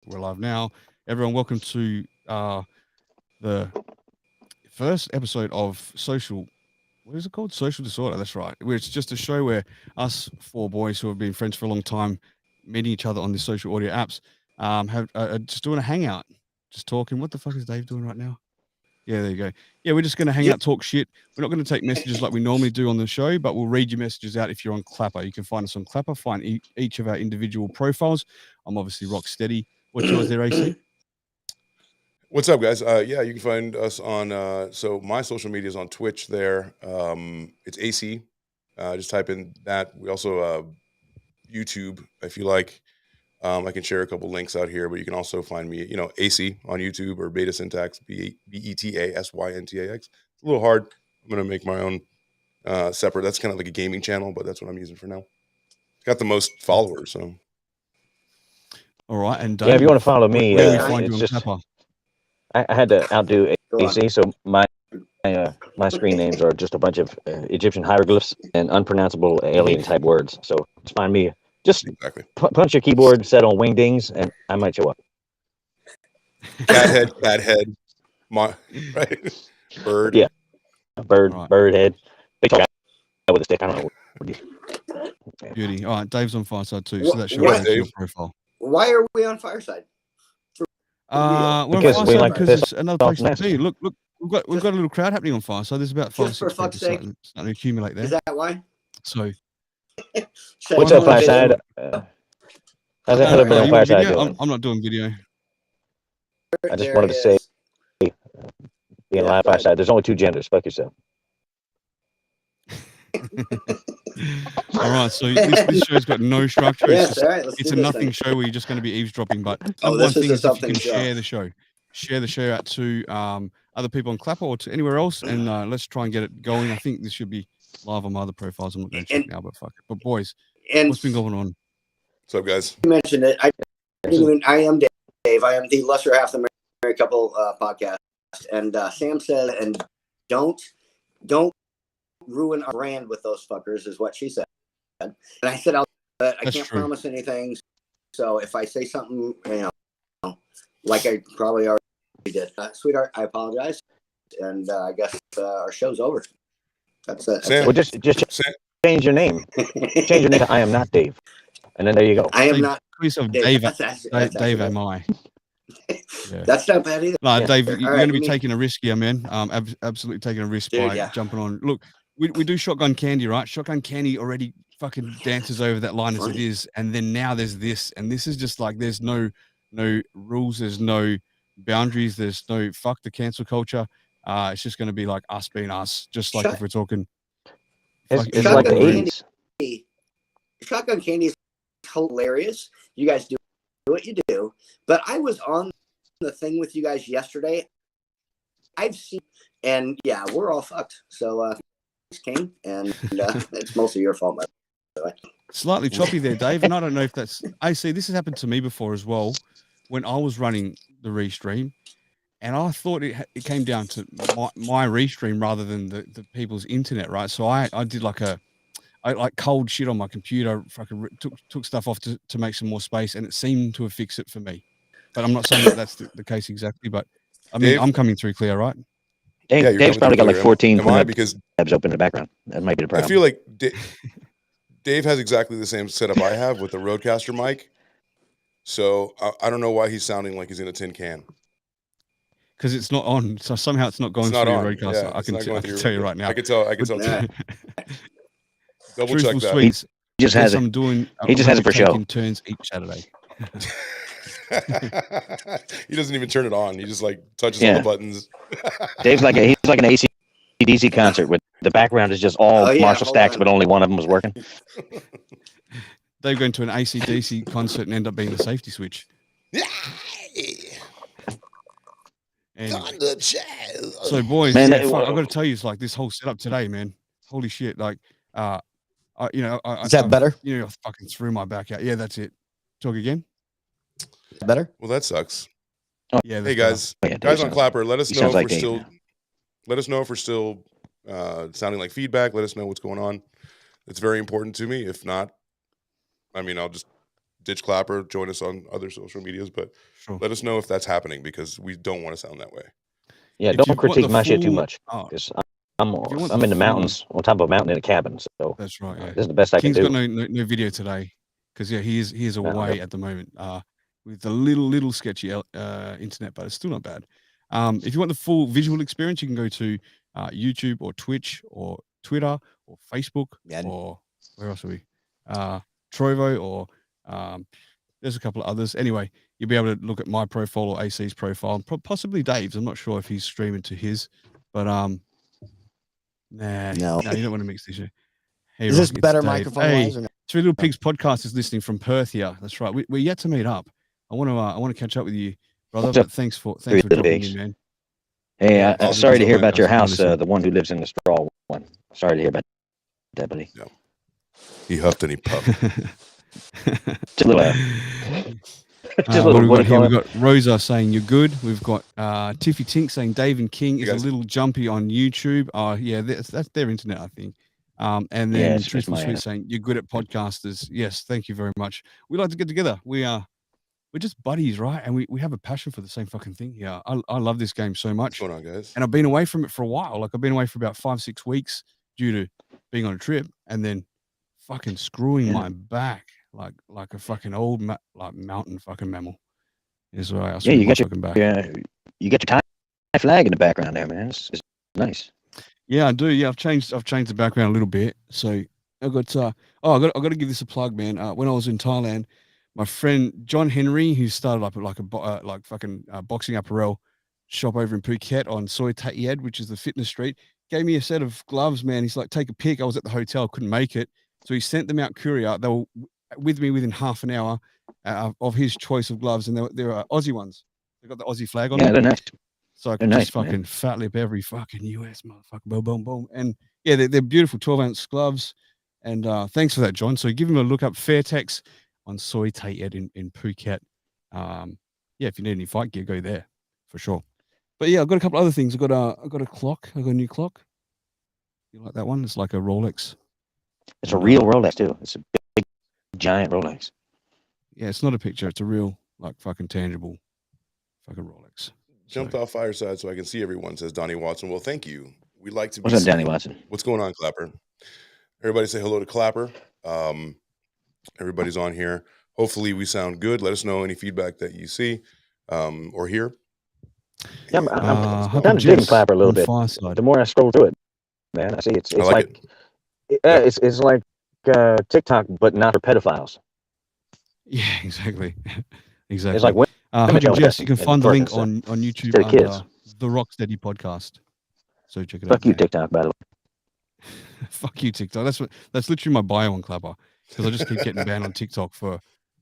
We're live now. Everyone, welcome to the first episode of Social. What is it called? Social Disorder. That's right. Where it's just a show where us four boys who have been friends for a long time, meeting each other on the social audio apps, have just doing a hangout, just talking. What the fuck is Dave doing right now? Yeah, there you go. Yeah, we're just going to hang Yep. out, talk shit. We're not going to take messages like we normally do on the show, but we'll read your messages out if you're on Clapper. You can find us on Clapper, find each of our individual profiles. I'm obviously rock steady. What's yours there, AC? What's up, guys? Yeah, you can find us on. So my social media is on Twitch. There, it's AC. Just type in that. We also YouTube, if you like. I can share a couple links out here, but you can also find me, AC on YouTube or Beta Syntax, BETASYNTAX. It's a little hard. I'm gonna make my own separate. That's kind of like a gaming channel, but that's what I'm using for now. It's got the most followers, so. All right, and Dave, Yeah, if you want to follow me, where do we find you it's on just Clapper? I had to outdo Go on. AC, so my screen names are just a bunch of Egyptian hieroglyphs and unpronounceable alien type words. So just find me. Just Exactly. punch your keyboard set on wingdings, and I might show up. Cat head, right? Bird. Yeah, bird, Right. bird head, big tall guy with a stick. I don't know. Beauty. All right, Dave's on Fireside too, Wha- so that shows why- up to your Dave? profile. Why are we on Fireside? We're on Because we Fireside like to because piss it's another off place to Nest. be. Look, we've got a little crowd happening on Fireside. There's about 5 or Just 6 for people fuck's sake. starting to accumulate there. Is that why? So Should What's I up, do a video? Fireside? How's everybody are on you on Fireside video? doing? I'm not doing video. I just There wanted to it say, is. being Yeah, live go ahead. Fireside, there's only two genders. Fuck yourself. All right, so this show's got no structure. Yes, It's just all right, let's it's do a this nothing thing. show where you're just going to be eavesdropping. But Oh, number one this is thing a is if you something can show. share the show out to other people on Clapper or to anywhere else, and let's try and get it going. I think this should be live on my other profiles. I'm not going to check And now, but fuck it. But boys, and what's been going on? What's up, guys? you mentioned it. I am Dave. I am the lesser half of the married couple podcast. And Sam said, and don't ruin our brand with those fuckers, is what she said. And I said, I That's can't true. promise anything. So if I say something, like I probably already did, sweetheart, I apologize. And I guess our show's over. That's it. Sam. Well, just Sam, change your name. Change your name to I am not Dave, and then there you go. I am Dave, not call yourself Dave. Dave. That's Dave, actually am I? Yeah. That's not bad either. No, Yeah. Dave, All you're right, going to be me- taking a risk here, man. Absolutely taking a risk Dude, by yeah. jumping on. Look, we do Shotgun Candy, right? Shotgun Candy already fucking dances over that line as it Funny. is, and then now there's this, and this is just like there's no rules, there's no boundaries, there's no fuck the cancel culture. It's just going to be like us being us, just like Shut- if we're talking. It's, fuck it's everyone like the in room. '80s. Shotgun Candy is hilarious. You guys do what you do. But I was on the thing with you guys yesterday. I've seen, and yeah, we're all fucked. So, thanks, King, and it's mostly your fault, by the way. Slightly choppy there, Dave, and I don't know if that's. I see this has happened to me before as well, when I was running the restream, and I thought it came down to my restream rather than the people's internet, right? So I did I like cold shit on my computer, fucking took stuff off to make some more space, and it seemed to have fixed it for me. But I'm not saying that that's the case exactly, but I mean, Dave? I'm coming through clear, right? Dave, yeah, you're Dave's coming probably got through like clear. 14 Am I? Pornhub Because tabs open in the background. That might be the I problem. feel like Dave has exactly the same setup I have with the Rodecaster mic. So I don't know why he's sounding like he's in a tin can. Because it's not on, so somehow it's not going It's not through your on. roadcaster. Yeah, I it's can not going through. tell you right now. I can tell. I can tell. Yeah. Double check Truthful that. sweets. He just Yes, has it. I'm doing. He just I'm has it gonna for be show. taking turns each Saturday. He doesn't even turn it on. He just like touches all Yeah. the buttons. Dave's like he's like an AC/DC concert where the background is just all Oh, yeah, Marshall hold stacks, on. but only one of them was working. They go into an AC/DC concert and end up being the safety switch. Anyway. So boys, Man, yeah, fuck, I got to tell you, it's like this whole setup today, man. Holy shit! Like, I Is that better? I fucking threw my back out. Yeah, that's it. Talk again. Better? Well, that sucks. Yeah. Hey That's guys, Yeah, Dave guys on sounds- Clapper, let us he know sounds if like we're Dave still. now. Let us know if we're still sounding like feedback. Let us know what's going on. It's very important to me. If not, I mean, I'll just ditch Clapper, join us on other social medias, but Sure. let us know if that's happening because we don't want to sound that way. Yeah, If don't you want critique the my shit too full- much oh, because if you want I'm the in the full- mountains, on top of a mountain in a cabin. So That's right. Yeah. this is the best I King's can got do. no video today because he is away yeah. at the moment with a little sketchy internet, but it's still not bad. If you want the full visual experience, you can go to YouTube or Twitch or Twitter or Facebook or where else are we? Trovo or there's a couple of others. Anyway, you'll be able to look at my profile or AC's profile, and possibly Dave's. I'm not sure if he's streaming to his, but no, you don't want to mix this shit. Hey, Is this Rock, it's better Dave. microphone Hey, wise or no? Three Little Pigs podcast is listening from Perth here. That's right. We're yet to meet up. I want to catch up with you, brother. What's up, But thanks for Three Little dropping Pigs? in, man. Hey, Yeah, sorry to hear about your I'm gonna house. listen. The one who lives in the straw one. Sorry to hear about that, buddy. Yeah. He huffed and he puffed. Just a little. What have we got here? We've got Rosa saying you're good. We've got Tiffy Tink saying Dave and King is a little jumpy on YouTube. Oh yeah, that's their internet, I think. And then Truthful Sweet saying you're good at podcasters. Yes, thank you very much. We like to get together. We're just buddies, right? And we have a passion for the same fucking thing. Yeah, I love this game so much. What's going on, guys? And I've been away from it for a while. Like I've been away for about 5-6 weeks due to being on a trip, and then fucking screwing my back like a fucking old mountain fucking mammal. Is why I you got your fucking back. You got your Thai flag in the background there, man. It's nice. Yeah, I do. Yeah, I've changed the background a little bit. So I got I got to give this a plug, man. When I was in Thailand, my friend John Henry, who started up like a boxing apparel shop over in Phuket on Soi Tat Yed, which is the fitness street, gave me a set of gloves, man. He's like, take a pic. I was at the hotel, couldn't make it, so he sent them out courier. They were with me within half an hour of his choice of gloves, and they were Aussie ones. They got the Aussie flag on them. Yeah, they're nice. So I can just fucking fat lip every fucking US motherfucker, boom, boom, boom. And yeah, they're beautiful 12-ounce gloves. And thanks for that, John. So give him a look up, Fairtex on Soi Tat Yed in Phuket. Yeah, if you need any fight gear, go there for sure. But yeah, I've got a couple other things. I've got a clock. I've got a new clock. You like that one? It's like a Rolex. It's a real Rolex too. It's a big, giant Rolex. Yeah, it's not a picture. It's a real, like, fucking tangible fucking Rolex. Jumped off fireside so I can see everyone, says Donnie Watson. Well, thank you. We like to be What's up, seen. Donnie Watson? What's going on, Clapper? Everybody say hello to Clapper. Everybody's on here. Hopefully we sound good. Let us know any feedback that you see or hear. Yeah, I'm kind of digging Clapper a little bit. Fireside. The more I scroll through it, man, I see it's like it's like TikTok, but not for pedophiles. Yeah, exactly. Exactly. It's like Jess, you can find the link on YouTube under the Rocksteady podcast. So check it out. Fuck you, TikTok, by the way. Fuck you, TikTok. That's literally my bio on Clapper, because I just keep getting banned on TikTok for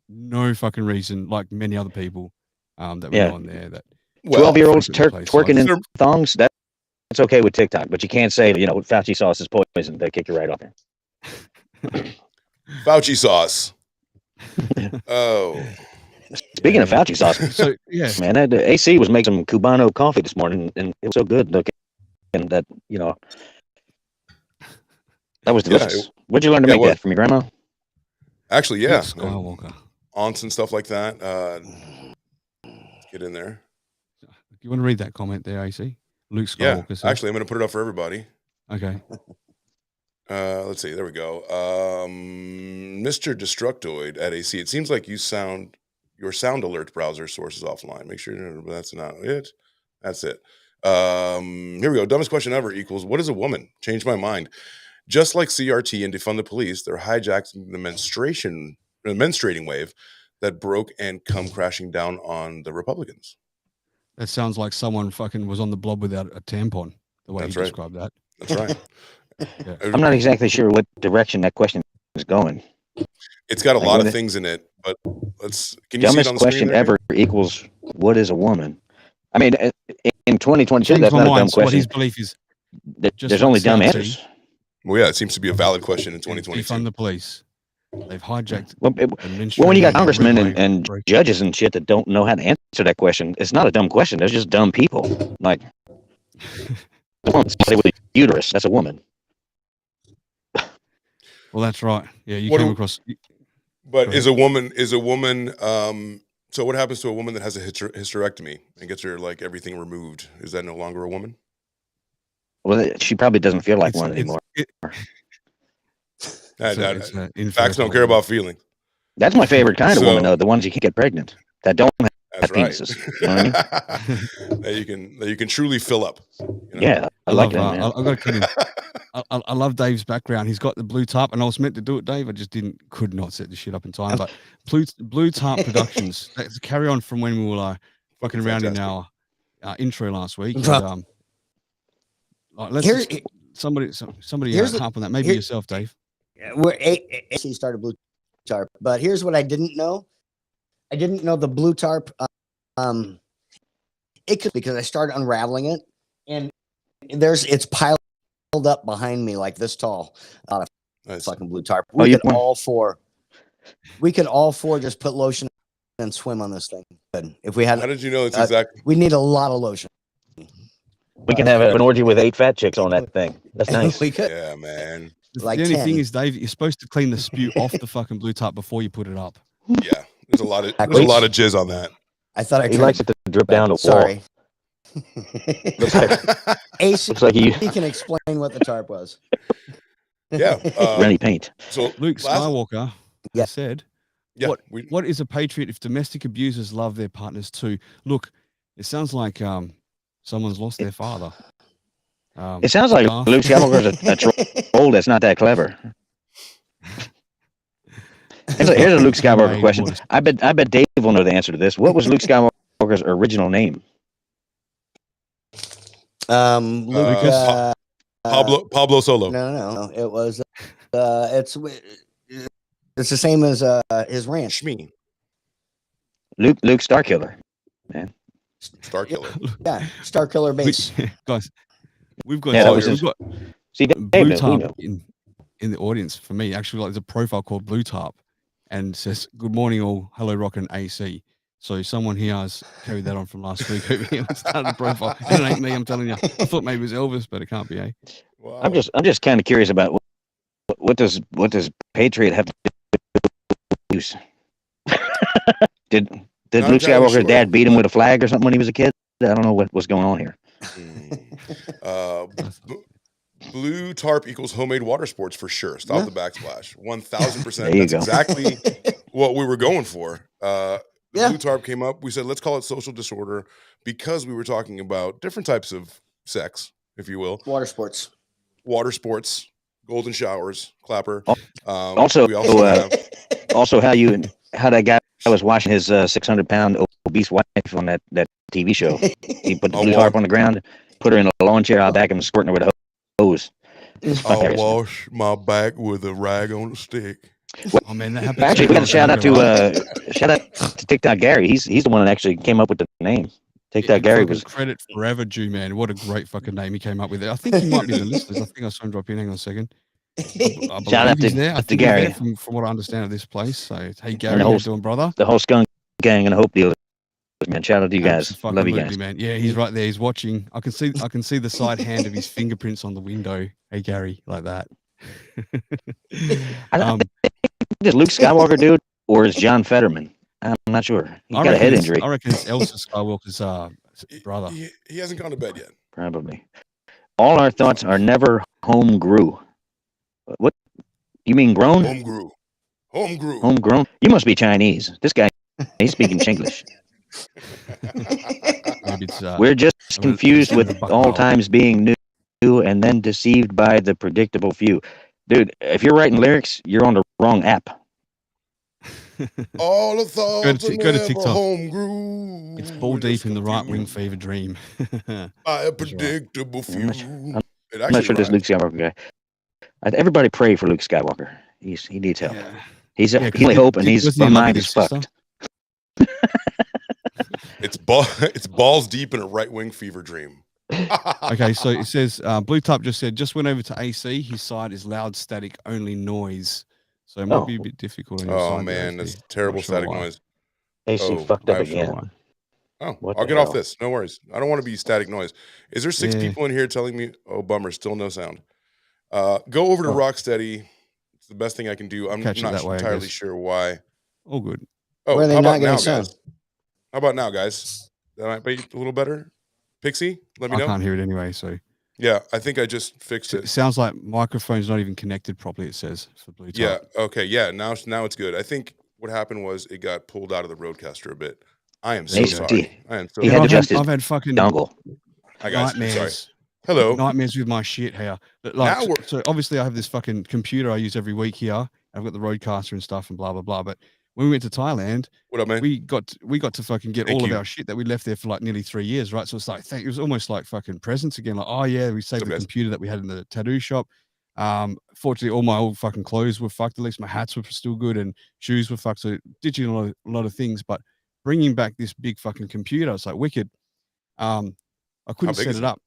no fucking reason, like many other people that were on there. That 12-year-olds twerking in thongs. That's okay with TikTok, but you can't say Fauci sauce is poison. They kick you right off there. Fauci sauce. Oh. Speaking of Fauci sauce, so yeah, man, the AC was making some Cubano coffee this morning, and it was so good looking, and that that was delicious. Where'd you learn to make that from your grandma? Actually, yeah, Skywalker. Aunts and stuff like that. Get in there. You want to read that comment there, AC? Luke Skywalker. Yeah, actually, I'm going to put it up for everybody. Okay. Let's see. There we go. Mr. Destructoid at AC. It seems like your sound alert browser source is offline. Make sure that's not it. That's it. Here we go. Dumbest question ever equals what is a woman? Changed my mind. Just like CRT and defund the police, they're hijacking the menstruating wave that broke and come crashing down on the Republicans. That sounds like someone fucking was on the blob without a tampon. The way you described that. That's right. Yeah. I'm not exactly sure what direction that question is going. It's got a lot of things in it, but can you see it on the question ever equals what is a woman? I mean, in 2022, that's not a dumb question. What his belief is. There's only dumb answers. Well, yeah, it seems to be a valid question in 2022. Defund the police. They've hijacked. Well, when you got congressmen and judges and shit that don't know how to answer that question, it's not a dumb question. They're just dumb people. Like, somebody with a uterus, that's a woman. Well, that's right. Yeah, you came across. But is a woman so what happens to a woman that has a hysterectomy and gets her like everything removed? Is that no longer a woman? Well, she probably doesn't feel like one anymore. Facts don't care about feelings. That's my favorite kind of woman, though. The ones you can get pregnant that don't have penises. You know what I mean? that you can truly fill up. You know? Yeah, I like that. I've got to cut in. I love Dave's background. He's got the blue tarp, and I was meant to do it, Dave. I just could not set the shit up in time. But blue tarp productions. That's a carry on from when we were fucking around in our intro last week. And, somebody harp on that. Maybe yourself, Dave. AC started blue tarp, but here's what I didn't know. I didn't know the blue tarp. It could, because I started unraveling it, and it's piled up behind me like this tall. Nice. Fucking blue tarp. We could all four just put lotion and swim on this thing. But if we had, how did you know it's exactly? We need a lot of lotion. We can have an orgy with 8 fat chicks on that thing. That's nice. We could. Yeah, man. Like the only thing is, Dave, you're supposed to clean the spew off the fucking blue tarp before you put it up. Yeah, there's a lot of jizz on that. I thought he likes it to drip down the wall. Sorry. Looks like he can explain what the tarp was. Yeah, Rennie paint. So Luke Skywalker said, "What is a patriot if domestic abusers love their partners too?" Look, it sounds like someone's lost their father. It sounds like Luke Skywalker's a troll that's not that clever. Here's a Luke Skywalker question. I bet Dave will know the answer to this. What was Luke Skywalker's original name? Pablo Solo. No. It was. It's the same as his ranch. Shmi. Luke Starkiller. Man. Starkiller. Yeah, Starkiller base. Guys, we've got Blue Tarp in the audience for me. Actually, there's a profile called Blue Tarp and says, "Good morning, all. Hello, Rock and AC." So someone here has carried that on from last week over here and started a profile. And it ain't me, I'm telling you. I thought maybe it was Elvis, but it can't be, eh? Wow. I'm just kind of curious about what does Patriot have to use? Did Luke Skywalker's dad beat him with a flag or something when he was a kid? I don't know what's going on here. Blue tarp equals homemade water sports for sure. Stop the backsplash. 1,000%. That's go. Exactly what we were going for. Blue tarp came up. We said, let's call it social disorder because we were talking about different types of sex, if you will. Water sports, golden showers, clapper. Also how that guy was washing his 600-pound obese wife on that TV show. He put the blue tarp on the ground, put her in a lawn chair out back, and squirting her with a hose. I'll wash my back with a rag on a stick. Oh man, that happened. Actually, we got to shout out to TikTok Gary. He's the one that actually came up with the name. TikTok Gary was credit forever due, man. What a great fucking name he came up with. I think he might be the listeners. I think I saw him drop in. Hang on a second. I shout out to Gary. From what I understand of this place. So hey Gary, how you doing, brother? The whole skunk gang and the Hope dealers. Man, shout out to you guys. Love you guys, man. Yeah, he's right there. He's watching. I can see the side hand of his fingerprints on the window. Hey Gary, like that. Is Luke Skywalker, dude, or is John Fetterman? I'm not sure. He got a head injury. I reckon it's Elsa Skywalker's brother. He hasn't gone to bed yet. Probably. All our thoughts are never home grew. What? You mean grown? Homegrown. You must be Chinese. This guy, he's speaking Chinglish. Maybe it's, we're just confused with all times being new and then deceived by the predictable few. Dude, if you're writing lyrics, you're on the wrong app. All the thoughts go to TikTok. Homegrew. It's ball deep in the right wing fever dream. By a predictable few. I'm not sure this Luke Skywalker guy. Everybody pray for Luke Skywalker. He needs help. Yeah. He's only hope, and my mind is fucked. It's balls deep in a right wing fever dream. Okay, so it says Blue Tarp just said just went over to AC. His side is loud, static, only noise. So it might be a bit difficult. On your side man, that's terrible static noise. AC fucked up again. I'll get off this. No worries. I don't want to be static noise. Is there 6 people in here telling me, oh, bummer, still no sound? Go over to Rocksteady. the best thing I can do. I'm Catch it not that way, I entirely guess. sure why. All good. Oh, Where are they how not about now, getting sun? guys? How about now, guys? That might be a little better. Pixie, let me I know. can't hear it anyway, so Yeah, I think I just fixed it it. sounds like microphone's not even connected properly. It says for Blue Tarp. Yeah. Okay. Yeah. Now it's good. I think what happened was it got pulled out of the roadcaster a bit. I am so There you go. sorry. I am so He Dude, had to I've adjust his I've had fucking dongle. Hi guys. I'm sorry. nightmares. Hello. Nightmares with my shit here. But Now like, we're so obviously I have this fucking computer I use every week here. I've got the roadcaster and stuff and blah blah blah. But when we went to Thailand, what up, man? we got to fucking get Thank all you. of our shit that we left there for like nearly 3 years, right? So it's like it was almost like fucking presents again. Like, oh yeah, we saved What's up, the guys? computer that we had in the tattoo shop. Fortunately, all my old fucking clothes were fucked. At least my hats were still good and shoes were fucked. So ditching a lot of things, but bringing back this big fucking computer, it's like wicked. I couldn't big set is it up.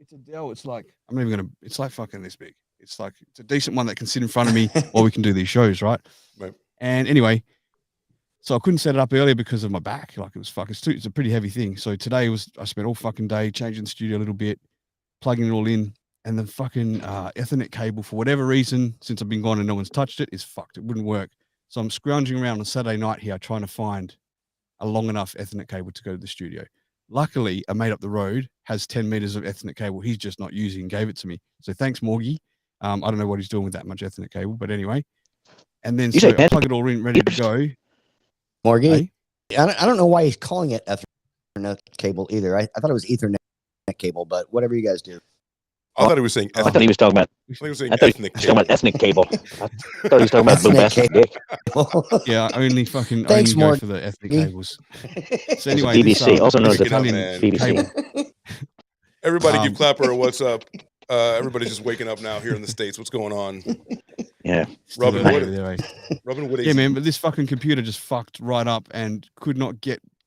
It's a Dell. It's like I'm not even gonna. It's like fucking this big. It's like it's a decent one that can sit in front of me while we can do these shows, right? Right. And anyway, so I couldn't set it up earlier because of my back. Like it was fucking. It's a pretty heavy thing. So today I spent all fucking day changing the studio a little bit, plugging it all in, and the fucking Ethernet cable for whatever reason, since I've been gone and no one's touched it, is fucked. It wouldn't work. So I'm scrounging around on Saturday night here trying to find a long enough Ethernet cable to go to the studio. Luckily, a mate up the road has 10 meters of Ethernet cable he's just not using, gave it to me. So thanks, Morgie. I don't know what he's doing with that much Ethernet cable, but anyway. And then so I plug it all in, ready to go. Morgie, hey? I don't know why he's calling it Ethernet cable either. I thought it was Ethernet cable, but whatever you guys do. I thought he was saying. I thought he was talking about. I thought he was saying I thought ethnic he was talking cable. about ethnic cable. I thought he was talking about blue Ethnic bastard dick. Yeah, I only fucking Thanks, only go Morgie. for the ethnic cables. So It's anyway, BBC, also known as this Wake it up, Italian man. cable. Everybody give Clapper a what's up. Everybody's just waking up now here in the States. What's going on? Yeah. Robin, Still what? there, eh? Robin, what? Yeah, man, but this fucking computer just fucked right up and could not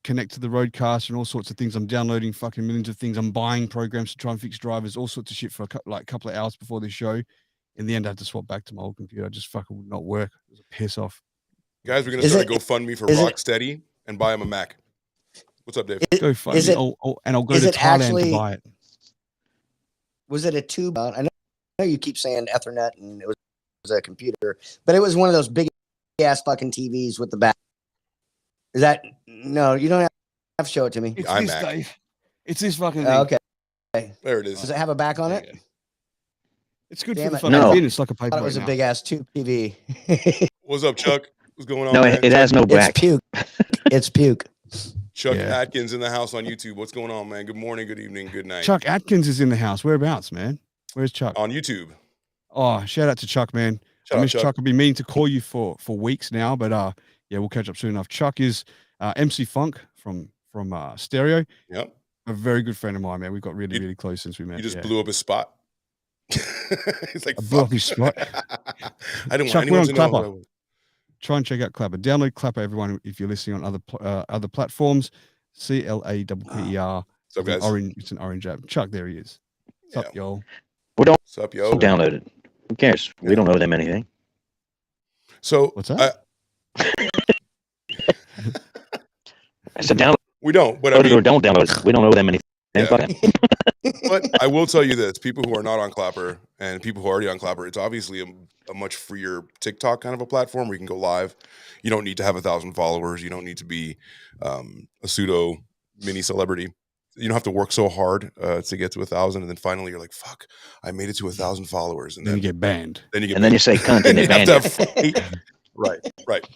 connect to the roadcaster and all sorts of things. I'm downloading fucking millions of things. I'm buying programs to try and fix drivers, all sorts of shit for a couple of hours before this show. In the end, I had to swap back to my old computer. It just fucking would not work. It was a piss off. Guys, we're gonna start a GoFundMe for Rocksteady and buy him a Mac. What's up, Dave? Go fund me. And I'll go to Thailand to buy it. Was it a tube? I know you keep saying Ethernet and it was a computer, but it was one of those big ass fucking TVs with the back. Is that no? You don't have to show it to me. It's iMac. this, Dave. It's this fucking thing. Okay. There it is. Does it have a back on it? It's good Damn for the it. fucking No. bin. It's like a I thought paper. it was a big ass tube TV. What's up, Chuck? What's going on? No, man? it has no It's back. puke. It's puke. Chuck Yeah. Atkins in the house on YouTube. What's going on, man? Good morning, good evening, good night. Chuck Atkins is in the house. Whereabouts, man? Where's Chuck? On YouTube. Oh, shout out to Chuck, man. Shout I out, miss Chuck. Chuck. I've been meaning to call you for weeks now, but yeah, we'll catch up soon enough. Chuck is MC Funk from Stereo. Yep. A very good friend of mine, man. We've got really close since we met. You just yeah. blew up his spot. He's like, I blew up fuck. his spot. I didn't Chuck, want we're anyone on to know. Clapper. who I was. Try and check out Clapper. Download Clapper, everyone, if you're listening on other platforms. CLAPPER. What's up, guys? It's an orange app. Chuck, there he is. What's up, y'all? What's up, yo? Download it. Who cares? We don't owe them anything. So What's that? I said download we don't, but I it or mean, don't download it. We don't owe them anything. Yeah. Fuck them. but I will tell you this: people who are not on Clapper and people who are already on Clapper, it's obviously a much freer TikTok kind of a platform where you can go live. You don't need to have 1,000 followers. You don't need to be a pseudo mini celebrity. You don't have to work so hard to get to 1,000, and then finally you're like, "Fuck, I made it to 1,000 followers," and Then you get banned. then you get And then you say cunt and they you have ban to you. have right.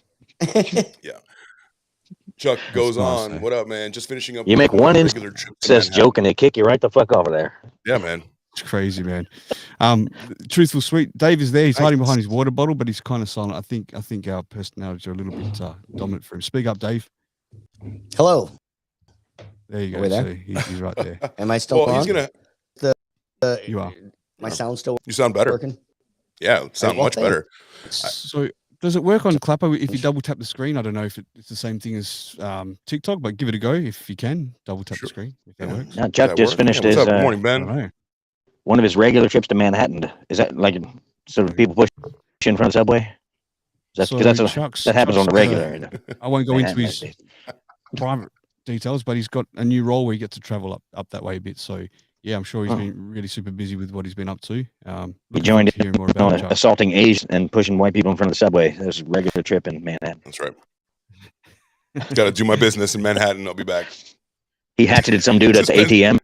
Yeah. Chuck goes nice, on. eh? What up, man? Just finishing up. You make my one regular trip to Says Manhattan. joke and they kick you right the fuck over there. Yeah, man. It's crazy, man. Truthful sweet. Dave is there. He's hiding behind his water bottle, but he's kind of silent. I think our personalities are a little bit dominant for him. Speak up, Dave. Hello. There you Are go. we there? See, he's right there. Am I still Well, on? he's gonna. You are. My sound still You sound better. working? Yeah, sound well, much thanks. better. So does it work on Clapper if you double tap the screen? I don't know if it's the same thing as TikTok, but give it a go if you can. Double tap Sure. the screen if that Yeah. works. Now, Does Chuck that just work? finished Yeah, his what's up? Good morning, I don't Ben. know. one of his regular trips to Manhattan. Is that like so people push in front of the subway? That's So because Chuck's- that happens on the Chuck's, regular. I won't go into Manhattan his private details, but he's got a new role where he gets to travel up that way a bit. So yeah, I'm sure he's been really super busy with what he's been up to. He joined hearing more about it, Chuck. assaulting Asians and pushing white people in front of the subway. That was a regular trip in Manhattan. That's right. Got to do my business in Manhattan. I'll be back. He hatcheted some dude at the ATM.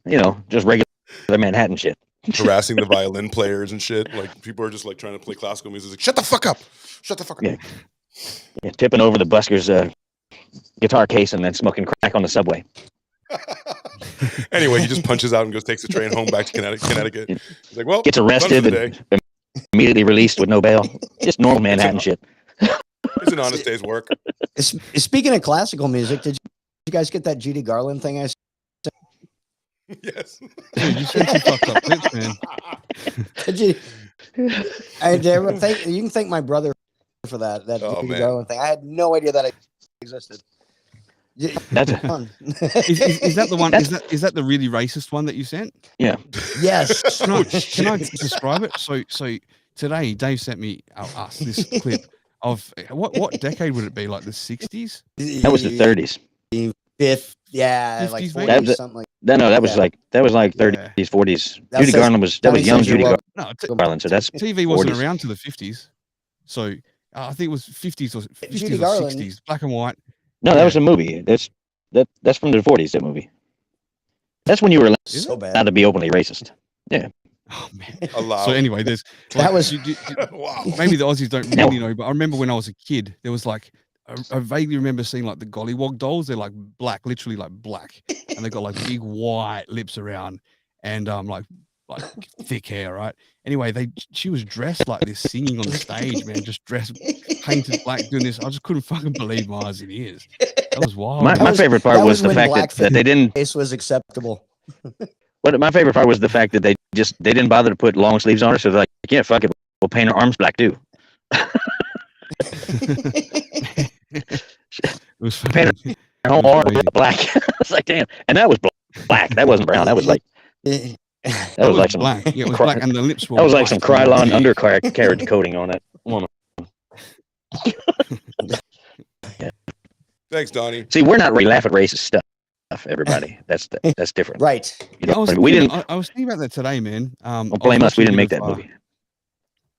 You know, just regular Manhattan shit. Harassing the violin players and shit. Like people are just like trying to play classical music. Like, shut the fuck up! Shut the fuck up! Yeah, tipping over the busker's guitar case and then smoking crack on the subway. Anyway, he just punches out and goes takes the train home back to Connecticut. He's like, well, gets arrested and immediately released with no bail. Just normal Manhattan shit. It's an honest day's work. Speaking of classical music, did you guys get that Judy Garland thing I said? Yes. Dude, you sent some fucked up clips, man. Did you? You can thank my brother for that Judy Garland thing. I had no idea that it existed. That's is that the one? Is that the really racist one that you sent? Yeah. Yes. Can I describe it? So today Dave sent me us this clip of what decade would it be? Like the 60s? That was the 30s. Yeah, 50s, like 40s, maybe? something like That was like 30s, 40s. Judy Garland was young Judy Garland. So that's TV wasn't 40s. around to the 50s. So I think it was 50s or 50s Judy or Garland. 60s, black and white. No, that was a movie. That's from the 40s. That movie. That's when you were so bad. allowed to be openly racist. Yeah. Oh man. Allowed. So anyway, there's That was wow. maybe the Aussies don't really know, but I remember when I was a kid, there was like I vaguely remember seeing like the Gollywog dolls. They're like black, literally like black, and they got like big white lips around and like thick hair, right? Anyway, she was dressed like this, singing on the stage, man, just dressed painted black, doing this. I just couldn't fucking believe my eyes and ears. That was wild. My favorite part was the fact that they didn't. Face was acceptable. But my favorite part was the fact that they didn't bother to put long sleeves on her, so they're like, yeah, fuck it, we'll paint her arms black too. It was Paint her whole arm black. It's like, damn, and that was black. That wasn't brown. That was like that was like some black. Yeah, it was black, and the lips were. That was like some Krylon undercarriage coating on that woman. Yeah. Thanks, Donnie. See, we're not really laughing at racist stuff, everybody. That's different, right? You know, I was thinking about that today, man. Don't blame us. We didn't make that movie.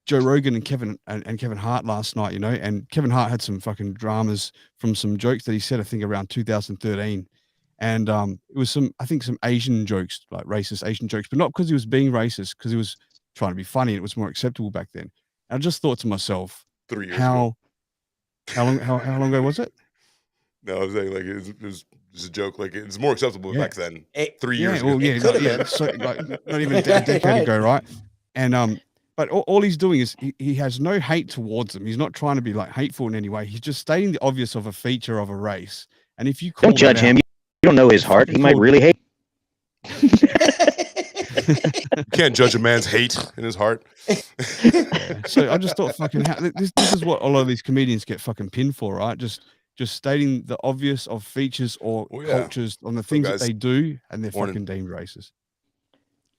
Joe Rogan and Kevin Hart last night, you know, and Kevin Hart had some fucking dramas from some jokes that he said, I think around 2013. And it was some Asian jokes, like racist Asian jokes, but not because he was being racist, because he was trying to be funny. It was more acceptable back then. And I just thought to myself, 3 years ago. How long ago was it? No, I was saying like it was just a joke. Like it's more acceptable back then. 3 years ago. ago. Yeah, so like not even a decade ago, right? And but all he's doing is he has no hate towards them. He's not trying to be like hateful in any way. He's just stating the obvious of a feature of a race. And if you don't judge him, you don't know his heart. He might really hate. You can't judge a man's hate in his heart. So I just thought, fucking, this is what a lot of these comedians get fucking pinned for, right? Just stating the obvious of features or cultures on the things that they do, and they're fucking deemed racist.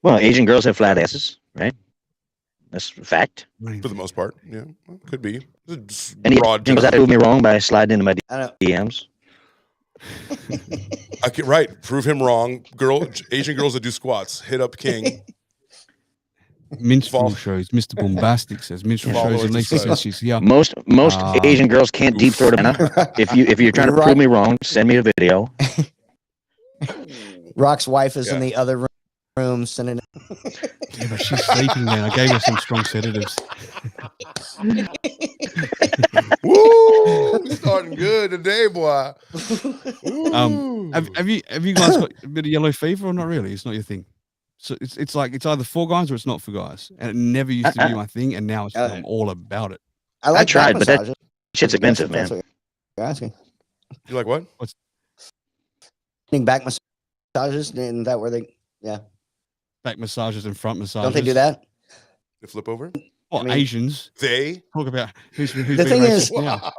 Well, Asian girls have flat asses, right? That's a fact. For the most part, yeah, could be. And broad girls that prove me wrong by sliding into my DMs. Right, prove him wrong. Asian girls that do squats, hit up King. Minstrel shows. Mr. Bombastic says minstrel shows. And Lisa says she's here. Most Asian girls can't deep throat a banana. If you're trying to prove me wrong, send me a video. Rock's wife is in the other room sending. Yeah, but she's sleeping, man. I gave her some strong sedatives. Woo! Starting good today, boy. Have you guys got a bit of yellow fever or not really? It's not your thing. So it's like it's either for guys or it's not for guys, and it never used to be my thing, and now I'm all about it. I tried, but that shit's expensive, man. You're asking. You like what? What's back massages? Isn't that where they? Yeah. Back massages and front massages. Don't they do that? They flip over? Well, Asians. They talk about who's the thing is, now.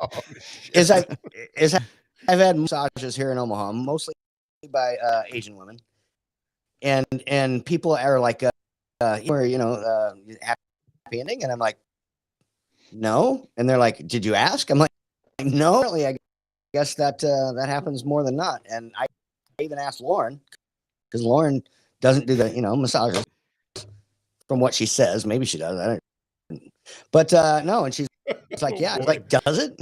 I've had massages here in Omaha, mostly by Asian women, and people are like, happy ending, and I'm like, no, and they're like, did you ask? I'm like, no, really, I guess that happens more than not, and I even asked Lauren because Lauren doesn't do the, massages. From what she says, maybe she does. I don't. But no, and she's like, yeah, it's like, does it?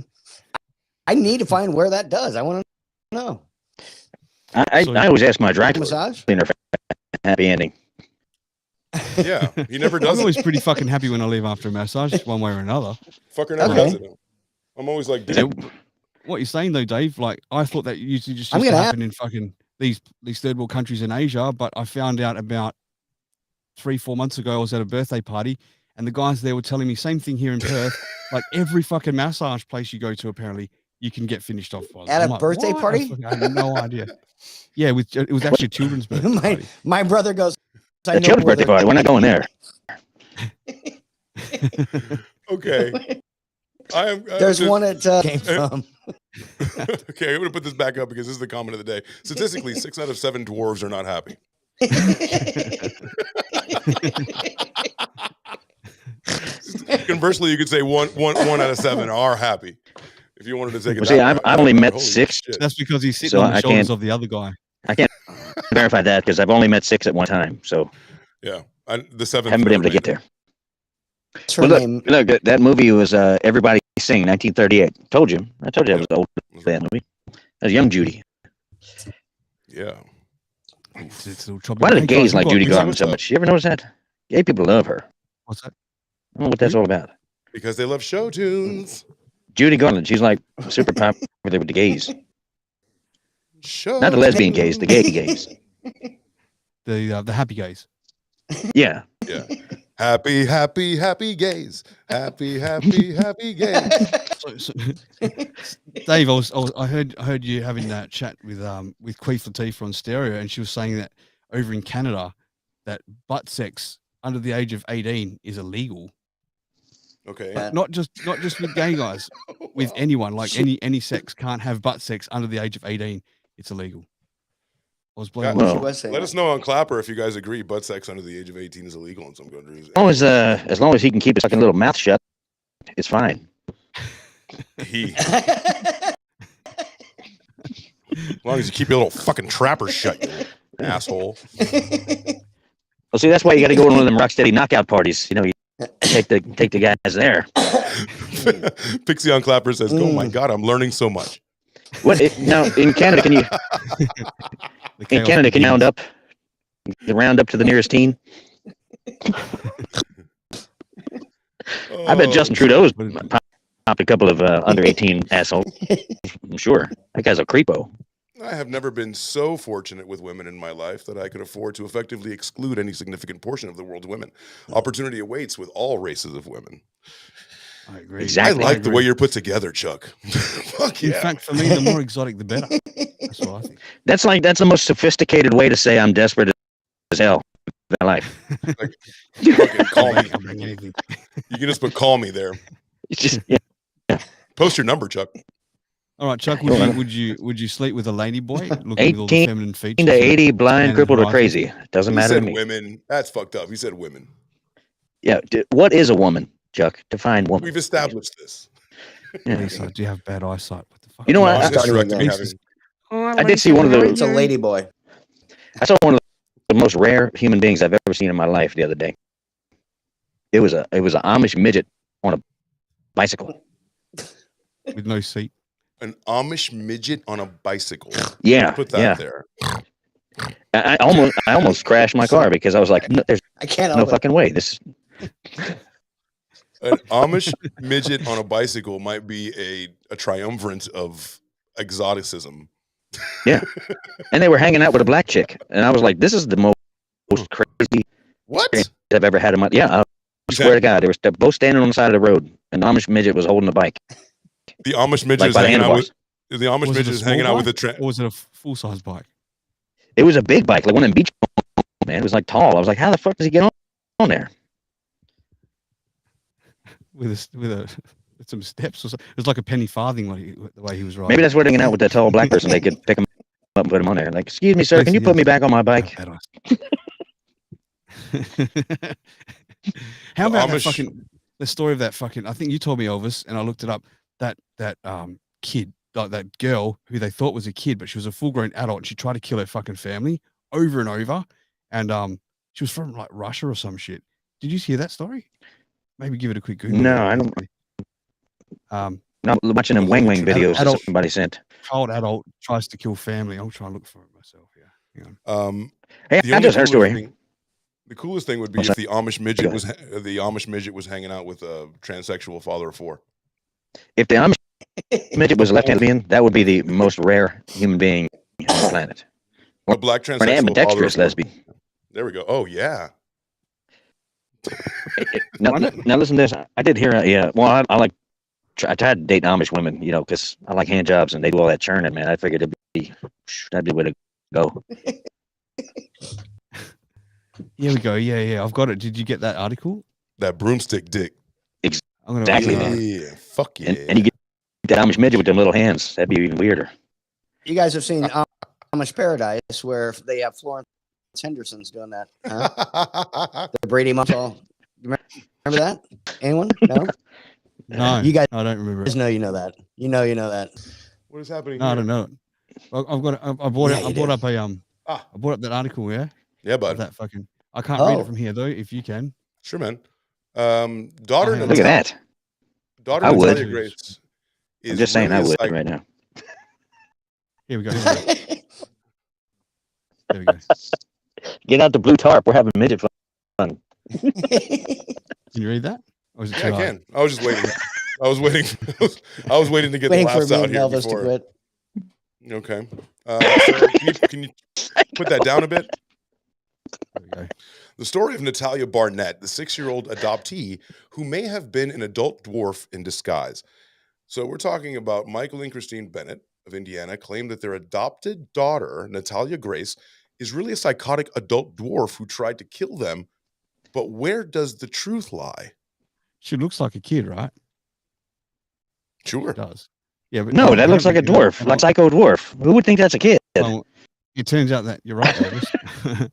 I need to find where that does. I want to know. I always ask my dry massage cleaner for a happy ending. Yeah, he never does. I'm always pretty fucking happy when I leave after a massage, one way or another. Fucker never does it. I'm always like, dude. What you're saying though, Dave? Like, I thought that used to happen in fucking these third world countries in Asia, but I found out about 3-4 months ago. I was at a birthday party, and the guys there were telling me same thing here in Perth. Like every fucking massage place you go to, apparently you can get finished off by. At a birthday party? I had no idea. Yeah, it was actually a children's birthday party. My brother goes. A children's birthday party. We're not going there. Okay. There's one at came from. Okay, I'm going to put this back up because this is the comment of the day. Statistically, 6 out of 7 dwarves are not happy. Conversely, you could say one out of 7 are happy. If you wanted to take it. See, I've only met 6. Shit. That's because he's sitting on the shoulders of the other guy. I can't verify that because I've only met 6 at one time. So yeah, the 7th haven't been able to get there. Well, look, that movie was Everybody Sing, 1938. I told you I was old for that movie. That was young Judy. Yeah. It's why do the gays like Judy Garland so much? You ever notice that? Gay people love her. What's that? I don't know what that's all about. Because they love show tunes. Judy Garland, she's like super popular with the gays. Not the lesbian gays, the gay gays. The happy gays. Yeah. Yeah. Happy, happy, happy gays. Happy, happy, happy gays. So, Dave, I heard you having that chat with Queef Latifah on stereo, and she was saying that over in Canada, that butt sex under the age of 18 is illegal. Okay. But not just with gay guys, with anyone, like any sex can't have butt sex under the age of 18. It's illegal. I was blown away. Let us know on Clapper if you guys agree butt sex under the age of 18 is illegal in some countries. As long as he can keep his fucking little mouth shut, it's fine. As long as you keep your little fucking trapper shut, you asshole. Well, see, that's why you got to go to one of them Rocksteady knockout parties. You know, you take the guys there. Pixie on Clapper says, "Oh my God, I'm learning so much." Now in Canada, can you? In Canada, can you round up to the nearest teen? I bet Justin Trudeau's popped a couple of under 18 assholes. I'm sure that guy's a creepo. I have never been so fortunate with women in my life that I could afford to effectively exclude any significant portion of the world's women. Opportunity awaits with all races of women. I agree. Exactly. I like the way you're put together, Chuck. Fuck yeah. In fact, for me, the more exotic, the better. That's what I think. That's the most sophisticated way to say I'm desperate as hell in my life. Like, fucking call me. You can just put "call me" there. Yeah. Post your number, Chuck. All right, Chuck. Would you sleep with a lady boy looking with all the feminine features? 18 to 80, blind, crippled, or crazy. Doesn't matter to me. Women. That's fucked up. He said women. Yeah. What is a woman, Chuck? Define woman. We've established this. Yeah. Lisa, do you have bad eyesight? What the fuck? You know what? I did see one of those. It's a lady boy. I saw one of the most rare human beings I've ever seen in my life the other day. It was an Amish midget on a bicycle with no seat. An Amish midget on a bicycle. Yeah, put that there. I almost crashed my car because I was like, "There's no fucking way." This. An Amish midget on a bicycle might be a triumvirate of exoticism. Yeah, and they were hanging out with a black chick, and I was like, "This is the most crazy what I've ever had in my." Yeah, I swear to God, they were both standing on the side of the road. An Amish midget was holding a bike. The Amish midget is hanging out with the Amish midget is hanging out with a or was it a full-size bike? It was a big bike, like one in beach. Man, it was like tall. I was like, "How the fuck does he get on there?" With some steps, it was like a penny farthing, like the way he was riding. Maybe that's where they're hanging out with that tall black person. They could pick him up and put him on there. Like, "Excuse me, sir, can you put me back on my bike?" How about the story of that fucking? I think you told me, Elvis, and I looked it up. That kid, like that girl who they thought was a kid, but she was a full-grown adult, and she tried to kill her fucking family over and over. and she was from like Russia or some shit. Did you hear that story? Maybe give it a quick Google. No, I don't. Not watching them Wang Wang videos that somebody sent. Child adult tries to kill family. I'll try and look for it myself. Yeah. Hang on. Hey, I just heard story. The coolest thing would be if the Amish midget was hanging out with a transsexual father of 4. If the Amish midget was a left-handed lesbian, that would be the most rare human being on the planet. Or a black transsexual an ambidextrous lesbian. There we go. Oh yeah. Now listen to this. I did hear. Well, I tried to date Amish women, because I like hand jobs and they do all that churning. Man, I figured that'd be the way to go. Here we go. Yeah. I've got it. Did you get that article? That broomstick dick. Exactly, man. Yeah. Fuck yeah. And you get that Amish midget with them little hands. That'd be even weirder. You guys have seen Amish Paradise, where they have Florence Henderson's doing that. Huh? The Brady Motel. Remember that? Anyone? No. No. You guys. I don't remember. Know you know that. You know that. What is happening? No, here? I don't know. I brought up that article. Yeah. Yeah, bud. That fucking. I can't read it from here though. If you can. Sure, man. Daughter. Look at that. Daughter I would. Natalia Grace. I'm just saying, I would right now. Here we go. There we go. Get out the blue tarp. We're having midget fun. Can you read that? Or is it I can. I was just waiting. I was waiting to get the laughs out here Elvis before. To quit. Okay. So can you put that down a bit? There we go. The story of Natalia Barnett, the 6-year-old adoptee who may have been an adult dwarf in disguise. So we're talking about Michael and Christine Bennett of Indiana claim that their adopted daughter, Natalia Grace, is really a psychotic adult dwarf who tried to kill them. But where does the truth lie? She looks like a kid, right? Sure. It does. Yeah, but no, that looks like a dwarf, like psycho dwarf. Who would think that's a kid? Well, it turns out that you're right, Elvis.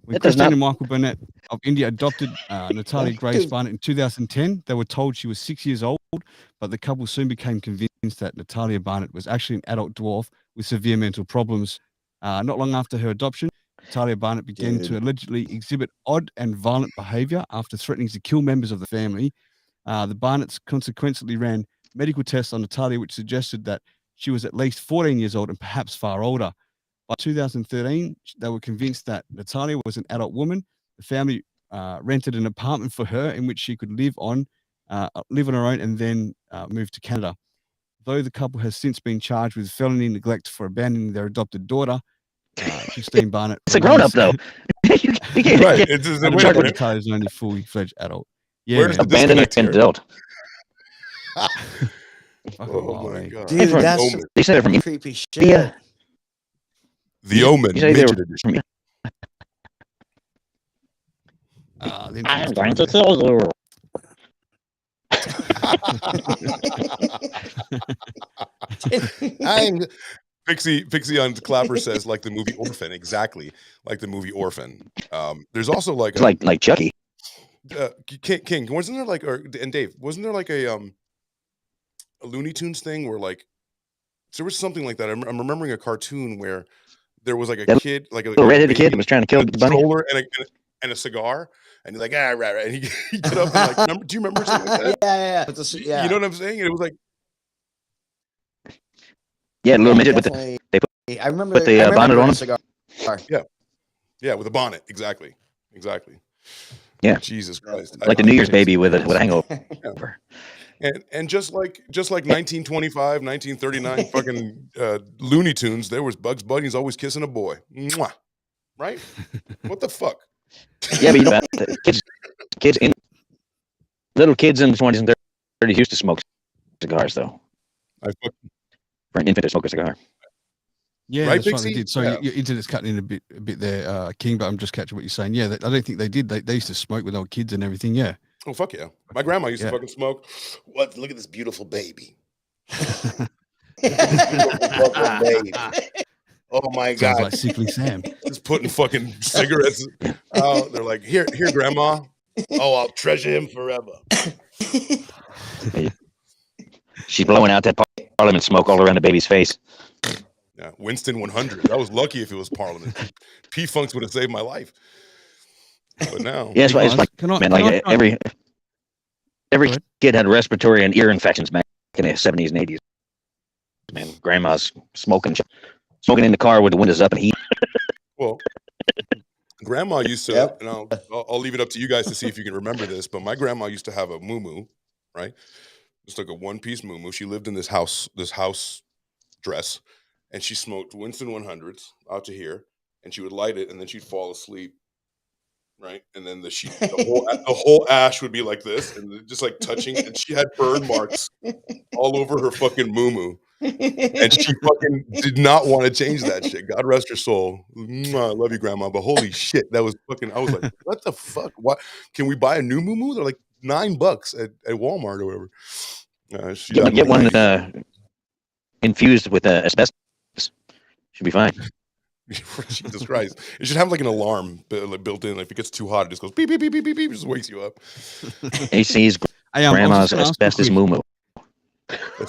When Christine and Michael Burnett of India adopted Natalia Grace Barnett in 2010, they were told she was 6 years old, but the couple soon became convinced that Natalia Barnett was actually an adult dwarf with severe mental problems. Not long after her adoption, Natalia Barnett began to allegedly exhibit odd and violent behavior after threatening to kill members of the family. The Barnetts consequently ran medical tests on Natalia, which suggested that she was at least 14 years old and perhaps far older. By 2013, they were convinced that Natalia was an adult woman. The family rented an apartment for her in which she could live on her own and then move to Canada. Though the couple has since been charged with felony neglect for abandoning their adopted daughter, Christine Barnett. It's a grown-up, though. You can't, right. Natalia is only fully fledged adult. Yeah, where's the abandoning an adult? Oh my god, dude, that's they said it from creepy shit. Yeah. The Omen. You say they were I'm going to kill you. Pixie on Clapper says like the movie Orphan, exactly like the movie Orphan. There's also like Chucky. King, wasn't there like and Dave, wasn't there like a Looney Tunes thing where like there was something like that? I'm remembering a cartoon where there was like a kid, like a redheaded kid that was trying to kill the bunny, and a cigar, and he's like right, and he get up and like, do you remember something like that? Yeah. You know what I'm saying? And it was like, yeah, a little midget with I remember the bonnet on him. Cigar. Yeah, with a bonnet, exactly. Yeah, Jesus Christ, like the New Year's baby with a hangover. Yeah. And just like 1925, 1939, fucking Looney Tunes, there was Bugs Bunny's always kissing a boy. Mwah. Right? What the fuck? Yeah, but you know, little kids in the 20s and 30s used to smoke cigars, though. For an infant to smoke a cigar. Yeah, right, that's right, they did. So your internet's cutting in a bit there, King, but I'm just catching what you're saying. Yeah, I don't think they did. They used to smoke with old kids and everything, yeah. Oh, fuck yeah. My grandma used to fucking smoke. What? Look at this beautiful baby. Beautiful baby. Oh my God. Sounds like Sickly Sam. Just putting fucking cigarettes out. They're like, here, grandma. Oh, I'll treasure him forever. She's blowing out that Parliament smoke all around the baby's face. Yeah, Winston 100. I was lucky if it was Parliament. P-Funks would have saved my life. But now, yeah, it's Hey, like, guys, man, can I like try- every Go ahead. kid had respiratory and ear infections back in the 70s and 80s. Man, grandma's smoking in the car with the windows up and heat. well, grandma used to, Yep. and I'll leave it up to you guys to see if you can remember this, but my grandma used to have a muumuu, right? Just like a one-piece muumuu. She lived in this house dress, and she smoked Winston 100s out to here, and she would light it, and then she'd fall asleep, right? And then the whole ash would be like this, and just like touching, and she had burn marks all over her fucking muumuu. And she fucking did not want to change that shit. God rest her soul. Mwah, I love you, grandma. But holy shit, that was fucking. I was like, what the fuck? What? Can we buy a new muumuu? They're like $9 at Walmart or whatever. She died in Get the one 90s. infused with asbestos. Should be fine. Jesus Christ! It should have like an alarm built in. Like if it gets too hot, it just goes beep beep beep beep beep beep. Just wakes you up. AC's grandma's asbestos muumuu.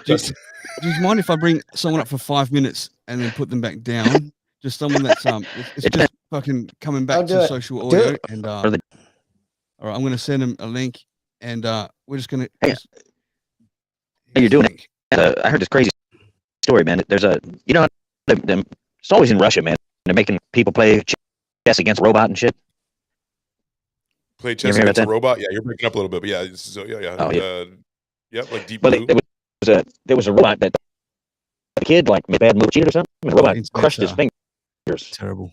Just, do you mind if I bring someone up for 5 minutes and then put them back down? Just someone that's it's just fucking coming back to social audio. And all right, I'm gonna send them a link, and we're just gonna. Hey, you're doing it. I heard this crazy story, man. There's it's always in Russia, man. They're making people play chess against robot and shit. Play chess against a robot? Yeah, you're breaking up a little bit, but yeah, yeah. Oh, yeah. Yep, like Deep Blue. There was a robot that the kid like made a bad move, cheated or something. And the robot crushed his fingers. Terrible.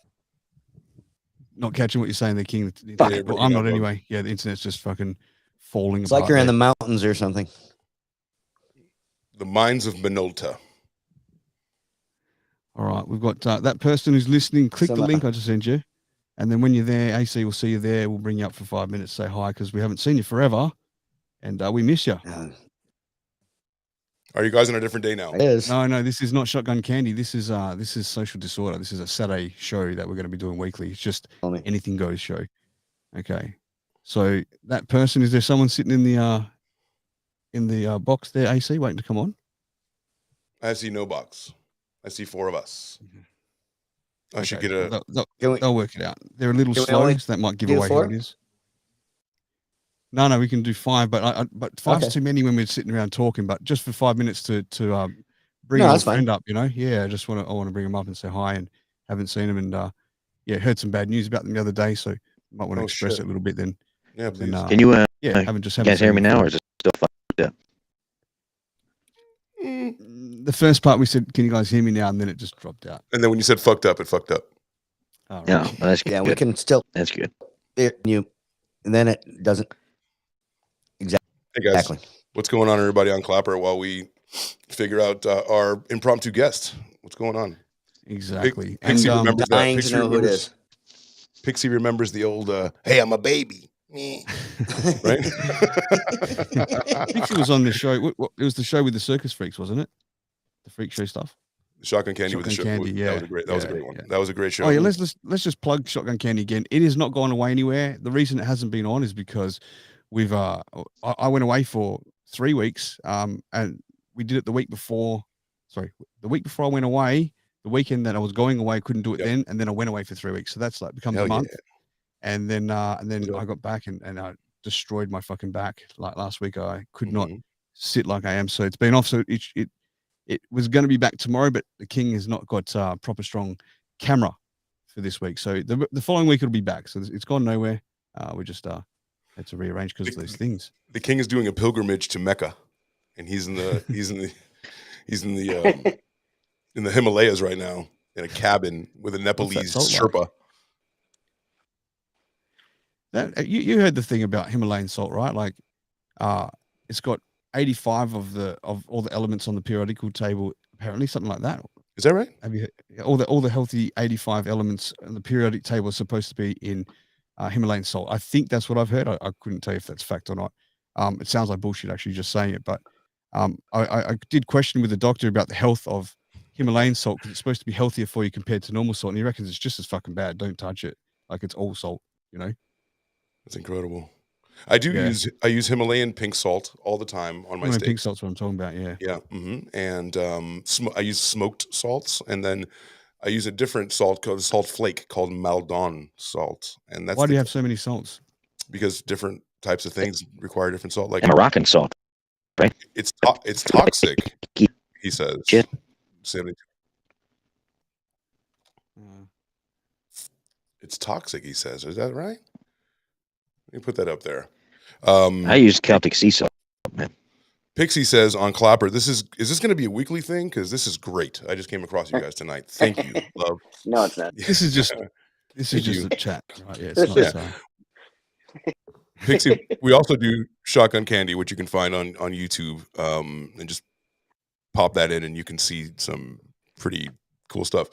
Not catching what you're saying, there, King. Well, I'm not anyway. Yeah, the internet's just fucking falling apart. It's like you're in the mountains or something. The mines of Minolta. All right, we've got that person who's listening. Click the link I just sent you, and then when you're there, AC will see you there. We'll bring you up for 5 minutes, say hi, because we haven't seen you forever, and we miss you. Are you guys on a different day now? It is. No, this is not Shotgun Candy. This is Social Disorder. This is a Saturday show that we're going to be doing weekly. It's just anything goes show. Okay, so that person, is there someone sitting in the box there, AC, waiting to come on? I see no box. I see 4 of us. I should get a. They'll work it out. They're a little slow, so that might give away who it is. No, we can do 5, but 5's too many when we're sitting around talking. But just for 5 minutes to bring a friend up, Yeah, I just want to bring them up and say hi, and haven't seen them, and heard some bad news about them the other day, so might want to express it a little bit. Then yeah, please. Can you haven't you guys hear me now, or is it still fucked up? The first part we said, "Can you guys hear me now?" and then it just dropped out. And then when you said "fucked up," it fucked up. Oh, right. Yeah, that's good. Yeah, we can still. That's good. And then it doesn't. Hey guys, what's going on, everybody on Clapper? While we figure out our impromptu guest, what's going on? Exactly. Pixie remembers that. Pixie to know who it is. Pixie remembers the old "Hey, I'm a baby." Right? Pixie was on the show. It was the show with the circus freaks, wasn't it? The freak show stuff. Shotgun Candy with the show. Candy, yeah. That was a great one. Yeah. That was a great show. Oh yeah, let's just plug Shotgun Candy again. It has not gone away anywhere. The reason it hasn't been on is because we've I went away for 3 weeks, and we did it the week before. Sorry, the week before I went away. The weekend that I was going away, I couldn't do it then, and then I went away for 3 weeks. So that's like becomes a month. Yeah. And then I got back and I destroyed my fucking back. Like last week, I could not sit like I am. So it's been off. So it was going to be back tomorrow, but the King has not got proper strong camera for this week. So the following week it'll be back. So it's gone nowhere. We just had to rearrange because of those things. The King is doing a pilgrimage to Mecca, and he's in the in the Himalayas right now in a cabin with a Nepalese Sherpa. Like? That you heard the thing about Himalayan salt, right? Like, it's got 85 of all the elements on the periodical table. Apparently, something like that. Is that right? Have you heard, all the healthy 85 elements on the periodic table are supposed to be in Himalayan salt? I think that's what I've heard. I couldn't tell you if that's fact or not. It sounds like bullshit actually just saying it, but I did question with the doctor about the health of Himalayan salt because it's supposed to be healthier for you compared to normal salt, and he reckons it's just as fucking bad. Don't touch it. Like it's all salt, That's incredible. I use Himalayan pink salt all the time on my steaks. Pink salt's what I'm talking about. Yeah. Yeah. And I use smoked salts, and then I use a different salt called salt flake called Maldon salt. And that's why do you have so many salts? Because different types of things require different salt. Like Moroccan salt, right? It's toxic. He says. Shit. 72. It's toxic, he says. Is that right? Let me put that up there. I use Celtic sea salt, man. Pixie says on Clapper, is this going to be a weekly thing? Because this is great. I just came across you guys tonight. Thank you, love. No, it's not. This is just a chat, right? Yeah, it's not. Pixie, we also do Shotgun Candy, which you can find on YouTube, and just pop that in, and you can see some pretty cool stuff.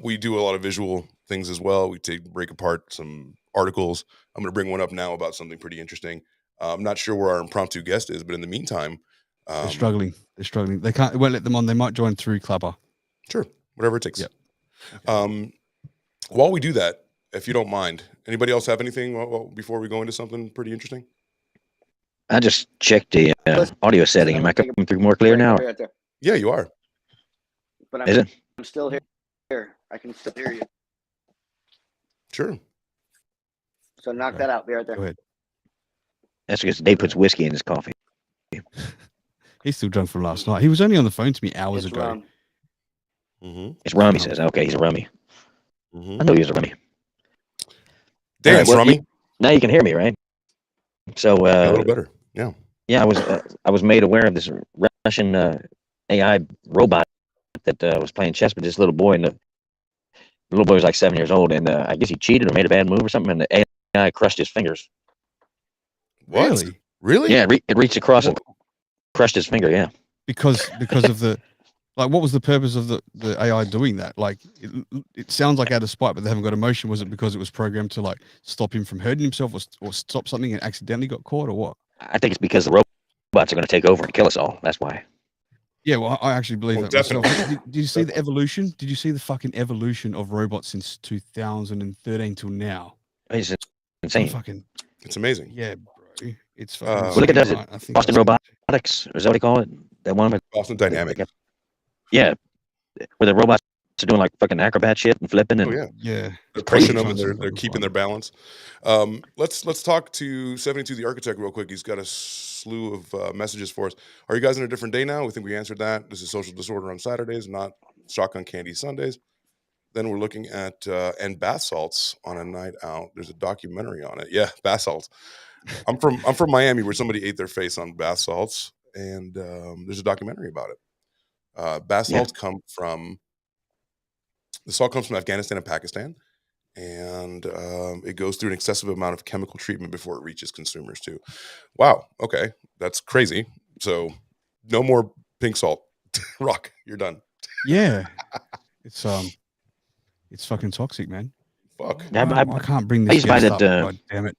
We do a lot of visual things as well. We break apart some articles. I'm going to bring one up now about something pretty interesting. I'm not sure where our impromptu guest is, but in the meantime, they're struggling. They can't. It won't let them on. They might join through Clubber. Sure, whatever it takes. Yep. Okay. While we do that, if you don't mind, anybody else have anything before we go into something pretty interesting? I just checked the audio setting. Am I coming through more clear now? Right there. Yeah, you are. But Is it? I'm still here. I can still hear you. Sure. So knock that out. Be right there. Go ahead. That's because Dave puts whiskey in his coffee. He's still drunk from last night. He was only on the phone to me hours It's ago. rum. It's rum, he says. Okay, he's a rummy. I know he was a rummy. Dance, well, rummy. Now you can hear me, right? So a little better. Yeah. Yeah, I was made aware of this Russian AI robot that was playing chess with this little boy, and the little boy was like 7 years old, and I guess he cheated or made a bad move or something, and the AI crushed his fingers. What? Really? Yeah, it reached across and crushed his finger. Yeah. Because of the, like, what was the purpose of the AI doing that? Like, it sounds like out of spite, but they haven't got emotion. Was it because it was programmed to like stop him from hurting himself or stop something and accidentally got caught, or what? I think it's because the robots are going to take over and kill us all. That's why. Yeah, well, I actually believe that definitely. myself. Did you see the evolution? Did you see the fucking evolution of robots since 2013 till now? It's insane. It's amazing. Yeah, bro. It's fucking well, look at that. right. I think Boston Robotics, or is that what they call it? That one. Boston Dynamics. Yeah, where the robots are doing like fucking acrobat shit and flipping. And, yeah. They're pushing them and they're keeping their balance. Let's talk to 72 the Architect real quick. He's got a slew of messages for us. Are you guys on a different day now? We think we answered that. This is Social Disorder on Saturdays, not Shotgun Candy Sundays. Then we're looking at and bath salts on a night out. There's a documentary on it. Yeah, bath salts. I'm from Miami, where somebody ate their face on bath salts, and there's a documentary about it. Bath salts come from Afghanistan and Pakistan, and it goes through an excessive amount of chemical treatment before it reaches consumers too. Wow. Okay, that's crazy. So no more pink salt. Rock, you're done. Yeah, it's fucking toxic, man. Fuck. I can't bring this guest up. God damn it.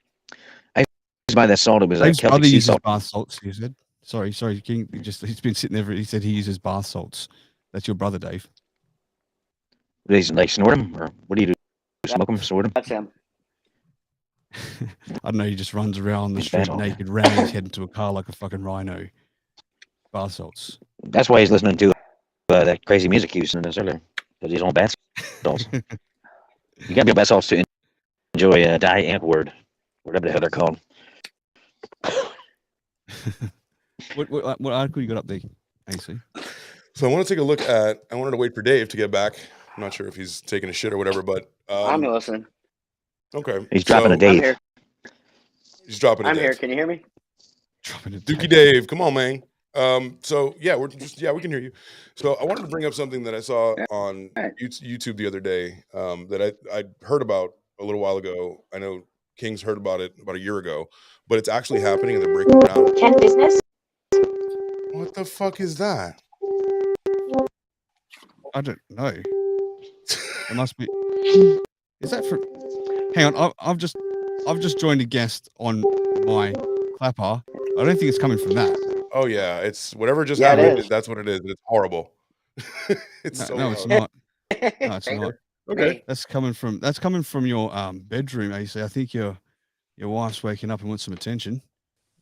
I used to buy that salt. It was like Celtic sea salt. Bath salts. He said. Sorry, King. He's been sitting there. He said he uses bath salts. That's your brother, Dave. They like snort them, or what do you do? Smoke them, snort them? That's him. I don't know. He just runs around the street naked, ramming his head into a car like a fucking rhino. Bath salts. That's why he's listening to that crazy music he was listening to earlier. Because he's on bath salts. You gotta be on bath salts to enjoy Word, whatever the hell they're called. What article you got up there, AC? So I want to take a look at. I wanted to wait for Dave to get back. I'm not sure if he's taking a shit or whatever, but I'm listening. Okay, he's dropping a Dave. I'm here. He's dropping. I'm here. Can you hear me? Dropping a Dookie Dave, come on, man. So yeah, we can hear you. So I wanted to bring up something that I saw on YouTube the other day that I heard about a little while ago. I know King's heard about it about a year ago, but it's actually happening and they're breaking it down. Ken Business? What the fuck is that? I don't know. It must be. Is that for? Hang on, I've just joined a guest on my clapper. I don't think it's coming from that. Oh yeah, it's whatever just happened. That's what it is. It's horrible. It's not. No, it's not. Okay, that's coming from your bedroom, AC. I think you're your wife's waking up and wants some attention.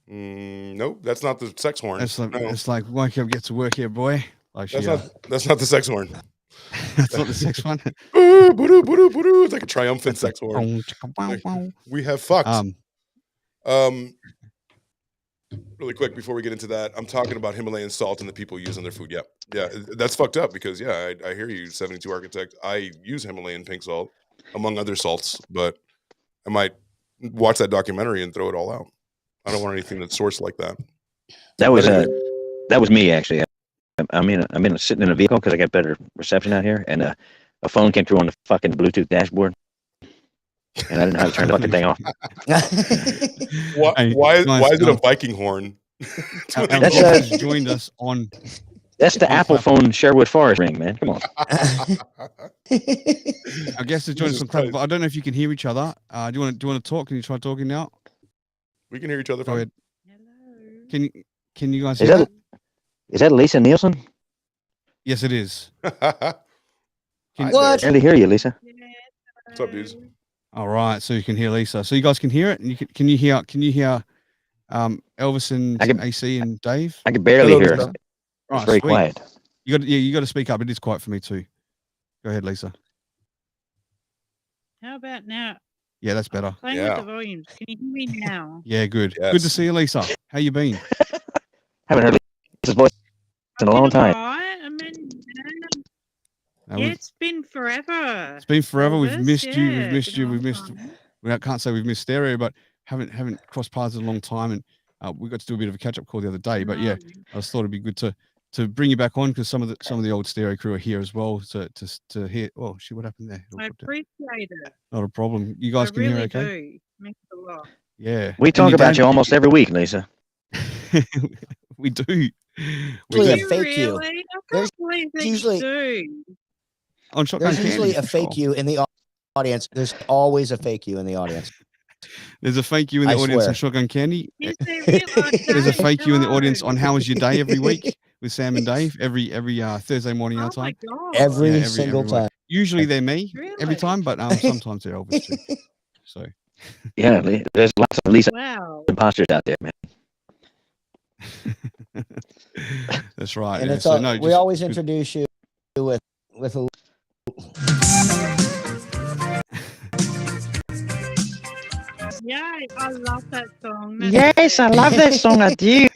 Nope, that's not the sex horn. It's like, no. it's like, wake up, get to work here, boy. Like that's not the sex horn. That's not the sex one. It's like a triumphant sex horn. Like, we have fucked. Really quick before we get into that, I'm talking about Himalayan salt and the people use on their food. Yeah, that's fucked up because I hear you, 72 Architect. I use Himalayan pink salt among other salts, but I might watch that documentary and throw it all out. I don't want anything that's sourced like that. That was me actually. I'm sitting in a vehicle because I got better reception out here, and a phone came through on the fucking Bluetooth dashboard, and I didn't know how to turn the fucking thing off. Why is it a Viking horn? That's joined us on. That's the Apple phone Sherwood Forest ring, man. Come on. I guess it's joined us on Club, but I don't know if you can hear each other. Do you want to talk? Can you try talking now? We can hear each other. Go ahead. Hello. Can you guys hear that? Is that Lisa Nielsen? Yes, it is. What? I barely hear you, Lisa. What's up, dudes? All right, so you can hear Lisa. So you guys can hear it, and you can you hear Elvis and AC and Dave? I can barely hear it. It's very quiet. You got to speak up. It is quiet for me too. Go ahead, Lisa. How about now? Yeah, that's better. Playing with the volumes. Can you hear me now? Yeah, good. Yes. Good to see you, Lisa. How you been? Haven't heard Lisa's voice in a long time. It's been forever. It's been forever. We've Elvis, missed you. yeah, We've missed you. been a We've long missed. time. I can't say we've missed stereo, but haven't crossed paths in a long time, and we got to do a bit of a catch up call the other day. But yeah, I just thought it'd be good to bring you back on because some of the old stereo crew are here as well to hear. Oh, shit, what happened there? I appreciate it. Not a problem. You guys can really hear okay? Do. Makes a lot. Yeah. We talk about you almost every week, Lisa. We do. Usually a fake you. Really? There's usually a fake you in the audience. There's always a fake you in the audience. There's a fake you in the audience on Shotgun Candy. There's a fake you in the audience on How Was Your Day every week with Sam and Dave every Thursday morning our time. Every single time. Usually they're me every time, but sometimes they're Elvis too. So yeah, there's lots of Lisa imposters out there, man. That's right. And it's we always introduce you with a. Yeah, I love that song. Yes, I love that song. I do.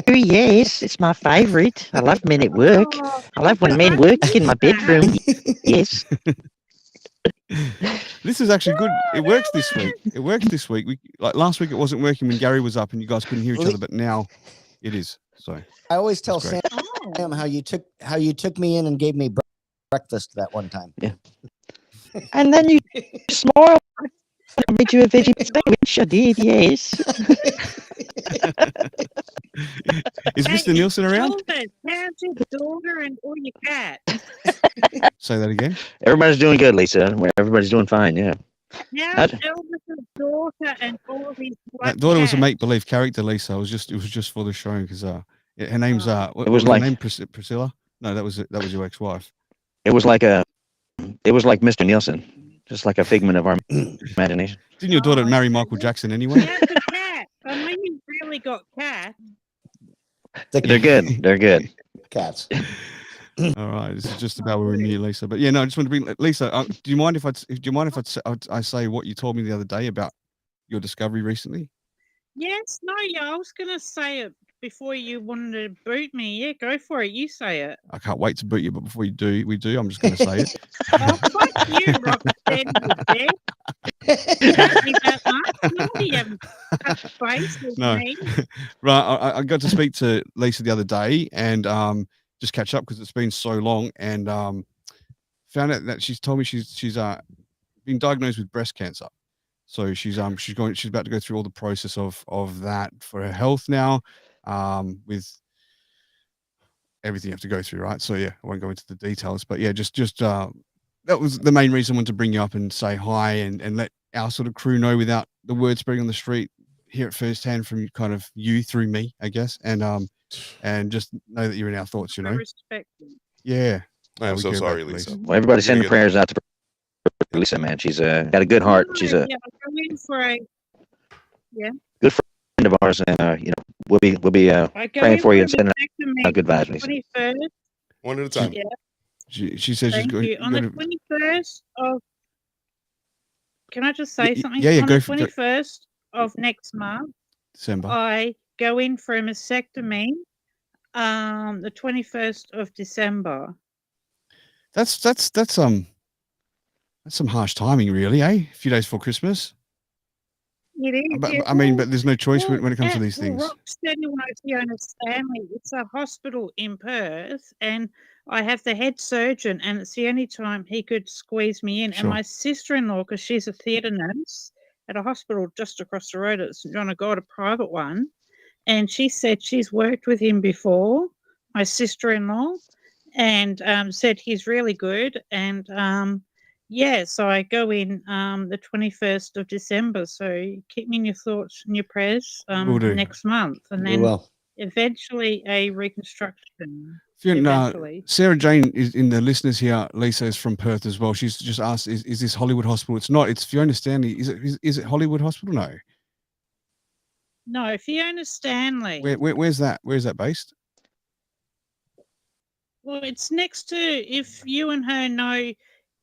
Yes, it's my favorite. I love men at work. I love when men work in my bedroom. Yes. This is actually good. It works this week. It works this week. Like last week, it wasn't working when Gary was up and you guys couldn't hear each other, but now it is. So I always tell Sam how you took me in and gave me breakfast that one time. Yeah. And then you smiled. I made you a veggie sandwich. I did, yes. Is Mr. Nielsen around? How's your daughter and all your cat? Say that again. Everybody's doing good, Lisa. Everybody's doing fine. Yeah. How's Elvis's daughter and all of his That daughter was a make-believe character, Lisa. It was just for the show because her name's what was her name? Priscilla. No, that was your ex-wife. It was like Mr. Nielsen. Just like a figment of our imagination. Didn't your daughter marry Michael Jackson anyway? How's the cat? I know you really got cats. They're good. They're good. Cats. All right, this is just about where we meet Lisa. But yeah, no, I just want to bring Lisa. Do you mind if I say what you told me the other day about your discovery recently? Yes, no, yeah, I was gonna say it before you wanted to boot me. Yeah, go for it. You say it. I can't wait to boot you, but before we do, I'm just going to say it. Oh, fuck you, Rocksteady. No, right. I got to speak to Lisa the other day and just catch up because it's been so long, and found out that she's told me she's been diagnosed with breast cancer. So she's about to go through all the process of that for her health now, with everything you have to go through, right? So yeah, I won't go into the details, but yeah, just that was the main reason I wanted to bring you up and say hi and let our sort of crew know without the word spreading on the street, hear it firsthand from kind of you through me, I guess, and just know that you're in our thoughts, you know. Respect you. Yeah. I am so sorry, Lisa. Well, everybody send the prayers out to Lisa, man. She's got a good heart. She's a. Yeah, I'm in for a Yeah. Good friend of ours, and we'll be praying for you and sending out good vibes. 21st. One at a time. Yeah. She says Thank she's going. you. On the 21st of. Can I just say something? Yeah, On go the for 21st of next month, December. I go in for a mastectomy. The 21st of December. That's some harsh timing, really, eh? A few days before Christmas. It is. But, Yeah. I mean, but there's no choice when it comes to these things. Rocksteady won't be Stanley. It's a hospital in Perth, and I have the head surgeon, and it's the only time he could squeeze me in. Sure. And my sister-in-law, because she's a theatre nurse at a hospital just across the road at St John of God, a private one, and she said she's worked with him before, my sister-in-law, and said he's really good. And so I go in the 21st of December. So keep me in your thoughts and your prayers Will do. next month. And then eventually a reconstruction. Sarah Jane is in the listeners here. Lisa is from Perth as well. She's just asked, is this Hollywood Hospital? It's not. It's Fiona Stanley. Is it Hollywood Hospital? No. No, Fiona Stanley. Where's that? Where's that based? Well, it's next to, if you and her know,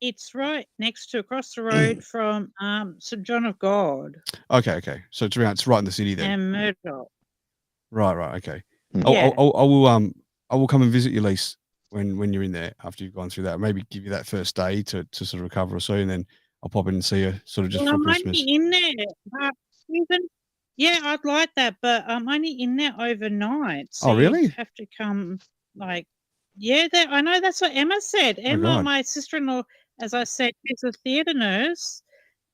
it's right next to, across the road from St John of God. Okay. So it's right in the city then. And Murdoch. Right. Okay. Yeah. I will come and visit you, Lise, when you're in there after you've gone through that. Maybe give you that first day to sort of recover or so, and then I'll pop in and see you sort of just for Christmas. I'm only in there. Yeah, I'd like that, but I'm only in there overnight. So really? You have to come, I know that's what Emma said. Emma, my sister-in-law, as I said, is a theatre nurse,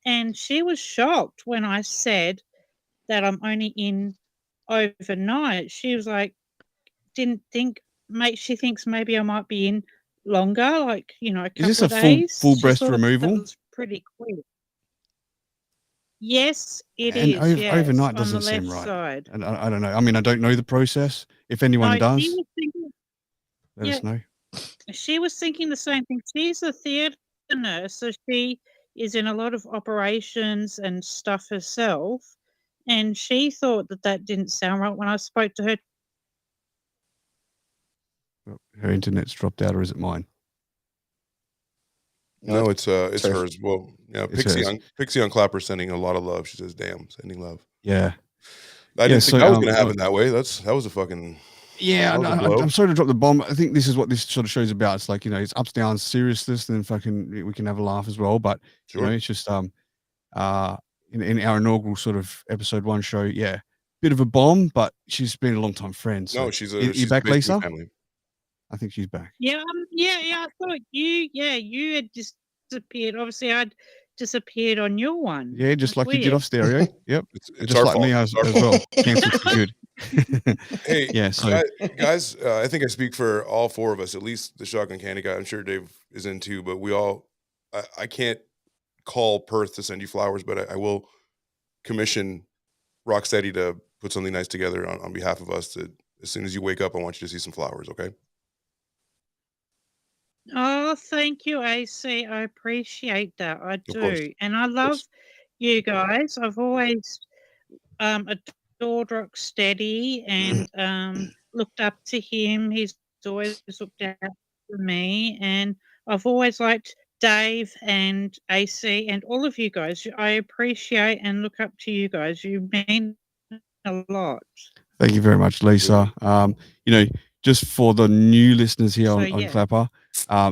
and she was shocked when I said that I'm only in overnight. She was like, didn't think, she thinks maybe I might be in longer, a couple of days. Is this a full breast removal? That was pretty quick. Yes, it and is. Overnight doesn't seem right. Side. And I don't know. I mean, I don't know the process. If anyone does, let us know. She was thinking the same thing. She's a theatre nurse, so she is in a lot of operations and stuff herself. And she thought that didn't sound right when I spoke to her. Her internet's dropped out, or is it mine? No, it's hers. Well, yeah, Pixie on Clapper sending a lot of love. She says, "Damn, sending love." Yeah, I didn't think that was going to happen that way. That was a fucking. Yeah, I'm sorry to drop the bomb. I think this is what this sort of show's about. It's like, it's ups, downs, seriousness, and then fucking we can have a laugh as well. But it's just in our inaugural sort of episode 1 show, bit of a bomb, but she's been a long time friend. So no, she's back, Lisa? Family. I think she's back. Yeah, I thought you had disappeared. Obviously, I'd disappeared on your one. Yeah, just like you did off stereo. Yep, it's just like fault. me as well. Canceled for good. Hey, yeah. So guys, I think I speak for all 4 of us. At least the Shotgun Candy guy. I'm sure Dave is in too. But we all, I can't call Perth to send you flowers, but I will commission Rocksteady to put something nice together on behalf of us. To as soon as you wake up, I want you to see some flowers. Okay. Oh, thank you, AC. I appreciate that. I do. And I love you guys. I've always adored Rocksteady and looked up to him. He's always looked out for me. And I've always liked Dave and AC and all of you guys. I appreciate and look up to you guys. You mean a lot. Thank you very much, Lisa. Just for the new listeners here on Clapper,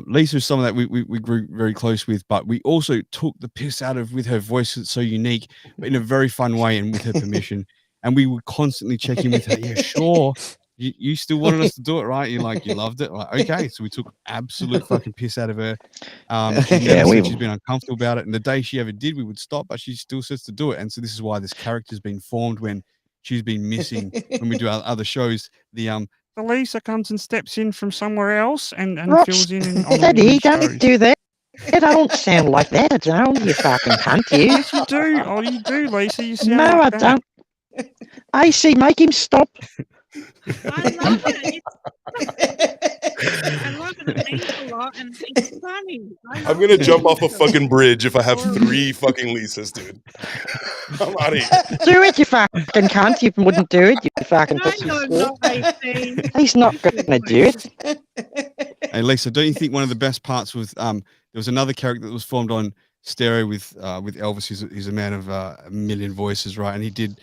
Lisa is someone that we grew very close with, but we also took the piss out of with her voice. It's so unique, but in a very fun way and with her permission. And we would constantly check in with her. Yeah, sure. You still wanted us to do it, right? You loved it. Like, okay. So we took absolute fucking piss out of her. She's been uncomfortable about it. And the day she ever did, we would stop, but she still says to do it. And so this is why this character's been formed when she's been missing when we do our other shows. The Lisa comes and steps in from somewhere else and fills in on Daddy, don't do that. I don't sound like that, don't you fucking cunt, you? Yes, you do. Oh, you do, Lisa. You sound no, like I don't. AC, make him stop. I love it. I love it. It means a lot, and it's funny. I'm gonna jump off a fucking bridge if I have 3 fucking Lisas, dude. I'm out of here. Do it, you fucking cunt. You wouldn't do it, you fucking pussy. He's not gonna do it. Hey, Lisa, don't you think one of the best parts was there was another character that was formed on stereo with Elvis. He's a man of a million voices, right? And he did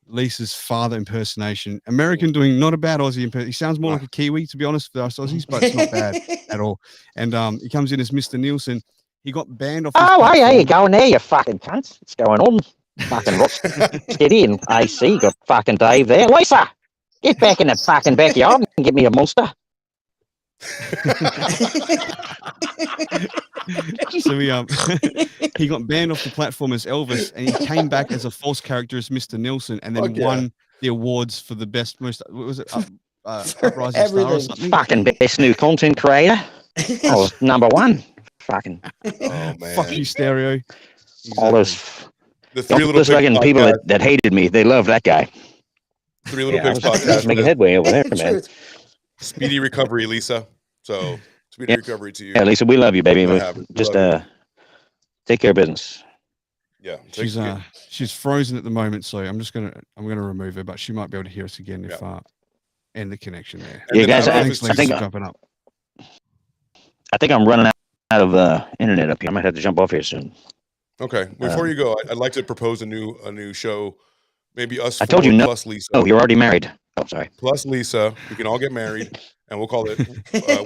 Lisa's father impersonation. American doing not a bad Aussie impersonation. He sounds more like a Kiwi, to be honest, for us Aussies, but it's not bad at all. And he comes in as Mr. Nielsen. He got banned off. Oh, hey, how you going there, you fucking cunts? What's going on? Fucking rock steady and AC. Got fucking Dave there. Lisa, get back in the fucking backyard and get me a monster. So he got banned off the platform as Elvis, and he came back as a false character as Mr. Nielsen, and then won the awards for the best what was it Uprising Star or something? Fucking best new content creator. Oh, #1. Fucking man. Fuck you, Stereo. Exactly. All those the 3 little fucking people that hated me, they love that guy. 3 Little Pigs podcast. Making headway over there, man. Speedy recovery, Lisa. So speedy recovery to you. Yeah, Lisa, we love you, baby. Just take care of business. Yeah, she's frozen at the moment, so I'm gonna remove her, but she might be able to hear us again if end the connection there. Yeah, guys, I think jumping up. I think I'm running out of internet up here. I might have to jump off here soon. Okay, before you go, I'd like to propose a new show. Maybe us. I told you no. Plus Lisa. Oh, you're already married. Oh, sorry. Plus Lisa, we can all get married, and we'll call it.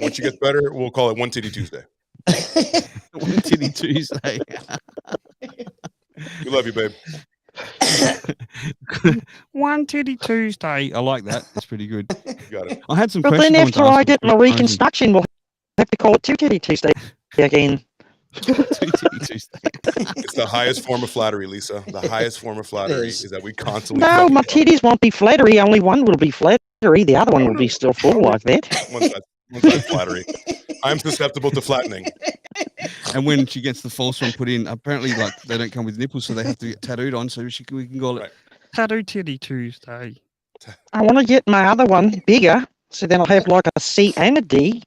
When she gets better, we'll call it One Titty Tuesday. One Titty Tuesday. We love you, babe. One Titty Tuesday. I like that. That's pretty good. You got it. I had some but questions. Then after I get my reconstruction, we'll have to call it 2 Titty Tuesday again. 2 Titty Tuesday. It's the highest form of flattery, Lisa. The highest form of flattery is that we constantly. No, my titties won't be flattery. Only one will be flattery. The other one will be still full like that. One side flattery. I'm susceptible to flattening. And when she gets the false one put in, apparently, like they don't come with nipples, so they have to get tattooed on. So we can call it Tattoo Titty Tuesday. I want to get my other one bigger, so then I'll have like a C and a D.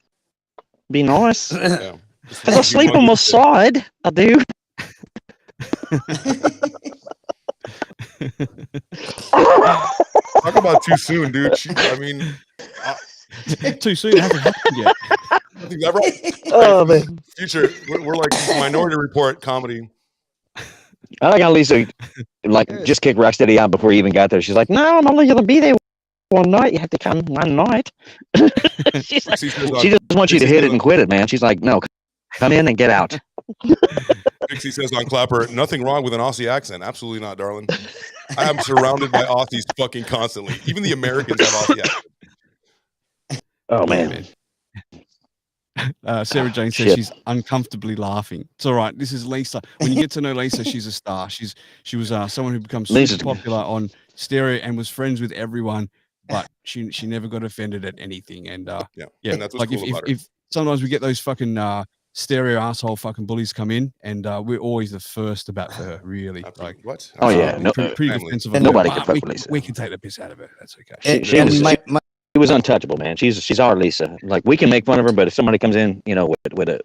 Be nice. Yeah. Because I sleep on my side. I do. Talk about too soon, dude. Too soon. It hasn't happened yet. Is that right? Oh, man. Future, we're like Minority Report comedy. I like how Lisa just kicked Rocksteady out before he even got there. She's like, "No, I'm only gonna be there one night. You have to come one night." She just wants you to hit it and quit it, man. She's like, "No, come in and get out." Pixie says on Clapper, nothing wrong with an Aussie accent. Absolutely not, darling. I am surrounded by Aussies fucking constantly. Even the Americans have Aussie accents. Oh, man. Sarah Jane says she's uncomfortably laughing. It's all right. This is Lisa. When you get to know Lisa, she's a star. She was someone who becomes super popular on stereo and was friends with everyone, but she never got offended at anything. And and that's what's like cool if sometimes we get those fucking stereo asshole fucking bullies come in, and we're always the first about her. Really, like what? Oh yeah, pretty defensive. Nobody can fuck with Lisa. We can take the piss out of her. That's okay. She was untouchable, man. She's our Lisa. Like, we can make fun of her, but if somebody comes in, with a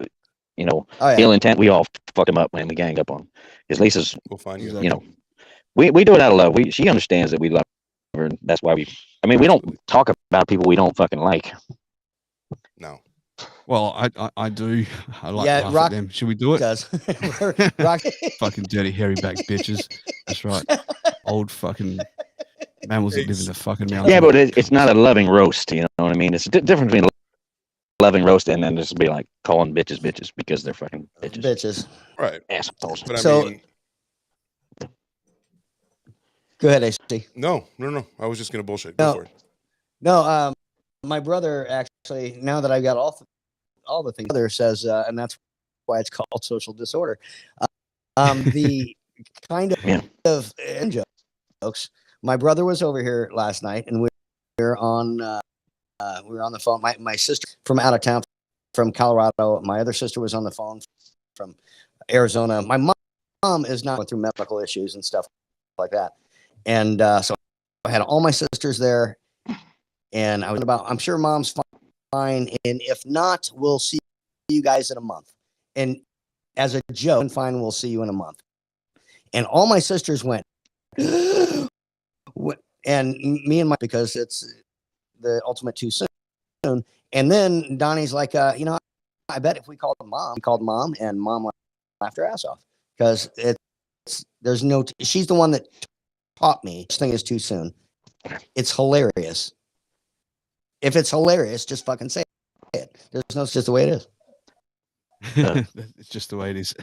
ill intent, we all fuck them up, man. We gang up on them. Because Lisa's, we'll find you. We do it out of love. She understands that we love her, and that's why we don't talk about people we don't fucking like. No. Well, I do. I like to laugh at them. Should we do it? Does. Rock. Fucking dirty hairy back bitches. That's right. Old fucking mammals that live in the fucking mountains. Yeah, but it's not a loving roast. You know what I mean? It's a difference between loving roast and then just be like calling bitches because they're fucking bitches. Right. Assholes. But Go ahead, AC. No. I was just gonna bullshit. Go for it. No. My brother actually, now that I've got all the things, brother says, and that's why it's called social disorder. The kind of jokes. My brother was over here last night, and we were on the phone. My sister from out of town, from Colorado. My other sister was on the phone from Arizona. My mom is not going through medical issues and stuff like that, and so I had all my sisters there, and I'm sure mom's And if not, we'll see you guys in a month. And as a joke, and fine, we'll see you in a month. And all my sisters went, and me and my, because it's the ultimate too soon. And then Donnie's like, you know, I bet if we called mom, and mom laughed her ass off, because there's no, she's the one that taught me this thing is too soon. It's hilarious. If it's hilarious, just fucking say it. There's no, it's just the way it is. It's just the way it is.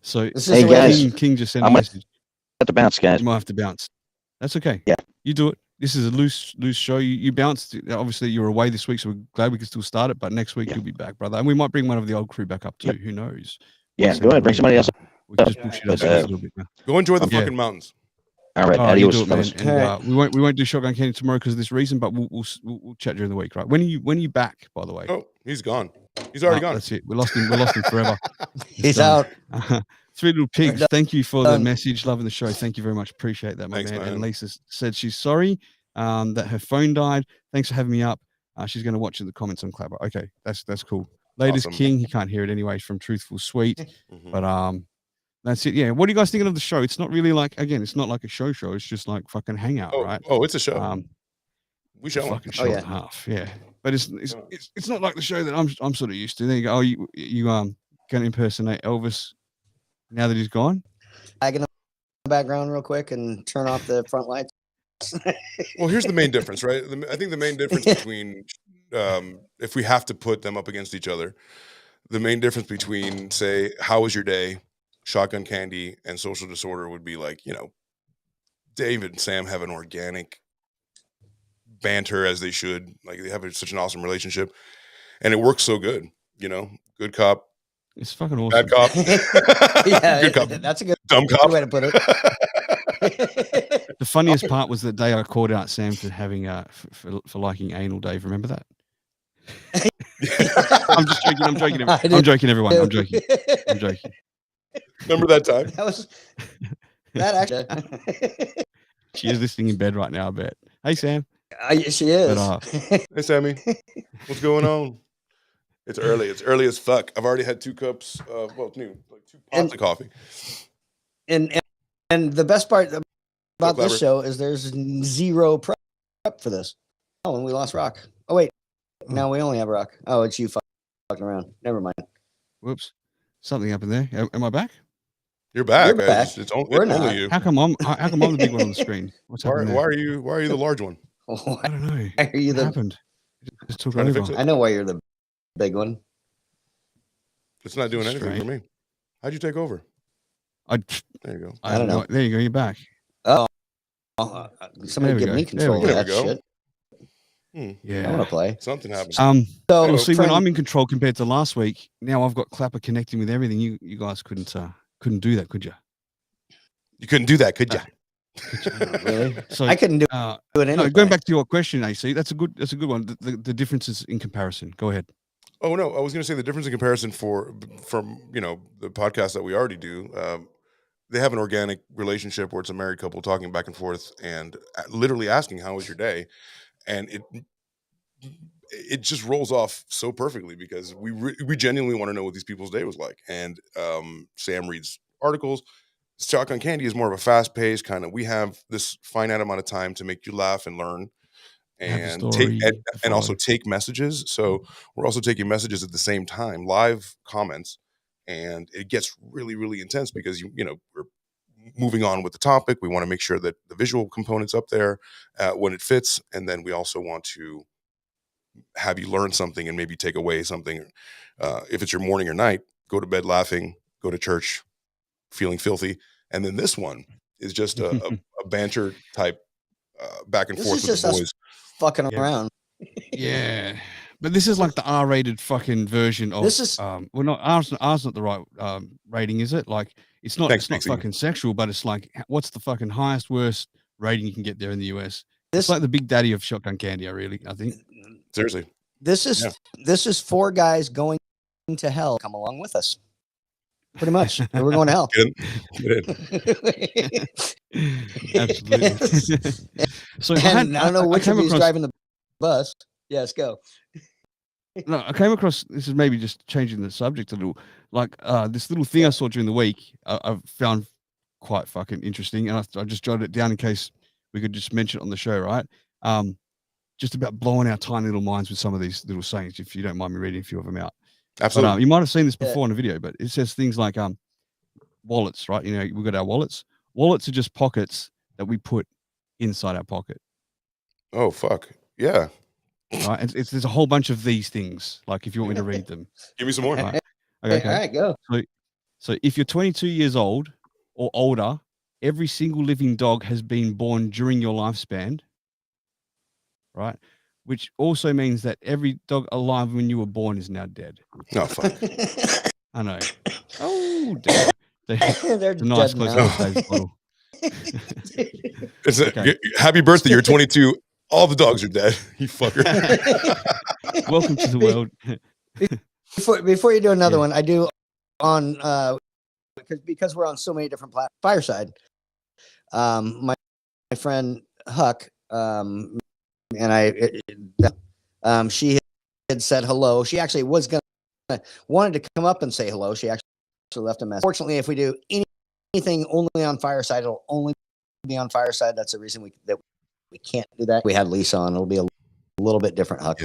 So, hey guys, King just sent a I'm message. have to bounce, guys. You might have to bounce. That's okay. Yeah, you do it. This is a loose show. You bounced. Obviously, you're away this week, so we're glad we can still start it. But next week you'll be back, brother, and we might bring one of the old crew back up too. Who knows? Yeah, go ahead, bring somebody else. We can just bullshit ourselves a little bit now. Go enjoy the fucking mountains. All right, you adios, do it, man. fellas. And, we won't do Shotgun Candy tomorrow because of this reason, but we'll chat during the week, right? When are you back, by the way? Oh, he's gone. He's already gone. That's it. We lost him forever. He's out. Three Little Pigs, thank you for the message. Loving the show. Thank you very much. Appreciate that, my man. And Lisa said she's sorry that her phone died. Thanks for having me up. She's going to watch in the comments on Clapper. Okay, that's cool. Latest Awesome. King, he can't hear it anyway from Truthful Sweet. But that's it. Yeah. What are you guys thinking of the show? It's not really like, again, it's not like a show. It's just like fucking hangout, right? Oh, it's a show. We show fucking show and a half. Yeah. But it's not like the show that I'm sort of used to. There you go. Oh, you going to impersonate Elvis now that he's gone? I get in the background real quick and turn off the front lights. Well, here's the main difference, right? I think the main difference between, if we have to put them up against each other, the main difference between, say, How Was Your Day, Shotgun Candy, and Social Disorder would be like, you know, Dave and Sam have an organic banter as they should. Like, they have such an awesome relationship, and it works so good. You know, good cop. It's fucking awesome. Bad cop. Yeah, good cop. That's a good dumb cop. way to put it. The funniest part was the day I called out Sam for having for liking anal. Dave, remember that? I'm just joking. I'm joking. I'm joking, everyone. I'm joking. I'm joking. Remember that time? That was that actually. She is listening in bed right now, I bet. Hey, Sam. She is. But, hey, Sammy. What's going on? It's early. It's early as fuck. I've already had 2 cups of, well, new, like 2 pots of coffee. And the best part about this show is there's zero prep for this. Oh, and we lost Rock. Oh, wait. Now we only have Rock. Oh, it's you fucking around. Never mind. Whoops. Something happened there. Am I back? You're back. You're back. It's We're not. only you. How come I'm the big one on the screen? What's happening there? Why are you the large one? I don't know. Why are you what happened? It just took Trying to over. fix it. I know why you're the big one. It's not doing anything for me. How'd you take over? There you go. I don't know. There you go. You're back. Oh, somebody give me control of There that we go. shit. Yeah. I want to play. Something happened. So see, when I'm in control compared to last week, now I've got Clapper connecting with everything. You guys couldn't do that, could you? You couldn't do that, could you? Really? So I couldn't do it anyway. No, going back to your question, AC, that's a good one. The differences in comparison. Go ahead. Oh no, I was going to say the difference in comparison from the podcast that we already do. They have an organic relationship where it's a married couple talking back and forth and literally asking, "How was your day?" And it just rolls off so perfectly because we genuinely want to know what these people's day was like. And Sam reads articles. Shotgun Candy is more of a fast paced kind of. We have this finite amount of time to make you laugh and learn, and also take messages. So we're also taking messages at the same time, live comments, and it gets really, really intense because we're moving on with the topic. We want to make sure that the visual component's up there when it fits, and then we also want to have you learn something and maybe take away something. If it's your morning or night, go to bed laughing, go to church feeling filthy. And then this one is just a banter type back and forth with the boys. Fucking around. Yeah. But this is like the R-rated fucking version of this is not R's not the right rating, is it? Like it's not fucking sexual, but it's like what's the fucking highest worst rating you can get there in the US? It's like the big daddy of Shotgun Candy, I think. Seriously. This is 4 guys going to hell. Come along with us. Pretty much. We're going to hell. Get in. Absolutely. So I don't know which of you is driving the bus. Yes, go. No, I came across, this is maybe just changing the subject a little, like this little thing I saw during the week. I found quite fucking interesting, and I just jotted it down in case we could just mention it on the show, right? Just about blowing our tiny little minds with some of these little sayings, if you don't mind me reading a few of them out. Absolutely. But you might have seen this before in a video, but it says things like wallets, right? You know, we've got our wallets. Wallets are just pockets that we put inside our pocket. Oh, fuck. Yeah. Right. And there's a whole bunch of these things. Like, if you want me to read them, give me some more. Right. Okay. All right, go. So if you're 22 years old or older, every single living dog has been born during your lifespan. Right. Which also means that every dog alive when you were born is now dead. No, fuck. I know. Oh, damn. They're a nice dead close now. up Dave's bottle. It's happy birthday, you're 22. All the dogs are dead. You fucker. Welcome to the world. Before you do another one, I do on because we're on so many different platforms. Fireside. My friend Huck, and she had said hello. She actually was wanted to come up and say hello. She actually left a message. Fortunately, if we do anything only on Fireside, it'll only be on Fireside. That's the reason we can't do that. We had Lisa on. It'll be a little bit different, Huck.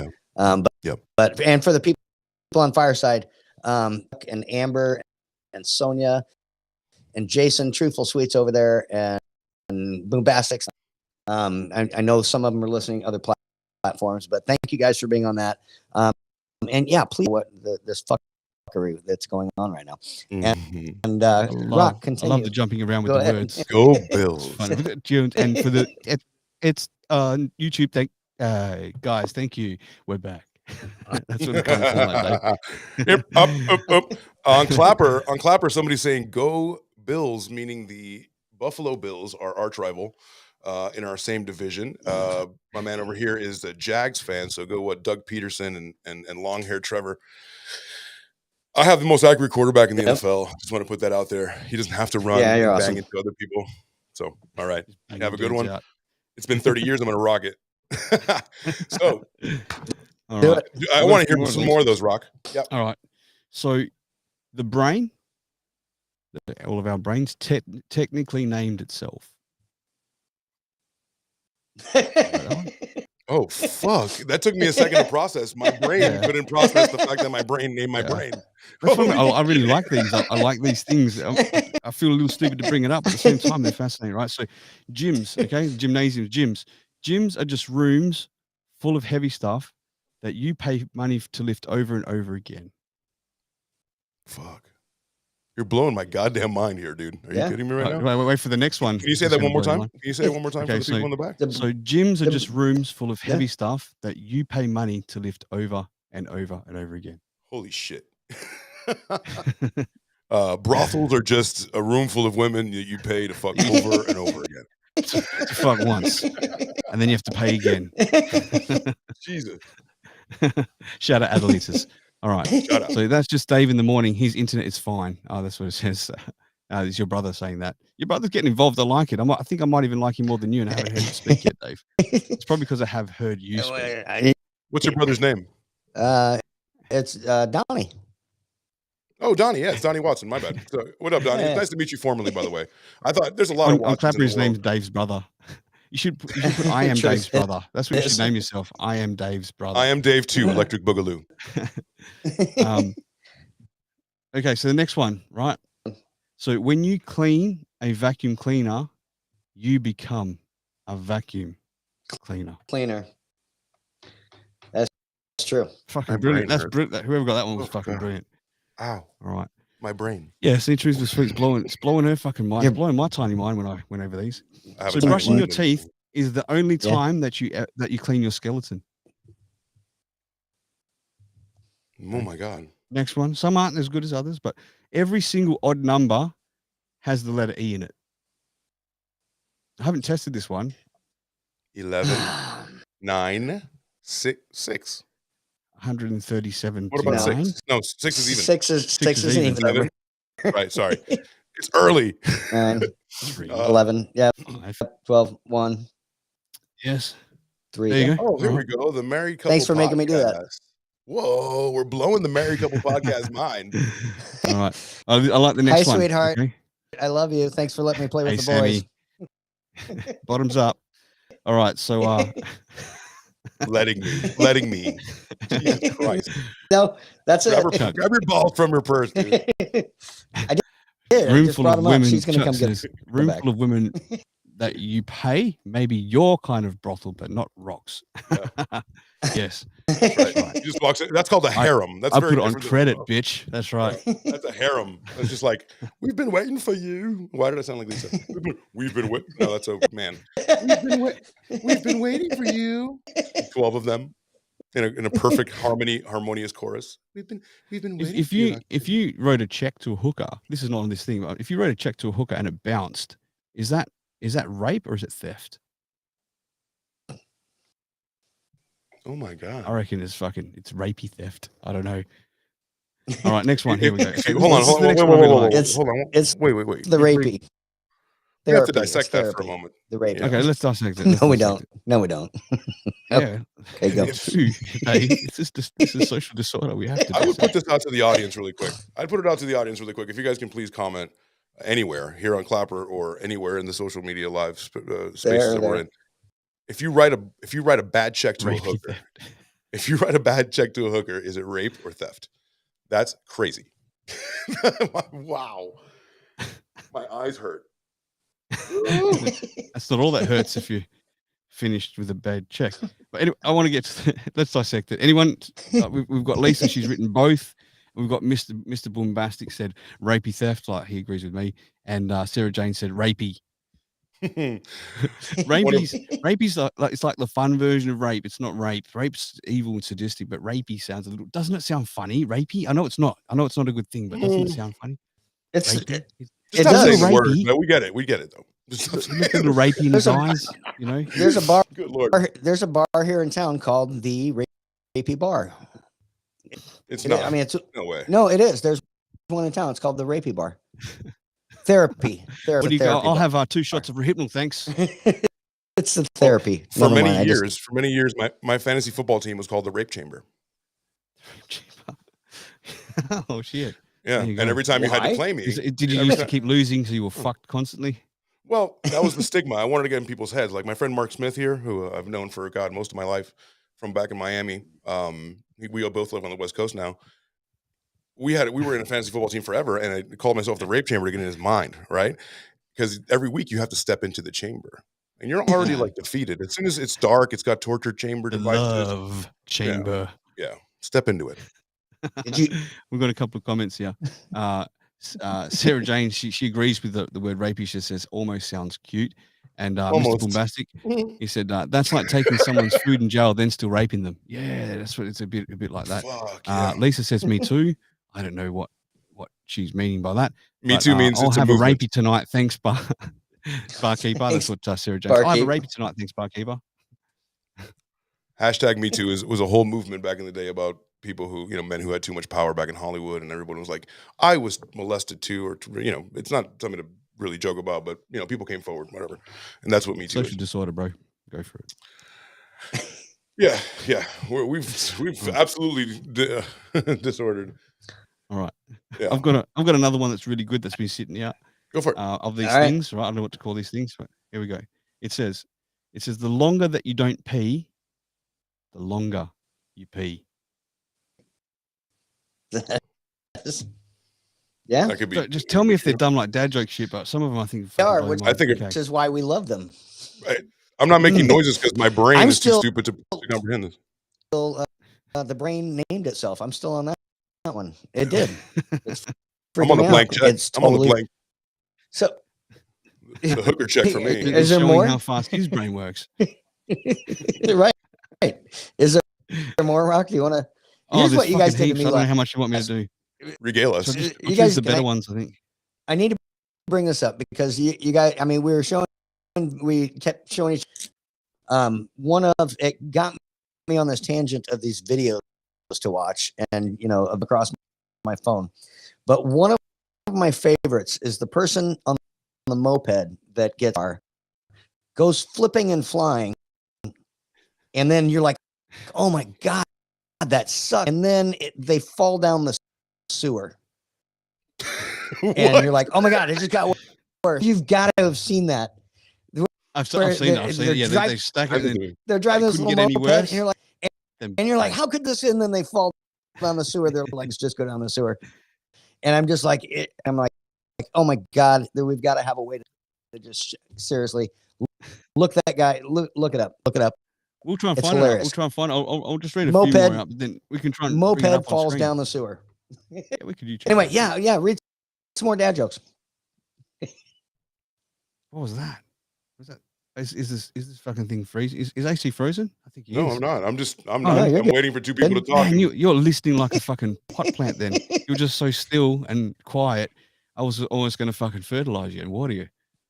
Yeah. But and for the people on Fireside, and Amber and Sonia and Jason, Truthful Sweets over there, and Boombastics. I know some of them are listening other platforms, but thank you guys for being on that. And yeah, please, what this fuckery that's going on right now. And Rock, continue. I love the jumping around with the words. Go Bills. And for the it's YouTube. Guys, thank you. We're back. That's what it kind of feels like, Dave. Yep, up. On Clapper, somebody's saying "Go Bills," meaning the Buffalo Bills, our arch rival, in our same division. My man over here is the Jags fan, so go Doug Peterson and long hair Trevor. I have the most accurate quarterback in the NFL. Just want to put that out there. He doesn't have to run and bang awesome. into other people. So, all right, have a good one. It's been 30 years. I'm going to rock it. So, all right. I want to hear some more of those, Rock. Yep. All right. So, the brain, all of our brains, technically named itself. Oh, fuck. That took me a second to process. My brain couldn't process the fact that my brain named my brain. I really like these. I like these things. I feel a little stupid to bring it up, but at the same time, they're fascinating, right? So gyms, okay? Gymnasiums, gyms. Gyms are just rooms full of heavy stuff that you pay money to lift over and over again. Fuck. You're blowing my goddamn mind here, dude. Are you kidding me right now? Wait for the next one. Can you say that one more time? Can you say it one more time for the people in the back? So gyms are just rooms full of heavy stuff that you pay money to lift over and over and over again. Holy shit. Brothels are just a room full of women that you pay to fuck over and over again. To fuck once. And then you have to pay again. Jesus. Shout out Adelitas. All right. So that's just Dave in the morning. His internet is fine. Oh, that's what it says. It's your brother saying that. Your brother's getting involved. I like it. I think I might even like him more than you, and I haven't heard him speak yet, Dave. It's probably because I have heard you speak. What's your brother's name? It's Donnie. Oh, Donnie. Yeah, it's Donnie Watson. My bad. So, what up, Donnie? It's nice to meet you formally, by the way. I thought there's a lot of Watsons. Clapper, his name's Dave's brother. You should put I am Dave's brother. That's what you should name yourself. I am Dave's brother. I am Dave 2, Electric Boogaloo. Okay, so the next one, right? So when you clean a vacuum cleaner, you become a vacuum cleaner. That's true. Fucking brilliant. That's brilliant. Whoever got that one was fucking brilliant. Ow. All right. My brain. Yeah, see, Truth was sweet. It's blowing her fucking mind. It's blowing my tiny mind when I went over these. So brushing your teeth is the only time that you clean your skeleton. Oh my God. Next one. Some aren't as good as others, but every single odd number has the letter E in it. I haven't tested this one. 11, 9, 6. 137. What about 6? No, 6 is even. 6 is even. 7. Right, sorry. It's early. 9, 11, 12, 1. Yes. 3. There you go. Oh, here we go. The married couple. Thanks for making me do that. Whoa, we're blowing the married couple podcast mind. All right. I like the next Hi, one. sweetheart. Okay? I love you. Thanks for letting me play with Hey, the Sammy. boys. Bottoms up. All right. So, letting me. Jesus Christ. No, that's grab it. Grab your ball from her purse, dude. I did. I just brought him up. She's going to come get room back. full of women that you pay, maybe your kind of brothel, but not rocks. Yeah. Yes. That's right. He just walks in. That's called a harem. That's I very put it on different credit, bitch. That's right. That's a harem. It's just like, we've been waiting for you. Why did I sound like Lisa? We've been waiting. No, that's a man. We've been waiting for you. 12 of them in a perfect harmonious chorus. We've been waiting. If you wrote a check to a hooker, this is not on this thing, but if you wrote a check to a hooker and it bounced, is that rape or is it theft? Oh my God. I reckon it's rapey theft. I don't know. All right, next one. Here we go. Okay, hold on. Hold on. It's wait. the rapey. We have to dissect that for a moment. The rapey. Okay, let's dissect it. No, we don't. No, we don't. Yeah. Okay, go. This is social disorder. We have to. I would put this out to the audience really quick. I'd put it out to the audience really quick. If you guys can please comment anywhere here on Clapper or anywhere in the social media live spaces that we're in. If you write a bad check to a hooker, is it rape or theft? That's crazy. Wow. My eyes hurt. That's not all that hurts if you finished with a bad check. But anyway, I want to get to let's dissect it. Anyone? We've got Lisa. She's written both. We've got Mr. Boombastic said rapey theft, like he agrees with me, and Sarah Jane said rapey. Rapey's like it's like the fun version of rape. It's not rape. Rape's evil and sadistic, but rapey sounds a little. Doesn't it sound funny? Rapey. I know it's not. I know it's not a good thing, but doesn't it sound funny? It does say the word, but we get it. We get it though. Little rapey in his eyes. You know. There's a bar. Good Lord. There's a bar here in town called the Rapey Bar. It's not. I mean, it's no way. No, it is. There's one in town. It's called the Rapey Bar. Therapy. What do you go? I'll have 2 shots of Rehypnol, thanks. It's the therapy. For many years, my fantasy football team was called the Rape Chamber. Oh shit! Yeah, and every time you had to play me, did you used to keep losing so you were fucked constantly? Well, that was the stigma. I wanted to get in people's heads. Like my friend Mark Smith here, who I've known for most of my life from back in Miami. We both live on the West Coast now. We were in a fantasy football team forever, and I called myself the Rape Chamber to get in his mind, right? Because every week you have to step into the chamber, and you're already like defeated. As soon as it's dark, it's got torture chamber devices. Love chamber. Yeah, step into it. We've got a couple of comments here. Sarah Jane, she agrees with the word rapey. She says almost sounds cute. And Mr. Bombastic, he said that's like taking someone's food in jail, then still raping them. Yeah, that's what it's a bit like that. Yeah. Lisa says me too. I don't know what she's meaning by that. Me too means I'll it's have a a rapey tonight. Thanks, barkeeper. That's what Sarah Jane. I'll have a rapey tonight. Thanks, barkeeper. Hashtag Me Too was a whole movement back in the day about people who, men who had too much power back in Hollywood, and everyone was like, I was molested too, or it's not something to really joke about, but people came forward, whatever, and that's what Me Too is. Social disorder, bro. Go for it. Yeah. We've absolutely disordered. All right. Yeah. I've got another one that's really good that's been sitting out. Go for it. Of these things, right? I don't know what to call these things, but here we go. It says the longer that you don't pee, the longer you pee. Yeah. That could be. So just tell me if they're dumb like dad joke shit, but some of them I think which is why we love them. I'm not making noises because my brain is too stupid to comprehend this. The brain named itself. I'm still on that one. It did. I'm on the blank check. I'm on the blank. So the hooker check for me. Is there more? How fast his brain works. Right. Is there more, Rock? Do you want to? Here's what you guys did to me. I don't know how much you want me to do. Regale us. So you guys the better ones, I think. I need to bring this up because you guys. I mean, we kept showing each. One of it got me on this tangent of these videos to watch, and across my phone. But one of my favorites is the person on the moped that goes flipping and flying, and then you're like, "Oh my god, that sucks. And then they fall down the sewer. And you're like, oh my God, it just got worse. You've got to have seen that. I've seen it. Yeah, they stack it. And they're driving this little moped, and you're like, how could this? And then they fall down the sewer. Their legs just go down the sewer. And I'm just like, oh my God, we've got to have a way to just seriously look that guy. Look it up. We'll try and it's find hilarious. it. We'll try and find it. I'll just read a few more out, but then we can try and moped falls down the sewer. Yeah, we could YouTube. Anyway, yeah. Read some more dad jokes. What was that? Is this fucking thing freezing? Is AC frozen? I think he is. No, I'm not. I'm waiting for two people to talk. Man, you're listening like a fucking pot plant. Then you're just so still and quiet. I was almost going to fucking fertilize you and water you.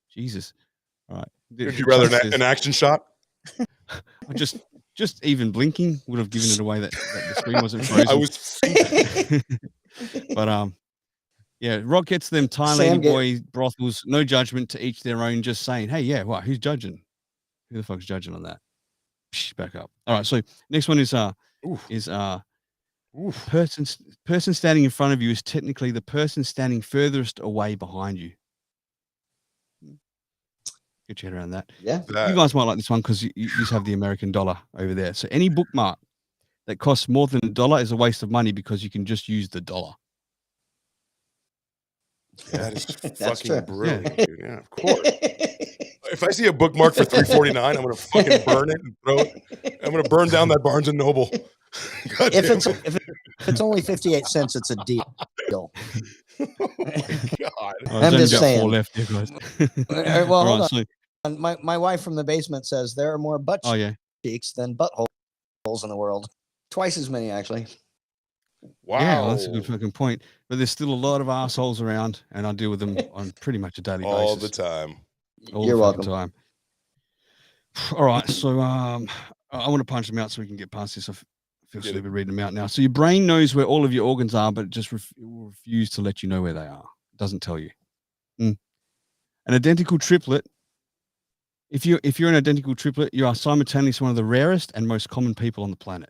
Jesus. All right. Would you rather an action shot? Just even blinking would have given it away that the screen wasn't frozen. I was. But yeah, Rock gets them Thai lady boy brothels. No judgment, to each their own. Just saying, hey, yeah, what? Who's judging? Who the fuck's judging on that? Back up. All right. So next one is person standing in front of you is technically the person standing furthest away behind you. Get your head around that. Yeah. You guys might like this one because you just have the American dollar over there. So any bookmark that costs more than $1 is a waste of money because you can just use the dollar. Yeah, that is fucking brilliant, dude. Yeah, of course. If I see a bookmark for $3.49, I'm gonna fucking burn it and throw it. I'm gonna burn down that Barnes and Noble. If it's only 58 cents, it's a deal. Oh God. I'm just saying. 4 left, you guys. Well, hold on. My wife from the basement says there are more butt cheeks than buttholes in the world. Twice as many, actually. Wow. Yeah, well, that's a good fucking point. But there's still a lot of assholes around, and I deal with them on pretty much a daily basis. All the time. You're welcome. Time. All right, so I want to punch them out so we can get past this. I feel stupid reading them out now. So your brain knows where all of your organs are, but it just will refuse to let you know where they are. It doesn't tell you. An identical triplet. If you're an identical triplet, you are simultaneously one of the rarest and most common people on the planet.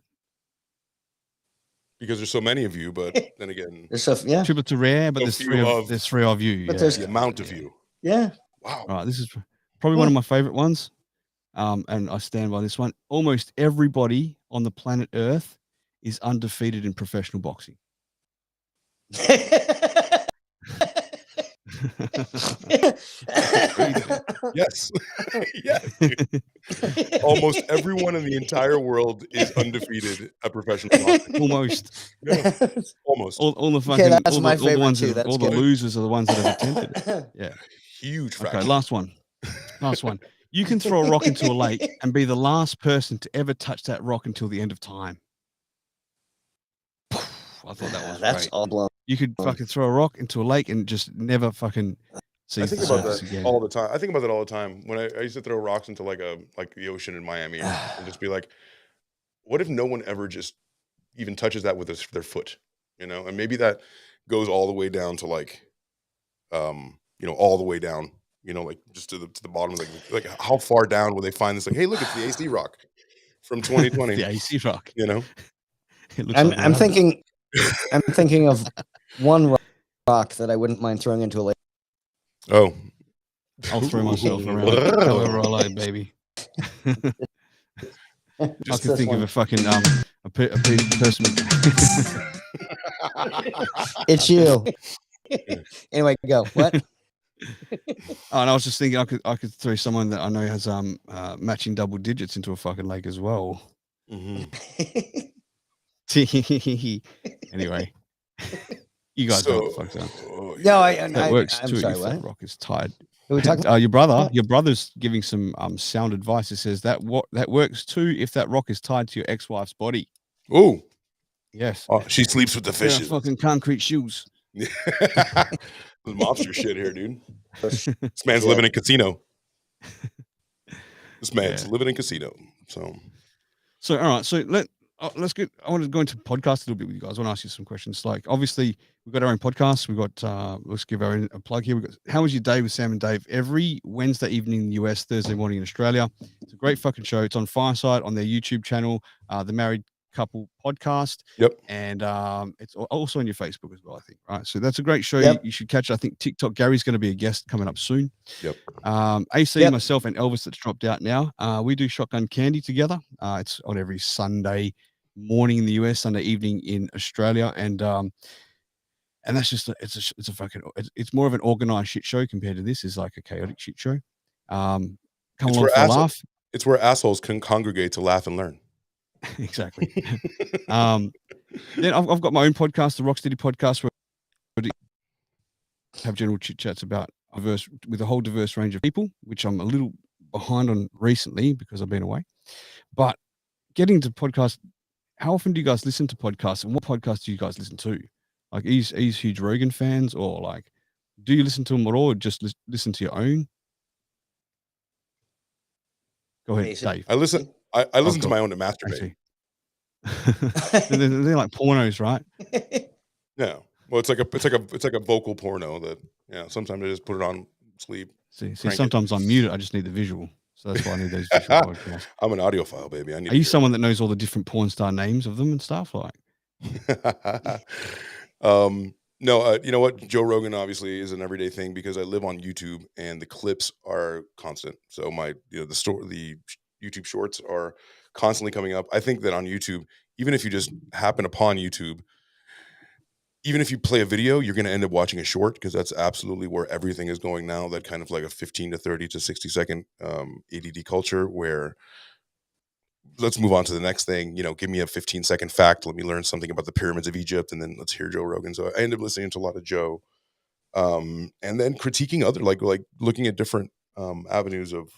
Because there's so many of you, but then again, triplets are rare, but there's three of you. But there's the amount of you. Yeah. Wow. All right, this is probably one of my favorite ones, and I stand by this one. Almost everybody on the planet Earth is undefeated in professional boxing. Yes. Yes. Almost everyone in the entire world is undefeated at professional boxing. Almost. Yeah. Almost. All the fucking that's my favorite ones too. All the losers are the ones that have attempted it. Yeah. Huge fact. Okay, last one. You can throw a rock into a lake and be the last person to ever touch that rock until the end of time. I thought that was that's great. all blown. You could fucking throw a rock into a lake and just never fucking see the surface again. All the time. I think about that all the time. When I used to throw rocks into like the ocean in Miami and just be like, what if no one ever just even touches that with their foot? You know, and maybe that goes all the way down to like, all the way down. You know, like just to the bottom. Like how far down will they find this? Like, hey, look, it's the AC rock from 2020. The AC rock. You know, I'm thinking of one rock that I wouldn't mind throwing into a lake. Oh, I'll throw myself around however I like, baby. I can think of a fucking a person. It's you. Anyway, go. What? Oh, and I was just thinking I could throw someone that I know has matching double digits into a fucking lake as well. Mm-hmm. Anyway, you guys know what the fuck's up. No, that works I'm too sorry, if what? that rock is tied. Who are we talking about? Your brother's giving some sound advice. It says that works too if that rock is tied to your ex-wife's body. Oh, yes. Oh, she sleeps with the fishes. Fucking concrete shoes. The mobster shit here, dude. This man's living in casino. This man's living in casino. So all right. So let's get. I want to go into podcast a little bit with you guys. I want to ask you some questions. Like, obviously, we've got our own podcast. We've got. Let's give our own a plug here. We've got. How was your day with Sam and Dave? Every Wednesday evening in the US, Thursday morning in Australia. It's a great fucking show. It's on Fireside on their YouTube channel. The Married Couple podcast. Yep. And it's also on your Facebook as well, I think. Right. So that's a great show. Yep. You should catch it. I think TikTok Gary's going to be a guest coming up soon. Yep. AC, Yep. myself, and Elvis that's dropped out now. We do Shotgun Candy together. It's on every Sunday morning in the US, Sunday evening in Australia, and that's just it's more of an organized shit show compared to this. Is like a chaotic shit show. Come along for a laugh. It's where assholes can congregate to laugh and learn. Exactly. Then I've got my own podcast, the Rocksteady Podcast, where I have general chit chats about with a whole diverse range of people, which I'm a little behind on recently because I've been away. But getting to podcast, how often do you guys listen to podcasts, and what podcasts do you guys listen to? Like, are you huge Rogan fans, or like, do you listen to them at all, or just listen to your own? Go ahead, Dave. I listen to my own to masturbate. They're like pornos, right? Yeah. Well, it's like a vocal porno that sometimes I just put it on sleep. See, sometimes I'm muted. I just need the visual, so that's why I need those visual podcasts. I'm an audiophile, baby. Are you someone that knows all the different porn star names of them and stuff? Like, no, you know what? Joe Rogan obviously is an everyday thing because I live on YouTube and the clips are constant. So the YouTube shorts are constantly coming up. I think that on YouTube, even if you just happen upon YouTube, even if you play a video, you're going to end up watching a short because that's absolutely where everything is going now. That kind of like a 15 to 30 to 60 second ADD culture where let's move on to the next thing. Give me a 15-second fact. Let me learn something about the pyramids of Egypt, and then let's hear Joe Rogan. So I ended up listening to a lot of Joe, and then critiquing other like looking at different avenues of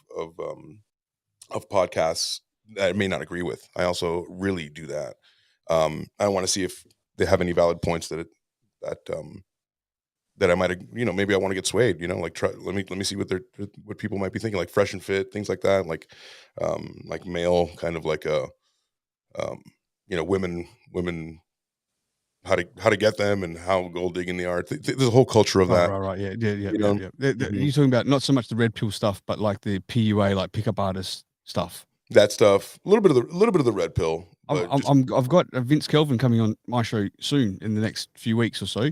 podcasts that I may not agree with. I also really do that. I want to see if they have any valid points that I might, maybe I want to get swayed, like let me see what people might be thinking, like Fresh and Fit, things like that, like male kind of like women, how to get them and how gold digging they are. There's a whole culture of that. Right. Yeah. You're talking about not so much the red pill stuff, but like the PUA, like pickup artist stuff. That stuff, a little bit of the red pill. I've got Vince Kelvin coming on my show soon in the next few weeks or so.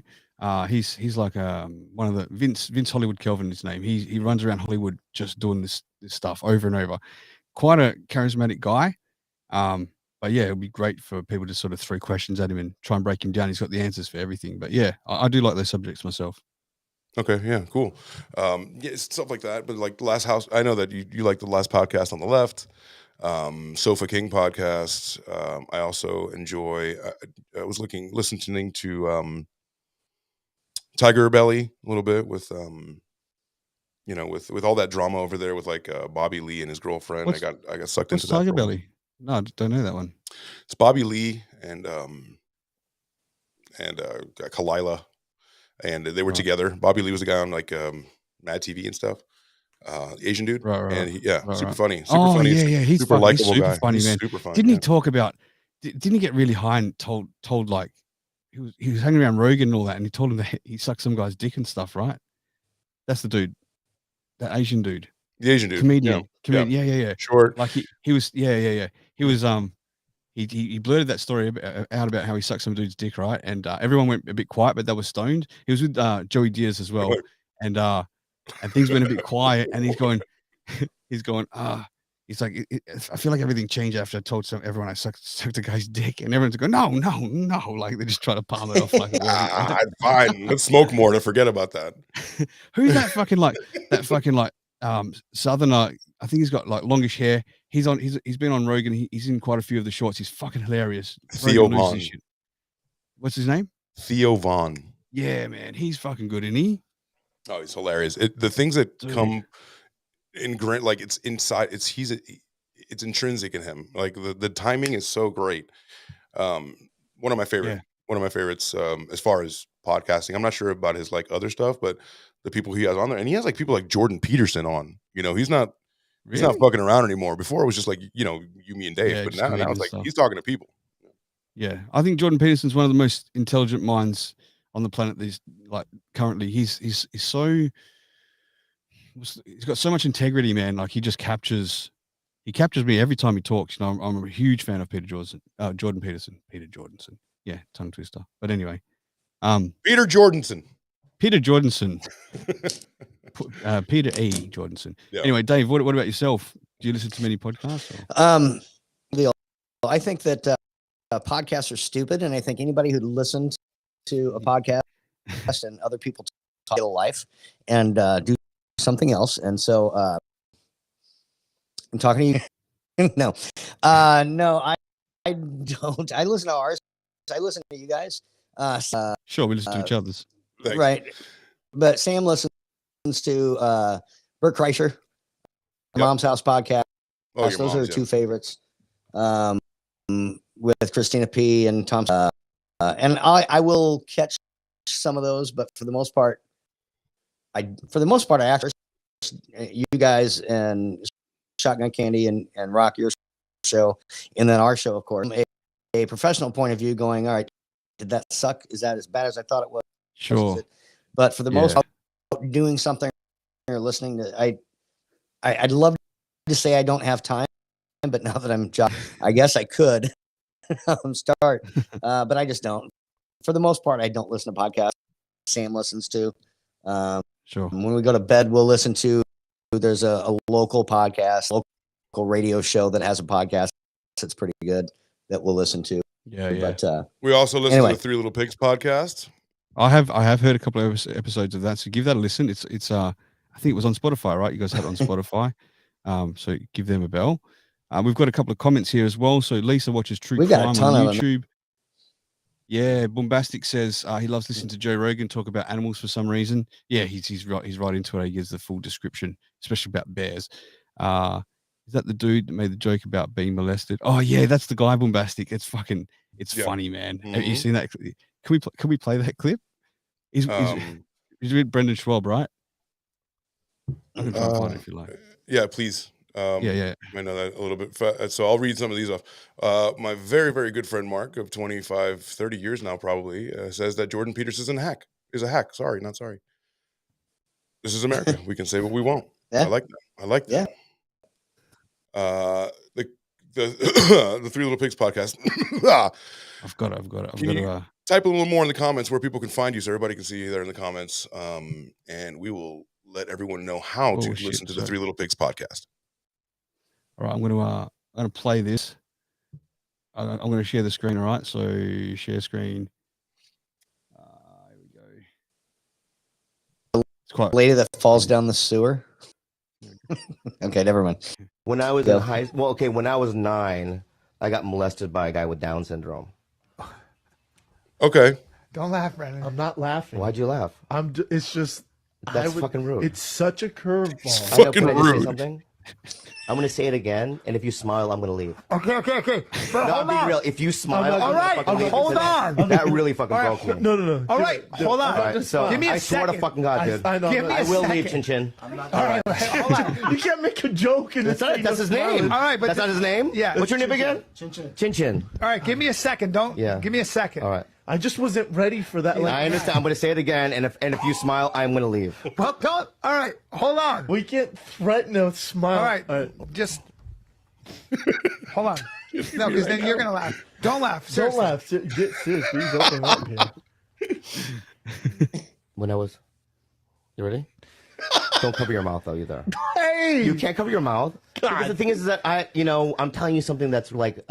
He's like one of the Vince Hollywood Kelvin, his name. He runs around Hollywood just doing this stuff over and over. Quite a charismatic guy. But yeah, it'd be great for people to sort of throw questions at him and try and break him down. He's got the answers for everything. But yeah, I do like those subjects myself. Okay, yeah, cool. Stuff like that. But like the last house, I know that you like the last podcast on the left. Sofa King podcast. I also enjoy. I was listening to Tiger Belly a little bit with with all that drama over there with like Bobby Lee and his girlfriend. I got sucked into that. Tiger Belly? No, I don't know that one. It's Bobby Lee and Kalila, and they were together. Bobby Lee was the guy on like Mad TV and stuff. Asian dude, right. And super funny. Yeah, he's super likable super guy. Funny, man. Super funny. Didn't he talk about? Didn't he get really high and told like he was hanging around Rogan and all that, and he told him that he sucked some guy's dick and stuff, right? That's the dude, that Asian dude, the Asian dude, comedian. Yeah. Short, like he was, yeah. He was he blurted that story out about how he sucked some dude's dick, right? And everyone went a bit quiet, but they were stoned. He was with Joey Diaz as well, and things went a bit quiet, and he's going, he's like, I feel like everything changed after I told everyone I sucked the guy's dick, and everyone's going, no, like they just try to palm it off like it wasn't. Fine, let's smoke more to forget about that. Who's that fucking southerner? I think he's got like longish hair. He's been on Rogan. He's in quite a few of the shorts. He's fucking hilarious. Theo Vaughn. What's his name? Theo Vaughn. Yeah, man, he's fucking good, isn't he? Oh, he's hilarious. The things that come in like it's inside. It's intrinsic in him. Like the timing is so great. One of my favorites as far as podcasting. I'm not sure about his like other stuff, but the people he has on there, and he has like people like Jordan Peterson on. He's not fucking around anymore. Before it was just like you, me, and Dave, but now it's like he's talking to people. Yeah, I think Jordan Peterson's one of the most intelligent minds on the planet. Currently, he's so he's got so much integrity, man. Like he just captures he captures me every time he talks. You know, I'm a huge fan of Jordan Peterson. Yeah, tongue twister. But anyway, Peter Jordanson. Peter Jordanson. Peter E. Jordanson. Yeah. Anyway, Dave, what about yourself? Do you listen to many podcasts? Or? I think that podcasts are stupid, and I think anybody who listens to a podcast and other people talk about life and do something else. And so I'm talking to you. No, I don't. I listen to ours. I listen to you guys. Sure, we listen to each other's. Thanks. Right. But Sam listens to Bert Kreischer, Mom's House podcast. Those are two favorites. With Christina P. and Tom. And I will catch some of those, but for the most part, I actually you guys and Shotgun Candy and Rock your show, and then our show, of course, a professional point of view, going, all right, did that suck? Is that as bad as I thought it was? Sure. But for the most part, doing something or listening to, I'd love to say I don't have time, but now that I'm I guess I could start, but I just don't. For the most part, I don't listen to podcasts. Sam listens to. Sure. When we go to bed, we'll listen to. There's a local podcast, local radio show that has a podcast that's pretty good that we'll listen to. Yeah. But we also listen to the Three Little Pigs podcast. I have heard a couple of episodes of that, so give that a listen. It's I think it was on Spotify, right? You guys had it on Spotify, so give them a bell. We've got a couple of comments here as well. So Lisa watches True Crime on YouTube. Yeah, Bombastic says he loves listening to Joe Rogan talk about animals for some reason. Yeah, he's right into it. He gives the full description, especially about bears. Is that the dude that made the joke about being molested? Oh yeah, that's the guy, Bombastic. It's funny, man. Mm-hmm. Have you seen that? Can we play that clip? He's with Brendan Schwab, right? I can try and find it if you like. Yeah, please. Yeah. I know that a little bit. So I'll read some of these off. My very, very good friend Mark of 25, 30 years now probably says that Jordan Peterson is a hack. Sorry, not sorry. This is America. We can say what we want. Yeah. I like that. The Three Little Pigs podcast. I've got it. Can you type a little more in the comments where people can find you so everybody can see you there in the comments. And we will let everyone know how to listen to the Three Little Pigs podcast. All right, I'm gonna play this. I'm gonna share the screen. All right, so share screen. Here we go. It's quite lady that falls down the sewer. Okay, never mind. When I was when I was 9, I got molested by a guy with Down syndrome. Okay. Don't laugh, Brandon. I'm not laughing. Why'd you laugh? It's just that's fucking rude. It's such a curveball. It's fucking rude. Say something? I'm gonna say it again, and if you smile, I'm gonna leave. Okay. No, I'm being real. If you smile, all right. Hold on. That really fucking broke me. No. All right, hold on. All right, so give me a second. I swear to fucking God, dude. I know. I will leave, Chin Chin. All right. Hold on. You can't make a joke and that's his name. All right, but that's not his name. Yeah. What's your name again? Chin Chin. All right, give me a second. Give me a second. All right. I just wasn't ready for that. I understand. I'm going to say it again, and if you smile, I'm going to leave. Well, don't. All right, hold on. We can't threaten a smile. All right, just hold on. No, because then you're going to laugh. Don't laugh. Seriously. Don't laugh. Get serious. Please open up here. When I was, you ready? Don't cover your mouth though either. Hey, you can't cover your mouth. Because the thing is that I'm telling you something that's like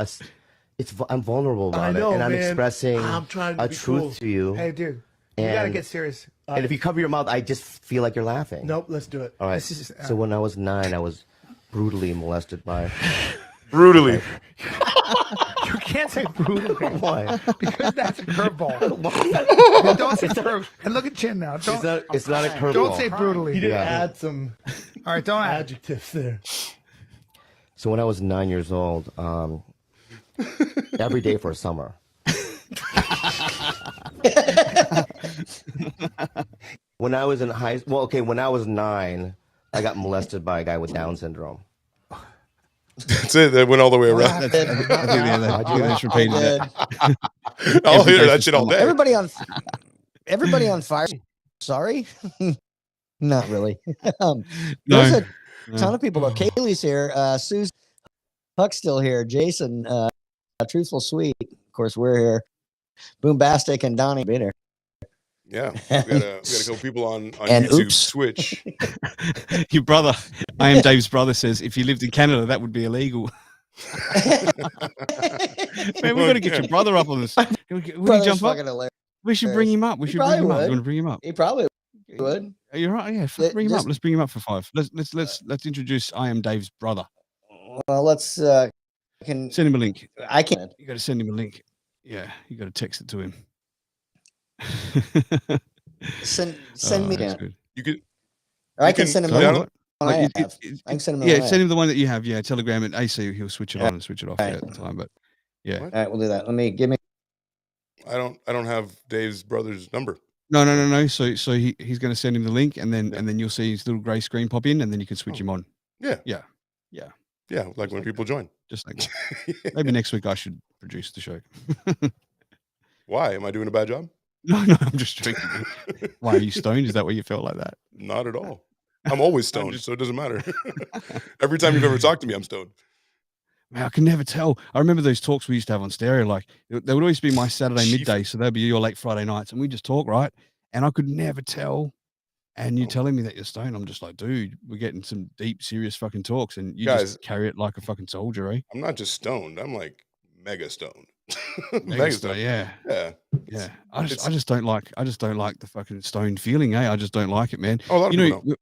I'm vulnerable about it, and I'm expressing a truth to you. Hey, dude, you gotta get serious. And if you cover your mouth, I just feel like you're laughing. Nope, let's do it. All right. So when I was 9, I was brutally molested by. Brutally. You can't say brutally. Why? Because that's a curveball. Don't say curve. And look at Chin now. It's not a curveball. Don't say brutally. He did add some. All right, don't add adjectives there. So when I was 9 years old, every day for summer. When I was in when I was 9, I got molested by a guy with Down syndrome. That's it. That went all the way around. I think that's repeated that. I'll hear that shit all day. Everybody on fire. Sorry, not really. No. There's a ton of people. Kaylee's here. Sue's Huck's still here. Jason, Truthful Sweet. Of course, we're here. Boombastic and Donnie being here. Yeah, we got a couple people on And YouTube, oops. Twitch. Your brother, I am Dave's brother, says if you lived in Canada, that would be illegal. Man, we got to get your brother up on this. Would he jump up? We should bring him up. We should bring him up. You want to bring him up? He probably would. You're right. Yeah, bring him up. Let's bring him up for 5. Let's introduce I am Dave's brother. Well, let's send him a link. I can. You got to send him a link. Yeah, you got to text it to him. send me. You could. Or I can send him the one I have. I can send him. Send him the one that you have. Yeah, Telegram and AC. He'll switch it on and switch it off at the time. But yeah, all right, we'll do that. Give me. I don't have Dave's brother's number. No. So he's going to send him the link, and then you'll see his little grey screen pop in, and then you can switch him on. Yeah. Just Like when people join. Just like maybe next week I should produce the show. Why? Am I doing a bad job? No, I'm just joking. Why, are you stoned? Is that why you felt like that? Not at all. I'm always stoned, so it doesn't matter. Every time you've ever talked to me, I'm stoned. Man, I can never tell. I remember those talks we used to have on stereo. Like they would always be my Saturday midday, so that'd be your late Friday nights, and we just talk, right? And I could never tell. And you telling me that you're stoned, I'm just like, dude, we're getting some deep, serious fucking talks, and you just carry it like a fucking soldier, eh? I'm not just stoned. I'm like mega stoned. Mega stoned, yeah. I just don't like the fucking stoned feeling, eh? I just don't like it, man. Oh, a lot of people don't.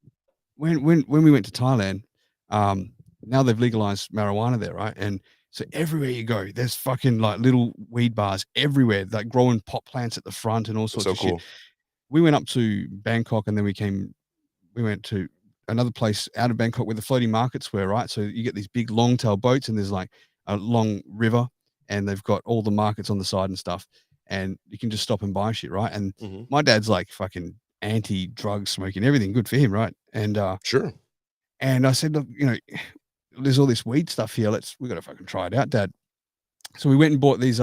When we went to Thailand, now they've legalized marijuana there, right? And so everywhere you go, there's fucking like little weed bars everywhere, like growing pot plants at the front and all sorts of shit. We went up to Bangkok, and then we went to another place out of Bangkok where the floating markets were, right? So you get these big long tail boats, and there's like a long river, and they've got all the markets on the side and stuff, and you can just stop and buy shit, right? And my dad's like fucking anti-drug smoking, everything good for him, right? And sure. And I said, look, there's all this weed stuff here. We got to fucking try it out, Dad. So we went and bought these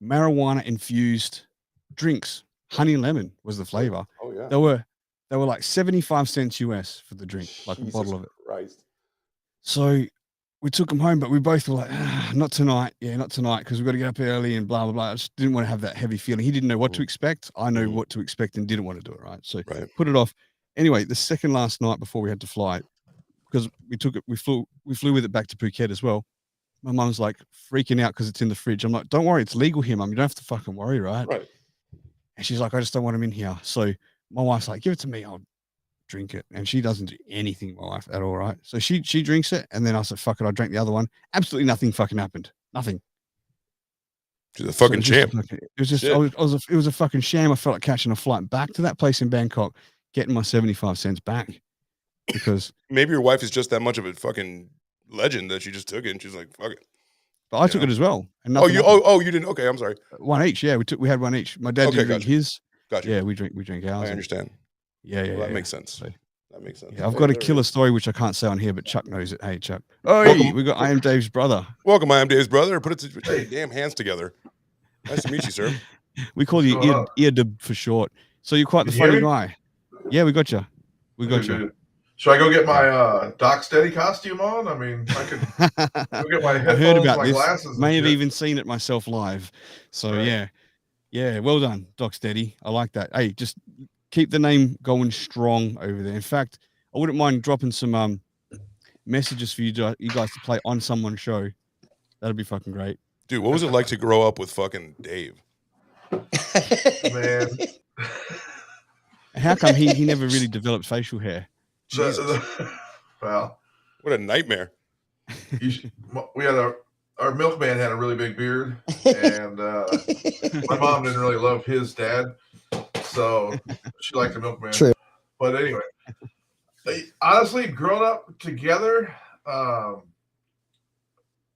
marijuana infused drinks. Honey lemon was the flavor. Oh yeah. They were like 75 cents US for the drink, like Jesus a bottle of it. Christ. So we took them home, but we both were like, not tonight. Yeah, not tonight, because we've got to get up early and blah, blah, blah. I just didn't want to have that heavy feeling. He didn't know what to expect. I know what to expect and didn't want to do it, right? So put it off. Anyway, the second last night before we had to fly, because we flew with it back to Phuket as well. My mum's like freaking out because it's in the fridge. I'm like, don't worry, it's legal here, Mum. You don't have to fucking worry, right? Right. And she's like, I just don't want him in here. So my wife's like, give it to me. I'll drink it. And she doesn't do anything, my wife, at all, right? So she drinks it, and then I said, fuck it, I drank the other one. Absolutely nothing fucking happened. Nothing. She's a fucking champ. It was just, it was a fucking sham. I felt like catching a flight back to that place in Bangkok, getting my 75 cents back. Because maybe your wife is just that much of a fucking legend that she just took it and she's like, fuck it. But I took it as well. And you didn't? Okay, I'm sorry. One each, yeah. We had one each. My dad didn't drink his. Gotcha. Yeah, we drink ours. I understand. Yeah. That makes sense. So, that makes sense. Yeah, I've got a killer story which I can't say on here, but Chuck knows it. Hey, Chuck. Oh, we got I am Dave's brother. Welcome, I am Dave's brother. Put your damn hands together. Nice to meet you, sir. We call you Eardub for short. So you're quite the funny guy. Yeah, we got you. We got you. Should I go get my Doc Steady costume on? I mean, I could go get my headphones, I heard about my this. glasses. May have even seen it myself live. So right. Yeah. Well done, Doc Steady. I like that. Hey, just keep the name going strong over there. In fact, I wouldn't mind dropping some messages for you guys to play on someone's show. That'd be fucking great. Dude, what was it like to grow up with fucking Dave? Man. How come he never really developed facial hair? Well, what a nightmare. We had our milkman had a really big beard, and my mom didn't really love his dad, so she liked the milkman. True. But anyway, honestly, growing up together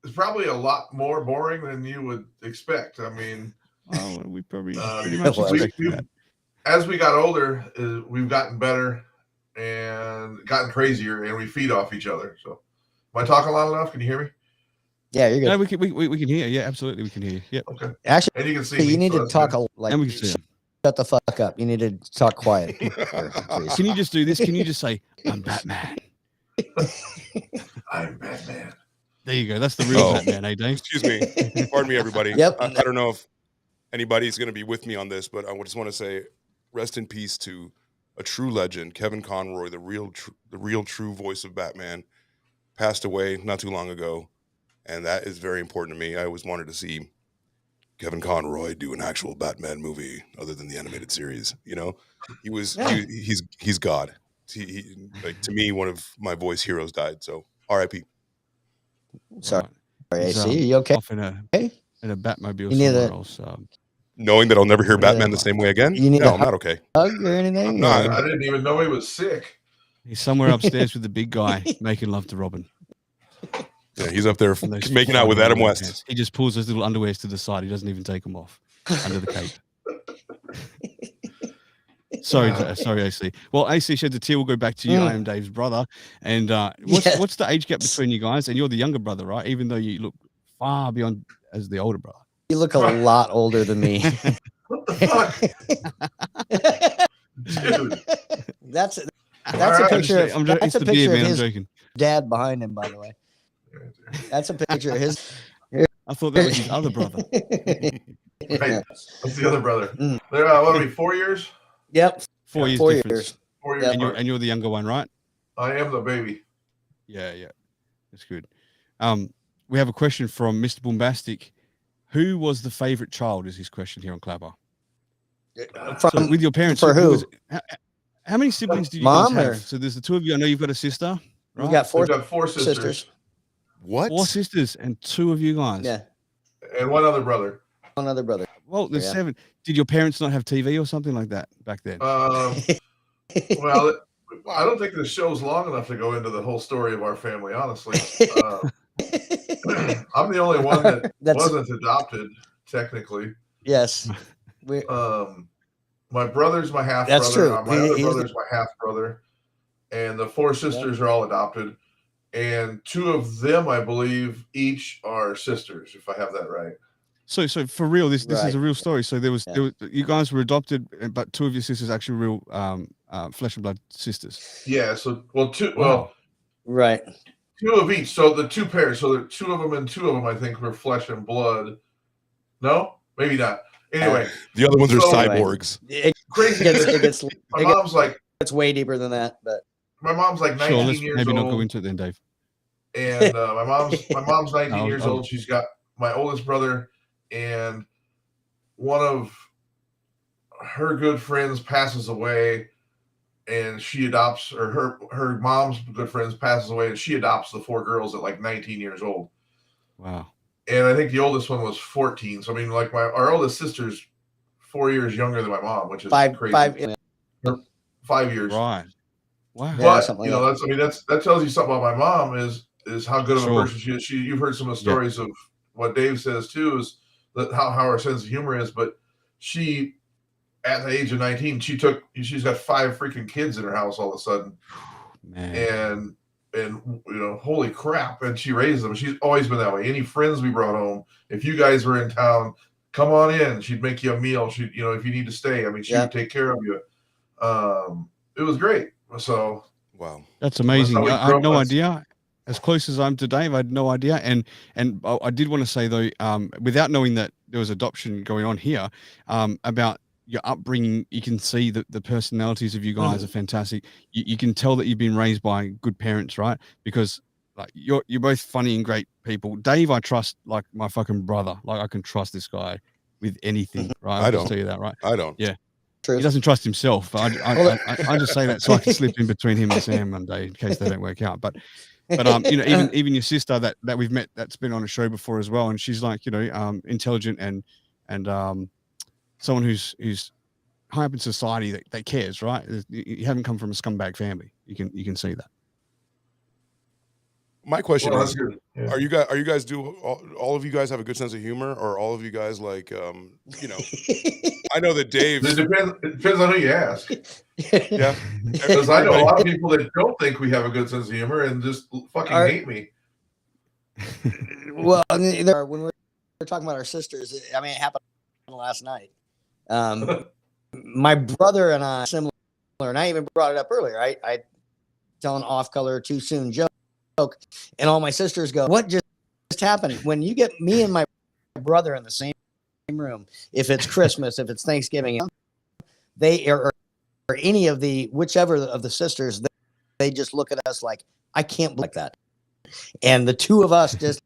is probably a lot more boring than you would expect. I mean, we probably pretty much expected that. As we got older, we've gotten better and gotten crazier, and we feed off each other. So, am I talking loud enough? Can you hear me? Yeah, you're good. No, we can hear you. Yeah, absolutely, we can hear you. Yep. Okay. Actually, and you can see. You need to talk like. And we can see him. Shut the fuck up. You need to talk quiet. Can you just do this? Can you just say, I'm Batman? I'm Batman. There you go. That's the real Batman, eh, Dave? Excuse me. Pardon me, everybody. Yep. I don't know if anybody's going to be with me on this, but I just want to say rest in peace to a true legend, Kevin Conroy, the real true voice of Batman, passed away not too long ago, and that is very important to me. I always wanted to see Kevin Conroy do an actual Batman movie other than the animated series. You know, he's God. He like, to me, one of my voice heroes died. So R.I.P. Sorry, Right. AC, you okay? Off in a Batmobile somewhere else. Knowing that I'll never hear Batman the same way again. No, I'm not okay. Hug or anything? I'm not. I didn't even know he was sick. He's somewhere upstairs with the big guy making love to Robin. Yeah, he's up there making out with Adam West. Pants. He just pulls those little underwears to the side. He doesn't even take them off under the cape. Sorry, AC. Well, AC Sheds a Tear, we'll go back to you. I am Dave's brother. And what's the age gap between you guys? And you're the younger brother, right? Even though you look far beyond as the older brother. You look a lot older than me. What the fuck? Dude. That's a picture. That's a picture of his joking. dad behind him, by the way. That's a picture of his. I thought that was his other brother. Right. What's the other brother? They're what are we, 4 years? Yep. 4 years. 4 difference. years. 4 years. And you're the younger one, right? I am the baby. Yeah. That's good. We have a question from Mr. Bombastic. Who was the favorite child? Is his question here on Clapper. So with your parents, for who? How many siblings do you Mom guys have? or? So there's the two of you. I know you've got a sister. Right? We got We've got four sisters. What? 4 sisters and 2 of you guys. Yeah. And one other brother. One other brother. Well, there's 7. Did your parents not have TV or something like that back then? Well, I don't think the show's long enough to go into the whole story of our family, honestly. I'm the only one that wasn't adopted, technically. Yes. My brother's my half That's brother. true. My other brother's my half brother. And the 4 sisters are all adopted. And 2 of them, I believe, each are sisters, if I have that right. So for real, this is a real story. So there was you guys were adopted, but 2 of your sisters actually real flesh and blood sisters. Yeah. So right. 2 of each. So the 2 pairs. So there 2 of them and 2 of them, I think, were flesh and blood. No, maybe not. Anyway, the other ones are cyborgs. Crazy. My mom's like, it's way deeper than that, but my mom's like 19 years maybe old. Not go into it then, Dave. And my mom's 19 years old. She's got my oldest brother, and one of her good friends passes away, and she adopts, or her mom's good friends passes away, and she adopts the 4 girls at like 19 years old. Wow. And I think the oldest one was 14. So I mean, like our oldest sister's 4 years younger than my mom, which is crazy. 5 years. Right. Wow. But that tells you something about my mom is how good of a person she is. You've heard some of the stories of what Dave says too, is that how her sense of humor is. But she, at the age of 19, she's got 5 freaking kids in her house all of a sudden. Man. And holy crap. And she raised them. She's always been that way. Any friends we brought home, if you guys were in town, come on in. She'd make you a meal. She'd, if you need to stay, I mean, she would take care of you. It was great. So wow, that's amazing. I had no idea. As close as I'm to Dave, I had no idea. And I did want to say though, without knowing that there was adoption going on here, about your upbringing, you can see that the personalities of you guys are fantastic. You can tell that you've been raised by good parents, right? Because like you're both funny and great people. Dave, I trust like my fucking brother. Like I can trust this guy with anything, right? I don't tell you that, right? I don't. Yeah. True. He doesn't trust himself. But I just say that so I can slip in between him and Sam one day in case they don't work out. But even your sister that we've met, that's been on a show before as well, and she's like intelligent and someone who's high up in society that cares, right? You haven't come from a scumbag family. You can see that. My question is, yeah. are you guys all of you guys have a good sense of humor, or all of you guys like I know that Dave. It depends on who you ask. Yeah, because I know a lot of people that don't think we have a good sense of humor and just fucking hate me. Well, when we're talking about our sisters, I mean, it happened last night. My brother and I similar, and I even brought it up earlier. I tell an off-color too soon joke, and all my sisters go, "What just just happened. When you get me and my brother in the same room, if it's Christmas, if it's Thanksgiving, they or any of whichever of the sisters, they just look at us like, I can't believe that. And the two of us just,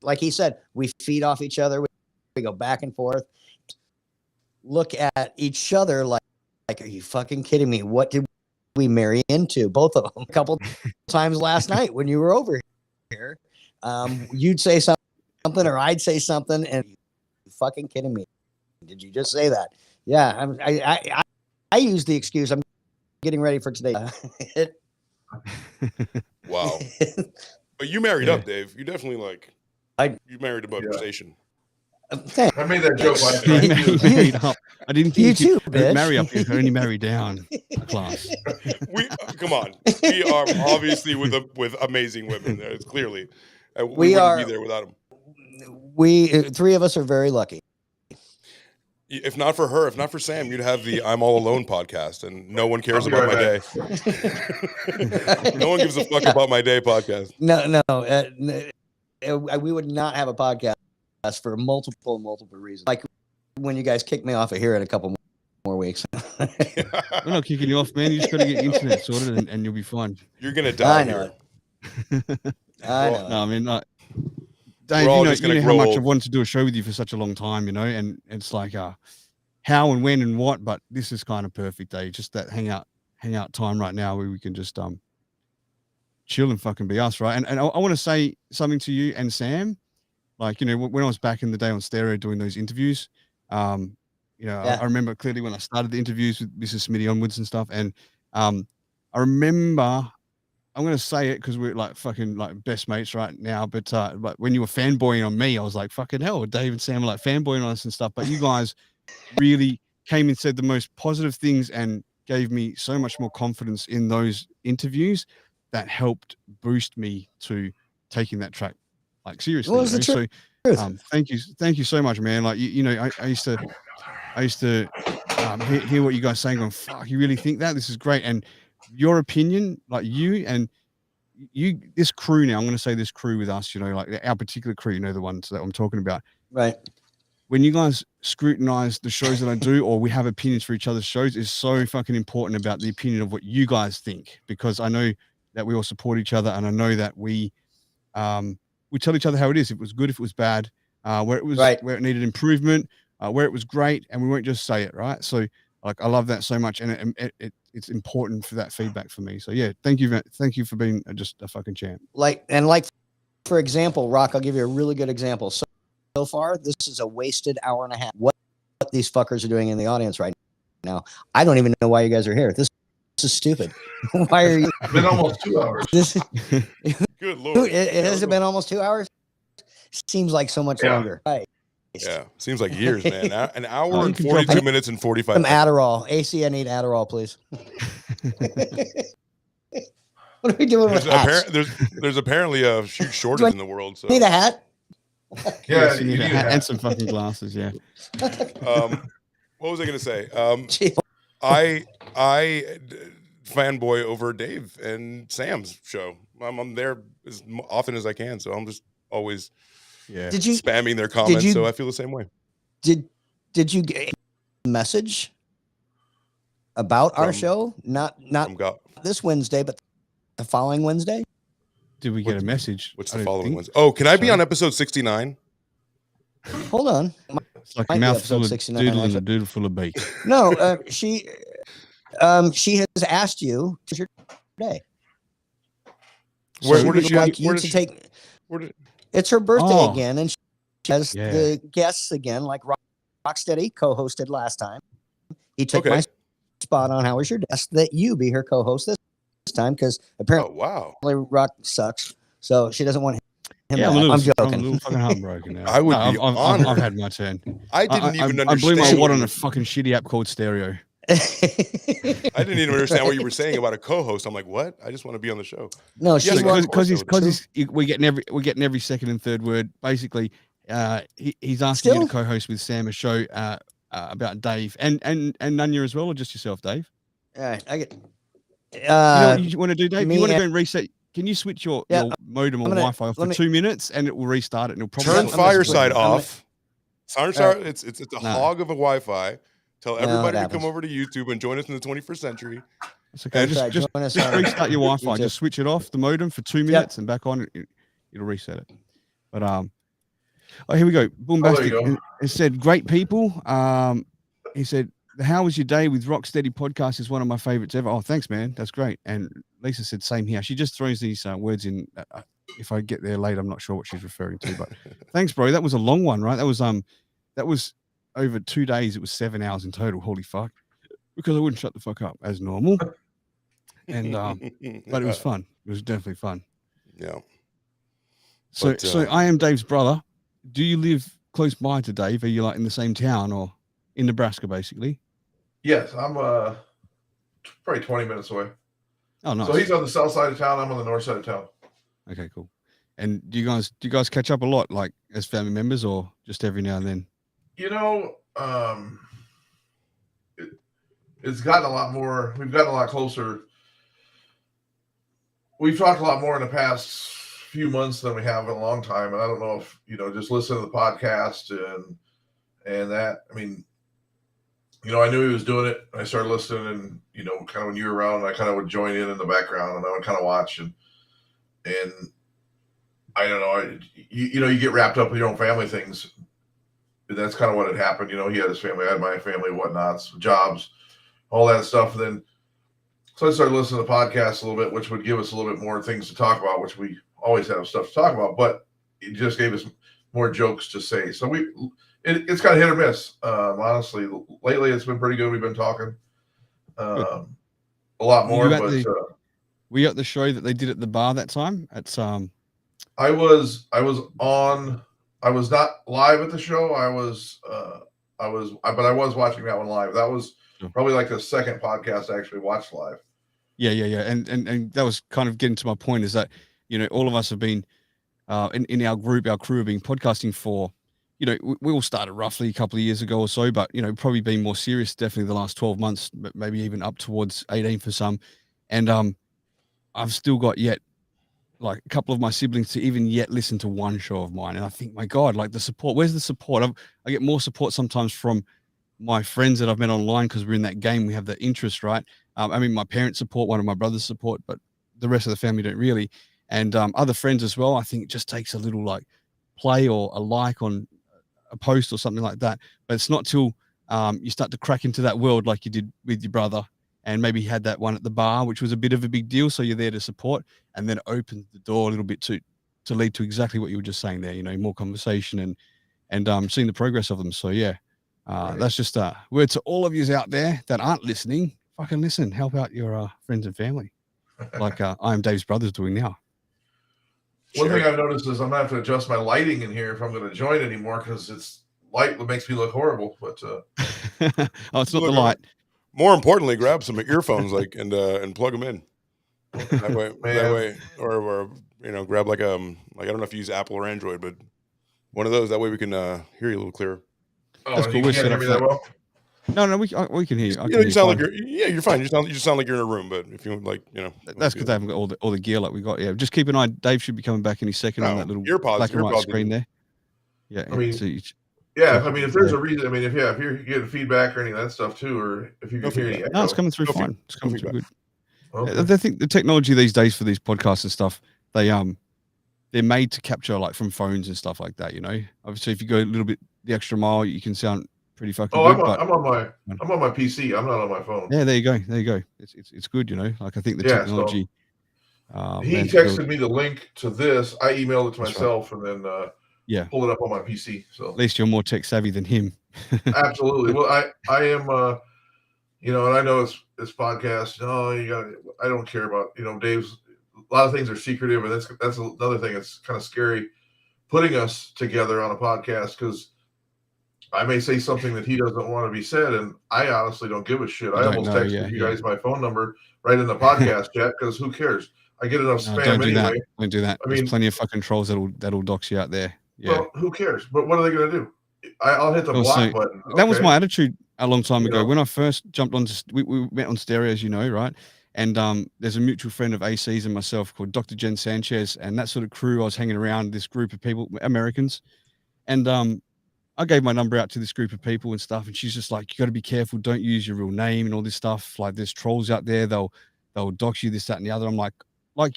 like he said, we feed off each other. We go back and forth, look at each other like, are you fucking kidding me? What did we marry into? Both of them a couple times last night when you were over here. You'd say something or I'd say something, and you fucking kidding me? Did you just say that? Yeah, I use the excuse. I'm getting ready for today. Wow. But you married up, Dave. You definitely you married above your station. I made that joke last He night. married up. I didn't think you you too, could bitch. marry up. You could only marry down class. Come on. We are obviously with amazing women. There, it's clearly we We wouldn't are- be there without them. We three of us are very lucky. If not for her, if not for Sam, you'd have the I'm All Alone podcast, and no one cares I'll be about my right day. No one gives a fuck about my day podcast. No, we would not have a podcast for multiple reasons. Like when you guys kick me off of here in a couple more weeks. We're not kicking you off, man. You just got to get your internet sorted, and you'll be fine. You're gonna die I know here. it. I know. No, I mean, like, Dave, all you know just gonna how grow much old. I've wanted to do a show with you for such a long time, and it's like how and when and what, but this is kind of perfect, Dave. Just that hangout time right now where we can just chill and fucking be us, right? And I want to say something to you and Sam. Like, when I was back in the day on Stereo doing those interviews, I remember clearly when I started the interviews with Mrs. Smitty onwards and stuff. And I remember, I'm going to say it because we're like fucking like best mates right now. But when you were fanboying on me, I was like, fucking hell, Dave and Sam are like fanboying on us and stuff. But you guys really came and said the most positive things and gave me so much more confidence in those interviews that helped boost me to taking that track like seriously. What was the truth? So thank you so much, man. Like I used to hear what you guys saying, going, fuck, you really think that? This is great. And your opinion, like this crew now, I'm going to say this crew with us, like our particular crew, the ones that I'm talking about. Right. When you guys scrutinize the shows that I do, or we have opinions for each other's shows, is so fucking important about the opinion of what you guys think, because I know that we all support each other, and I know that we tell each other how it is. If it was good, if it was bad, where it was, where it needed improvement, where it was great, and we won't just say it, right? So, like, I love that so much, and it's important for that feedback for me. So, yeah, thank you for being just a fucking champ. Like for example, Rock, I'll give you a really good example. So far, this is a wasted hour and a half. What these fuckers are doing in the audience right now, I don't even know why you guys are here. This is stupid. Why are you? It's been almost 2 hours. Good Lord. It hasn't been almost 2 hours. Seems like so much longer. Right. Yeah, seems like years, man. An hour and 42 minutes and 45 Some minutes. Adderall. AC, I need Adderall, please. What are we doing with hats? There's apparently a huge shortage in the world. So. Need a hat? Yeah, you need a hat and some fucking glasses. Yeah. What was I going to say? I fanboy over Dave and Sam's show. I'm there as often as I can, so I'm just always spamming their comments. So I feel the same way. Did you get a message about our show? Not this Wednesday, but the following Wednesday. Did we get a message? What's the following Wednesday? Oh, can I be on episode 69? Hold on. It's like a mouthful of doodle and a doodle full of beak. No, she has asked you to your day. Where did she like you to take? It's her birthday again, and she has the guests again, like Rocksteady co-hosted last time. He took my spot on How Was Your Desk, that you be her co-host this time, because apparently Rock sucks, so she doesn't want him. Yeah, I'm joking. I'm a little fucking heartbroken now. I would be honored. I've had my turn. I didn't even understand. I blew my wad on a fucking shitty app called Stereo. I didn't even understand what you were saying about a co-host. I'm like, what? I just want to be on the show. No, because we're getting every second and third word. Basically, he's asking you to co-host with Sam a show about Dave and Nunya as well, or just yourself, Dave? All right, I get. You know what you want to do, Dave? You want to go and reset. can you switch your modem or gonna- Wi-Fi off for 2 minutes and it will restart it and it'll probably Turn start Fireside switching. off. Fireside, it's a No. hog of a Wi-Fi. Tell No, everybody it to come happens. over to YouTube and join us in the 21st century. It's okay. That's right, Just join us just on restart your Wi-Fi. YouTube. Just switch it off the modem for 2 minutes and back on. It'll reset it. But oh, here we go. Boombastic. go. It said, great people. He said, how was your day with Rocksteady podcast is one of my favorites ever. Oh, thanks, man. That's great. And Lisa said, same here. She just throws these words in. If I get there late, I'm not sure what she's referring to, but thanks, bro. That was a long one, right? That was over 2 days. It was 7 hours in total. Holy fuck. Because I wouldn't shut the fuck up as normal. And, but it was fun. It was definitely fun. Yeah. So I am Dave's brother. Do you live close by to Dave? Are you like in the same town or in Nebraska, basically? Yes, I'm probably 20 minutes away. Oh, nice. So he's on the south side of town. I'm on the north side of town. Okay, cool. And do you guys catch up a lot, like as family members, or just every now and then? You know, it's gotten a lot more. We've gotten a lot closer. We've talked a lot more in the past few months than we have in a long time. And I don't know if, just listen to the podcast and that. I mean, I knew he was doing it. I started listening and, kind of when you were around, I kind of would join in the background and I would kind of watch and I don't know, you get wrapped up with your own family things. And that's kind of what had happened. He had his family, I had my family, whatnots, jobs, all that stuff. And then, so I started listening to podcasts a little bit, which would give us a little bit more things to talk about, which we always have stuff to talk about, but it just gave us more jokes to say. So it's kind of hit or miss. Honestly, lately it's been pretty good. We've been talking a lot more. Were you at the show that they did at the bar that time? I was not live at the show. But I was watching that one live. That was probably like the second podcast I actually watched live. Yeah. And that was kind of getting to my point is that, all of us have been in our group, our crew have been podcasting for, we all started roughly a couple of years ago or so, but, probably been more serious, definitely the last 12 months, but maybe even up towards 18 for some. And I've still got yet like a couple of my siblings to even yet listen to one show of mine. And I think, my God, like the support, where's the support? I get more support sometimes from my friends that I've met online because we're in that game. We have that interest, right? I mean, my parents support, one of my brothers support, but the rest of the family don't really. And other friends as well. I think it just takes a little like play or a like on a post or something like that. But it's not till you start to crack into that world like you did with your brother. And maybe he had that one at the bar, which was a bit of a big deal. So you're there to support, and then it opens the door a little bit to lead to exactly what you were just saying there, more conversation and seeing the progress of them. So yeah, that's just a word to all of you out there that aren't listening. Fucking listen, help out your friends and family. Like I am Dave's brother's doing now. One thing I've noticed is I'm gonna have to adjust my lighting in here if I'm gonna join anymore because it's light that makes me look horrible. But oh, it's not the light. More importantly, grab some earphones and plug them in. That way, or grab like I don't know if you use Apple or Android, but one of those. That way we can hear you a little clearer. Oh, that's cool. You can't hear me that well? No, we can hear you. You sound like you're fine. You just sound like you're in a room, but if you like, that's because they haven't got all the gear like we got. Yeah, just keep an eye. Dave should be coming back any second on that little black and white screen there. Yeah, I mean, if there's a reason, if you're getting feedback or any of that stuff too, or if you can hear any echo. No, it's coming through fine. It's coming through good. Okay. I think the technology these days for these podcasts and stuff, they're made to capture like from phones and stuff like that. Obviously, if you go a little bit the extra mile, you can sound pretty fucking good. I'm on my PC. I'm not on my phone. Yeah, there you go. It's good. Like I think the technology. He texted me the link to this. I emailed it to myself and then pull it up on my PC. So at least you're more tech savvy than him. Absolutely. Well, I am. And I know it's podcast. I don't care about Dave's. A lot of things are secretive, and that's another thing. It's kind of scary putting us together on a podcast because I may say something that he doesn't want to be said, and I honestly don't give a shit. I almost texted you guys my phone number right in the podcast chat because who cares? I get enough spam anyway. Don't do that. There's plenty of fucking trolls that'll dox you out there. Yeah. Well, who cares? But what are they going to do? I'll hit the block button. That was my attitude a long time ago when I first jumped on. We met on stereo, as you know, right? And there's a mutual friend of AC's and myself called Dr. Jen Sanchez, and that sort of crew. I was hanging around this group of people, Americans, and I gave my number out to this group of people and stuff, and she's just like, "You got to be careful. Don't use your real name and all this stuff. Like, there's trolls out there. They'll dox you, this, that, and the other." I'm like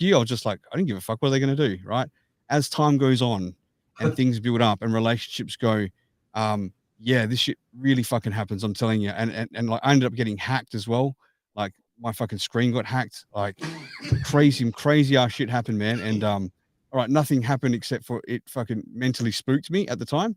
you, I was just like, I didn't give a fuck. What are they going to do, right? As time goes on, and things build up, and relationships go, yeah, this shit really fucking happens. I'm telling you. And like, I ended up getting hacked as well. Like, my fucking screen got hacked. Like, crazy ass shit happened, man. And all right, nothing happened except for it fucking mentally spooked me at the time.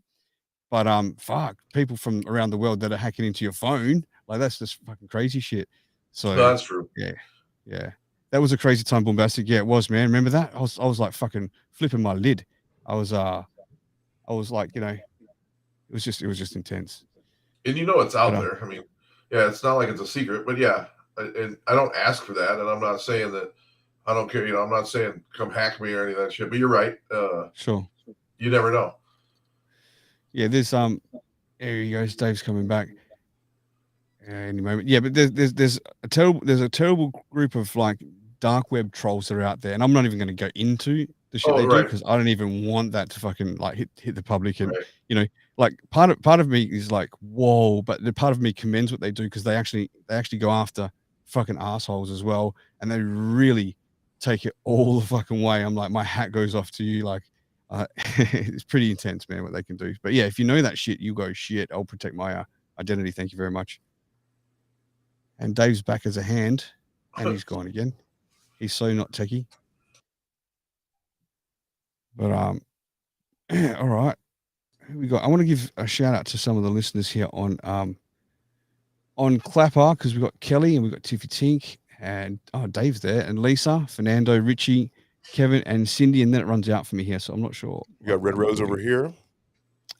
But fuck, people from around the world that are hacking into your phone, like, that's just fucking crazy shit. So No, that's true. Yeah. That was a crazy time, Bombastic. Yeah, it was, man. Remember that? I was like fucking flipping my lid. I was like, you know, it was just intense. And you know it's out there. I mean, yeah, it's not like it's a secret, but yeah, and I don't ask for that, and I'm not saying that I don't care. You know, I'm not saying come hack me or any of that shit. But you're right. Sure. You never know. Yeah, there's there he goes. Dave's coming back any moment. Yeah, but there's a terrible group of like dark web trolls that are out there, and I'm not even going to go into the shit they do because I don't even want that to fucking like hit the public. And you know, like part of me is like, whoa, but the part of me commends what they do because they actually go after fucking assholes as well, and they really take it all the fucking way. I'm like, my hat goes off to you, like. It's pretty intense, man, what they can do. But yeah, if you know that shit, you go, shit, I'll protect my identity. Thank you very much. And Dave's back as a hand, and he's gone again. He's so not techie. But all right. Who we got? I want to give a shout out to some of the listeners here on Clapper, because we've got Kelly and we've got Tiffy Tink and Dave's there, and Lisa, Fernando, Richie, Kevin, and Cindy, and then it runs out for me here, so I'm not sure. You got Red Rose over here.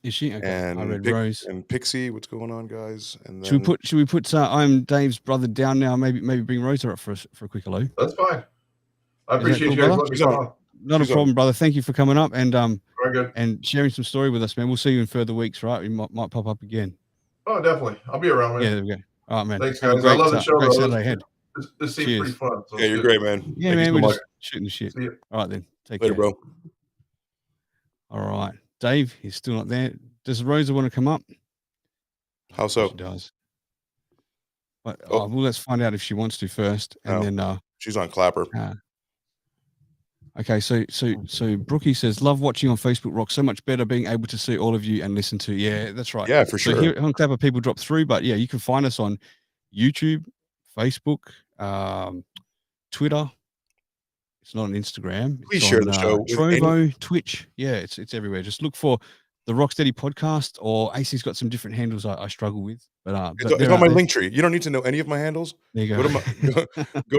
Is she? Okay. And Red Rose and Pixie. What's going on, guys? And then... should we put I'm Dave's brother down now? Maybe bring Rosa up for a quick hello. That's fine. I appreciate you guys letting me come on. Not a problem, brother. Thank you for coming up and very good. And sharing some story with us, man. We'll see you in further weeks, right? We might pop up again. Oh, definitely. I'll be around, man. Yeah, there we go. All right, man. Thanks, guys. I love the show. Great Saturday ahead. This seems pretty fun. So yeah, you're great, man. Yeah, Thank man. you so We're much. just shooting the shit. All right, then. Take Later, care, bro. All right. Dave, he's still not there. Does Rosa want to come up? How so? She does. But well, let's find out if she wants to first, and then she's on Clapper. Okay, so Brookie says, love watching on Facebook Rock, so much better being able to see all of you and listen to. Yeah, that's right. Yeah, for sure. So here on Clapper, people drop through, but yeah, you can find us on YouTube, Facebook, Twitter. It's not on Instagram. Please share the show. Trovo, Twitch. Yeah, it's everywhere. Just look for the Rocksteady Podcast, or AC's got some different handles I struggle with. But it's on my link tree. You don't need to know any of my handles. There you go. Go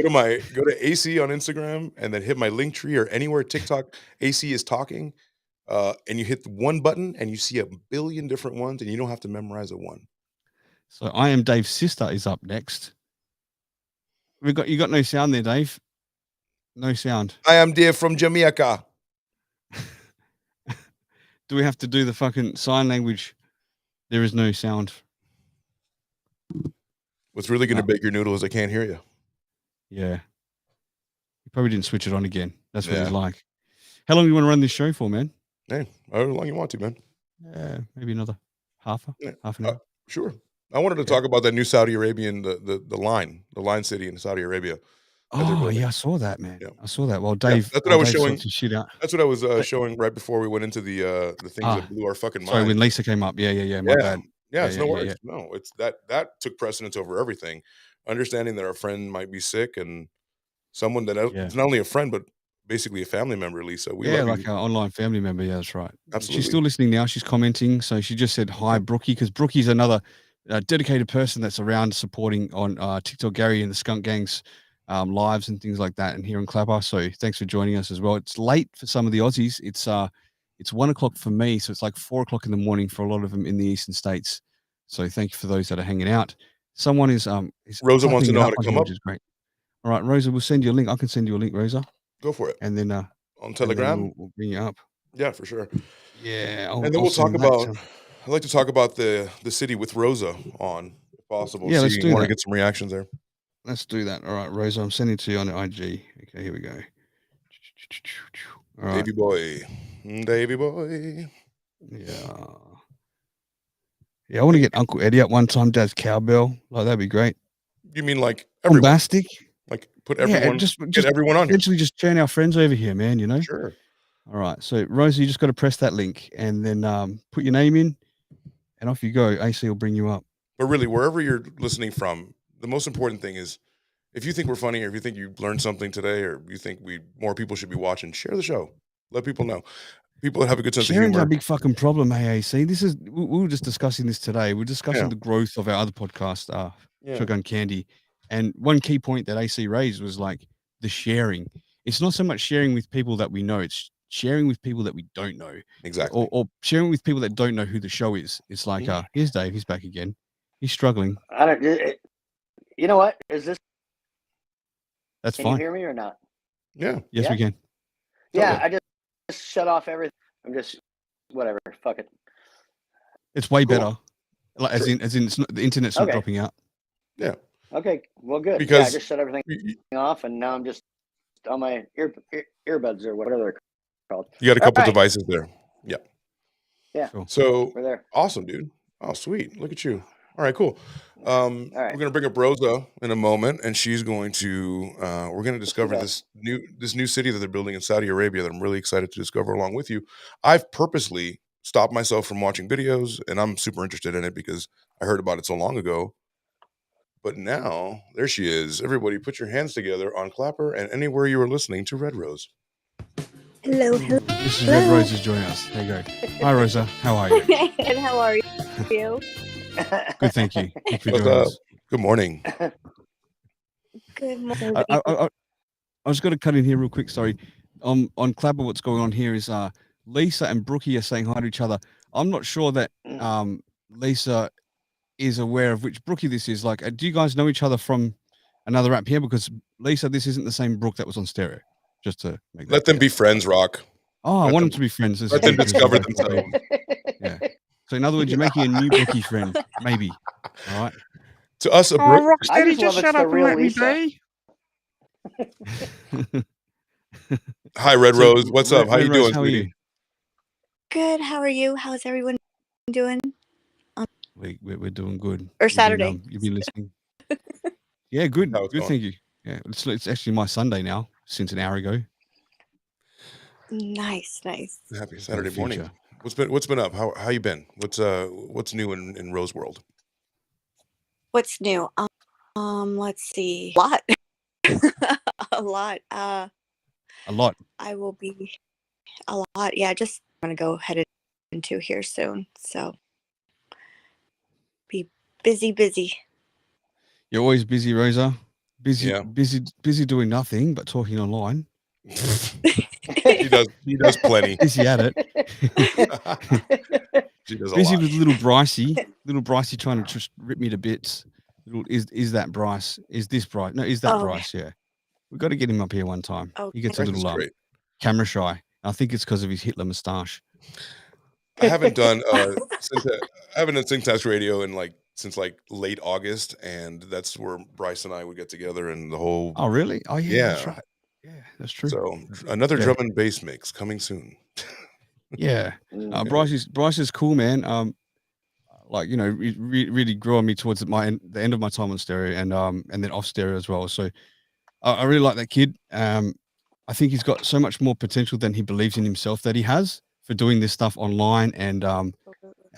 to AC on Instagram and then hit my link tree or anywhere TikTok AC is talking, and you hit the one button and you see a billion different ones, and you don't have to memorize a one. So I Am Dave's sister is up next. You got no sound there, Dave. No sound. I am Dave from Jamaica. Do we have to do the fucking sign language? There is no sound. What's really going to bake your noodle is I can't hear you. Yeah. You probably didn't switch it on again. That's what he's like. How long do you want to run this show for, man? Hey, however long you want to, man. Yeah, maybe another half an hour. Sure. I wanted to talk about that new Saudi Arabian, the line city in Saudi Arabia. Oh yeah, I saw that, man. Yeah. I saw that. Well, Dave, that's what I was showing. That's what I was showing right before we went into the things that blew our fucking mind. Sorry, when Lisa came up. Yeah. My bad. Yeah, it's no worries. No, it's that took precedence over everything. Understanding that our friend might be sick and someone that it's not only a friend but basically a family member, Lisa. We love like an online family member. Yeah, that's right. Absolutely. She's still listening now. She's commenting. So she just said hi, Brookie, because Brookie's another dedicated person that's around supporting on TikTok Gary and the Skunk Gangs lives and things like that, and here in Clapper. So thanks for joining us as well. It's late for some of the Aussies. It's 1 o'clock for me, so it's like 4 o'clock in the morning for a lot of them in the eastern states. So thank you for those that are hanging out. Someone is Rosa wants to know how to come up. Which is great. All right, Rosa, we'll send you a link. I can send you a link, Rosa. Go for it. And then on Telegram, we'll bring you up. Yeah, for sure. Yeah, and then we'll talk about. I'd like to talk about the city with Rosa on, if possible. Yeah, let's do that. Want to get some reactions there. Let's do that. All right, Rosa, I'm sending it to you on the IG. Okay, here we go. All right. Davy boy. Davy boy. Yeah. Yeah, I want to get Uncle Eddie at one time, Dad's cowbell. Like, that'd be great. You mean like everyone? Bombastic? Like put everyone, get everyone on here. Eventually just turn our friends over here, man, you know? Sure. All right. So, Rosa, you just got to press that link and then put your name in and off you go. AC will bring you up. But really, wherever you're listening from, the most important thing is if you think we're funny or if you think you learned something today or you think more people should be watching, share the show. Let people know. People that have a good sense of Sharing's humor. our big fucking problem, AAC. This is we were just discussing this today. We're discussing the growth of our other podcast, Shotgun Candy. And one key point that AC raised was like the sharing. It's not so much sharing with people that we know, it's sharing with people that we don't know. Exactly. Or sharing with people that don't know who the show is. It's like, here's Dave, he's back again. He's struggling. I don't. You know what? Is this? That's can fine. You hear me or not? Yeah. Yes, we can. Yeah, I just shut off everything. I'm just whatever. Fuck it. It's way better. Like as in, it's not, the internet's not dropping out. Yeah. Okay. Well, good. Because I just shut everything off, and now I'm just on my earbuds or whatever they're called. You got a couple devices there. Yeah. Yeah. Cool. So we're there. Awesome, dude. Oh, sweet. Look at you. All right, cool. We're gonna bring up Rosa in a moment, and she's going to we're gonna discover this new city that they're building in Saudi Arabia that I'm really excited to discover along with you. I've purposely stopped myself from watching videos, and I'm super interested in it because I heard about it so long ago. But now there she is. Everybody, put your hands together on Clapper and anywhere you are listening to Red Rose. Hello. This is Red Rose is joining us. There you go. Hi, Rosa. How are you? And how are you? Good, thank you. What's up? Good morning. Good morning. I was going to cut in here real quick. Sorry. On Clapper, what's going on here is Lisa and Brookie are saying hi to each other. I'm not sure that Lisa is aware of which Brookie this is. Like, do you guys know each other from another app here? Because Lisa, this isn't the same Brooke that was on stereo. Just to make that Let them be friends, Rock. Oh, I want them to be friends. Let them discover themselves. Yeah. So in other words, you're making a new Brookie friend, maybe. All right. To us, a Brooke. Rocksteady, just shut up and let me be. Hi, Red Rose. What's up? How you doing, how sweetie? Good. How are you? How's everyone doing? We're doing good. Or Saturday. You've been listening. Yeah, good. Good, thank you. Yeah, it's actually my Sunday now, since an hour ago. Nice. Happy Saturday morning. What's been up? How you been? What's new in Rose World? What's new? Let's see. A lot. A lot. A lot. I will be a lot. Yeah, just gonna go headed into here soon. So be busy. You're always busy, Rosa. Busy doing nothing but talking online. He does plenty. Busy at it. She does a busy lot. with little Brycey trying to just rip me to bits. Is that Bryce? Is this Bryce? No, is that Bryce? Yeah, we've got to get him up here one time. He gets a little camera shy. I think it's because of his Hitler moustache. I haven't done Syntax Radio since late August, and that's where Bryce and I would get together and the whole. Oh, really? Oh, yeah. That's right. Yeah, that's true. So another drum and bass mix coming soon. Yeah, Bryce is cool, man. Really grew on me towards the end of my time on stereo and then off stereo as well. So I really like that kid. I think he's got so much more potential than he believes in himself that he has for doing this stuff online. And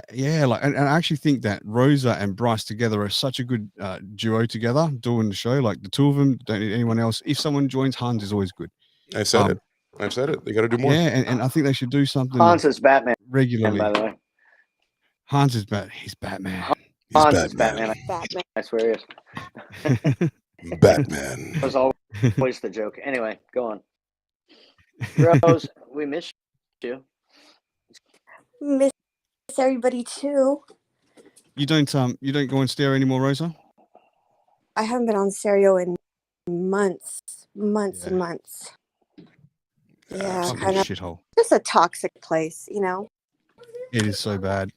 and I actually think that Rosa and Bryce together are such a good duo together doing the show. Like the two of them, don't need anyone else. If someone joins, Hans is always good. I've said it. They got to do more. Yeah, and I think they should do something. Hans is Batman regularly. by the way. Hans is He's Batman. Hans is Batman. I swear he is. Batman. That was always the joke. Anyway, go on. Rose, we miss you. Miss everybody too. You don't go on stereo anymore, Rosa? I haven't been on stereo in months and months. Yeah, kind of shithole. just a toxic place, you know. It is so bad.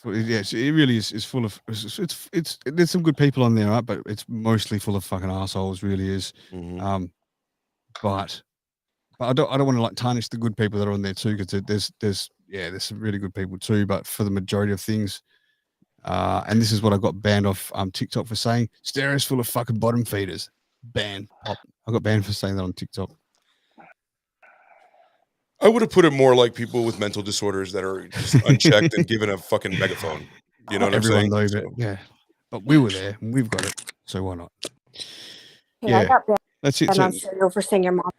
Yes, it really is. It's full of. It's. There's some good people on there, right? But it's mostly full of fucking assholes. Really is. Mm-hmm. But I don't want to like tarnish the good people that are on there too, because there's some really good people too. But for the majority of things, and this is what I got banned off TikTok for saying, stereo's full of fucking bottom feeders. Ban pop. I got banned for saying that on TikTok. I would have put it more like people with mental disorders that are just unchecked and given a fucking megaphone. You know what I'm saying? Everyone though, yeah. But we were there and we've got it, so why not? Hey, I got banned that's it. on cereal for saying your mom.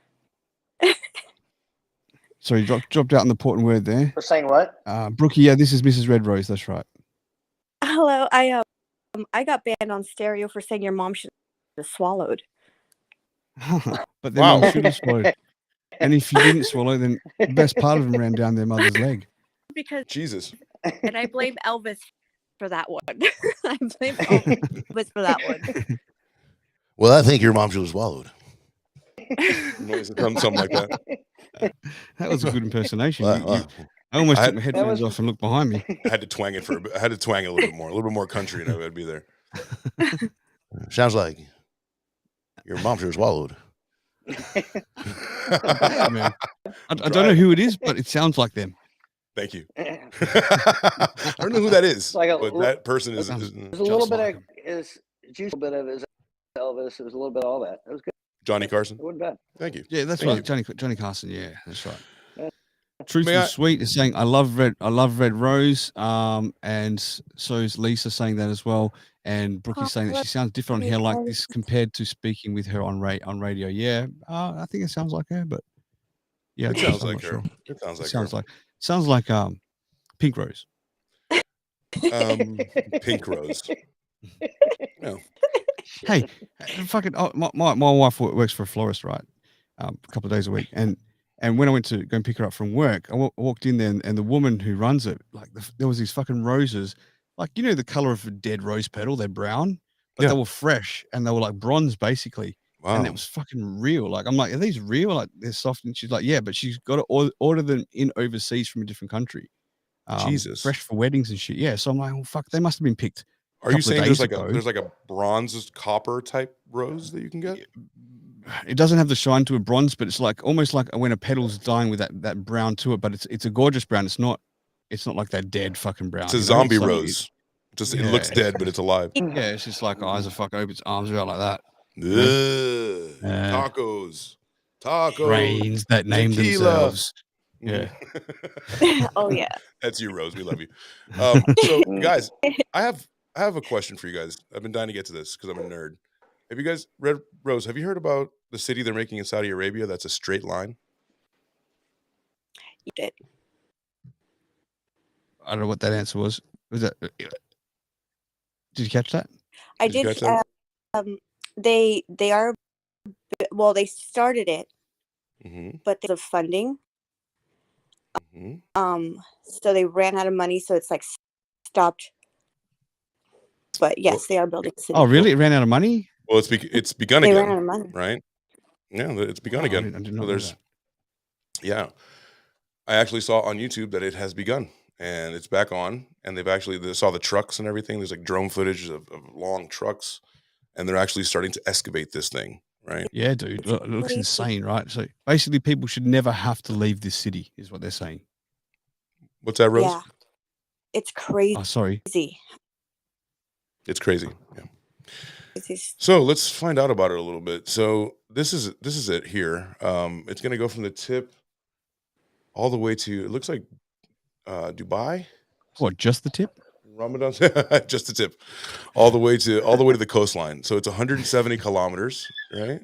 Sorry, dropped out an important word there. For saying what? Brookie, yeah, this is Mrs. Red Rose. That's right. Hello, I got banned on stereo for saying your mom should have swallowed. But their mom should have swallowed. And if you didn't swallow, then the best part of them ran down their mother's leg. Because Jesus. And I blame Elvis for that one. I blame Elvis for that one. Well, I think your mom should have swallowed. Something like that. That was a good impersonation. I almost took my headphones off and looked behind me. I had to twang it I had to twang it a little bit more country, and I'd be there. Sounds like your mom should have swallowed. I don't know who it is, but it sounds like them. Thank you. I don't know who that is, but that person is. There's a little bit of is juice, a little bit of his Elvis. It was a little bit of all that. It was good. Johnny Carson. It wasn't bad. Thank you. Yeah, that's Thank right. you. Johnny Carson. Yeah, that's right. Yeah. Truthful Sweet is saying I love Red Rose. And so is Lisa saying that as well. And Brookie's saying that she sounds different on here like this compared to speaking with her on radio. Yeah, I think it sounds like her, but yeah, it sounds like her. Sure. It sounds like Pink Rose. Pink Rose. No. Hey, fucking my wife works for a florist, right? A couple of days a week, and when I went to go and pick her up from work, I walked in there, and the woman who runs it, like there was these fucking roses, like the color of a dead rose petal. They're brown, but they were fresh and they were like bronze, basically. Wow. And it was fucking real. Like I'm like, are these real? Like they're soft, and she's like, yeah, but she's got to order them in overseas from a different country. Jesus, fresh for weddings and shit. Yeah, so I'm like, well, fuck, they must have been picked. Are you saying there's like a bronze copper type rose that you can get? It doesn't have the shine to a bronze, but it's like almost like when a petal's dying with that brown to it. But it's a gorgeous brown. It's not like that dead fucking brown. It's a zombie rose. It looks dead, but it's alive. Yeah, it's just like eyes are fucking open, its arms are out like that. Tacos, brains that name themselves. Yeah. Oh yeah. That's you, Rose. We love you. So guys, I have a question for you guys. I've been dying to get to this because I'm a nerd. Have you guys read Rose? Have you heard about the city they're making in Saudi Arabia? That's a straight line. You did. I don't know what that answer was. Was that? Did you catch that? I did. They are. Well, they started it, but there's funding. So they ran out of money, so it's like stopped. But yes, they are building a city. Oh, really? It ran out of money? Well, it's begun they again. Ran out of money. Right? Yeah, it's begun again. I didn't know that. Yeah, I actually saw on YouTube that it has begun and it's back on. And they saw the trucks and everything. There's like drone footage of long trucks, and they're actually starting to excavate this thing. Right? Yeah, dude. It looks insane, right? So basically, people should never have to leave this city, is what they're saying. What's that, Rose? Yeah, it's crazy. Oh, sorry. It's crazy. Yeah. So let's find out about it a little bit. So this is it here. It's going to go from the tip all the way to, it looks like Dubai. What? Just the tip? Ramadan, just the tip, all the way to the coastline. So it's 170 kilometers, right?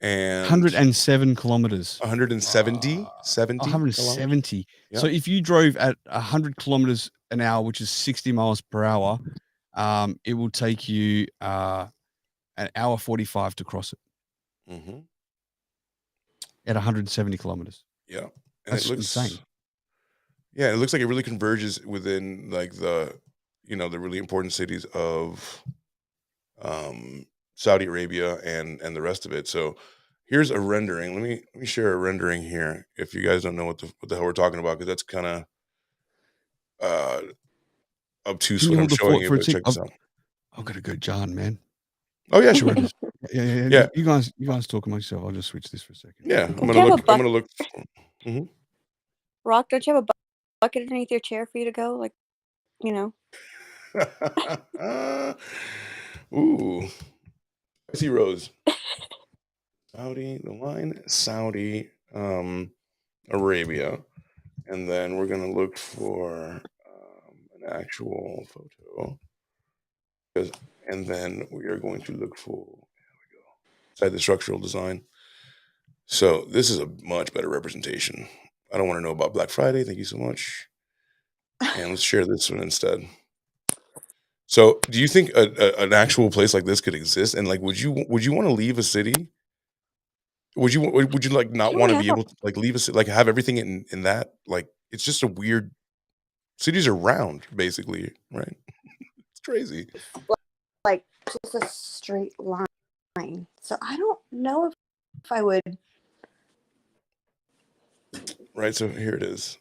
And 107 kilometers. 170. 170. Yeah. So if you drove at 100 kilometers an hour, which is 60 miles per hour, it will take you an hour 45 to cross it. At 170 kilometers. Yeah, and that's it looks insane. Yeah, it looks like it really converges within like the really important cities of Saudi Arabia and the rest of it. So here's a rendering. Let me share a rendering here. If you guys don't know what the hell we're talking about, because that's kind of obtuse Can you when I'm hold the showing fort you, for a but tick? check this out. I've got to go, John, man. Oh yeah, I sure. just, yeah. Yeah. You guys talk amongst yourself. I'll just switch this for a second. Yeah, I'm Don't gonna you have look. a I'm gonna look. Mhm. Rock, don't you have a bucket underneath your chair for you to go? Like, you know. Ooh, Spicy Rose. Saudi, the line, Saudi, Arabia, and then we're gonna look for an actual photo, and then we are going to look for. There we go. Inside the structural design. So this is a much better representation. I don't want to know about Black Friday. Thank you so much. And let's share this one instead. So, do you think an actual place like this could exist? And like, would you want to leave a city? Would you like not Sure, want to yeah. be able to like leave a city, like have everything in that? Like, it's just a weird. Cities are round, basically, right? It's crazy. Like just a straight line. So I don't know if I would. Right. So here it is.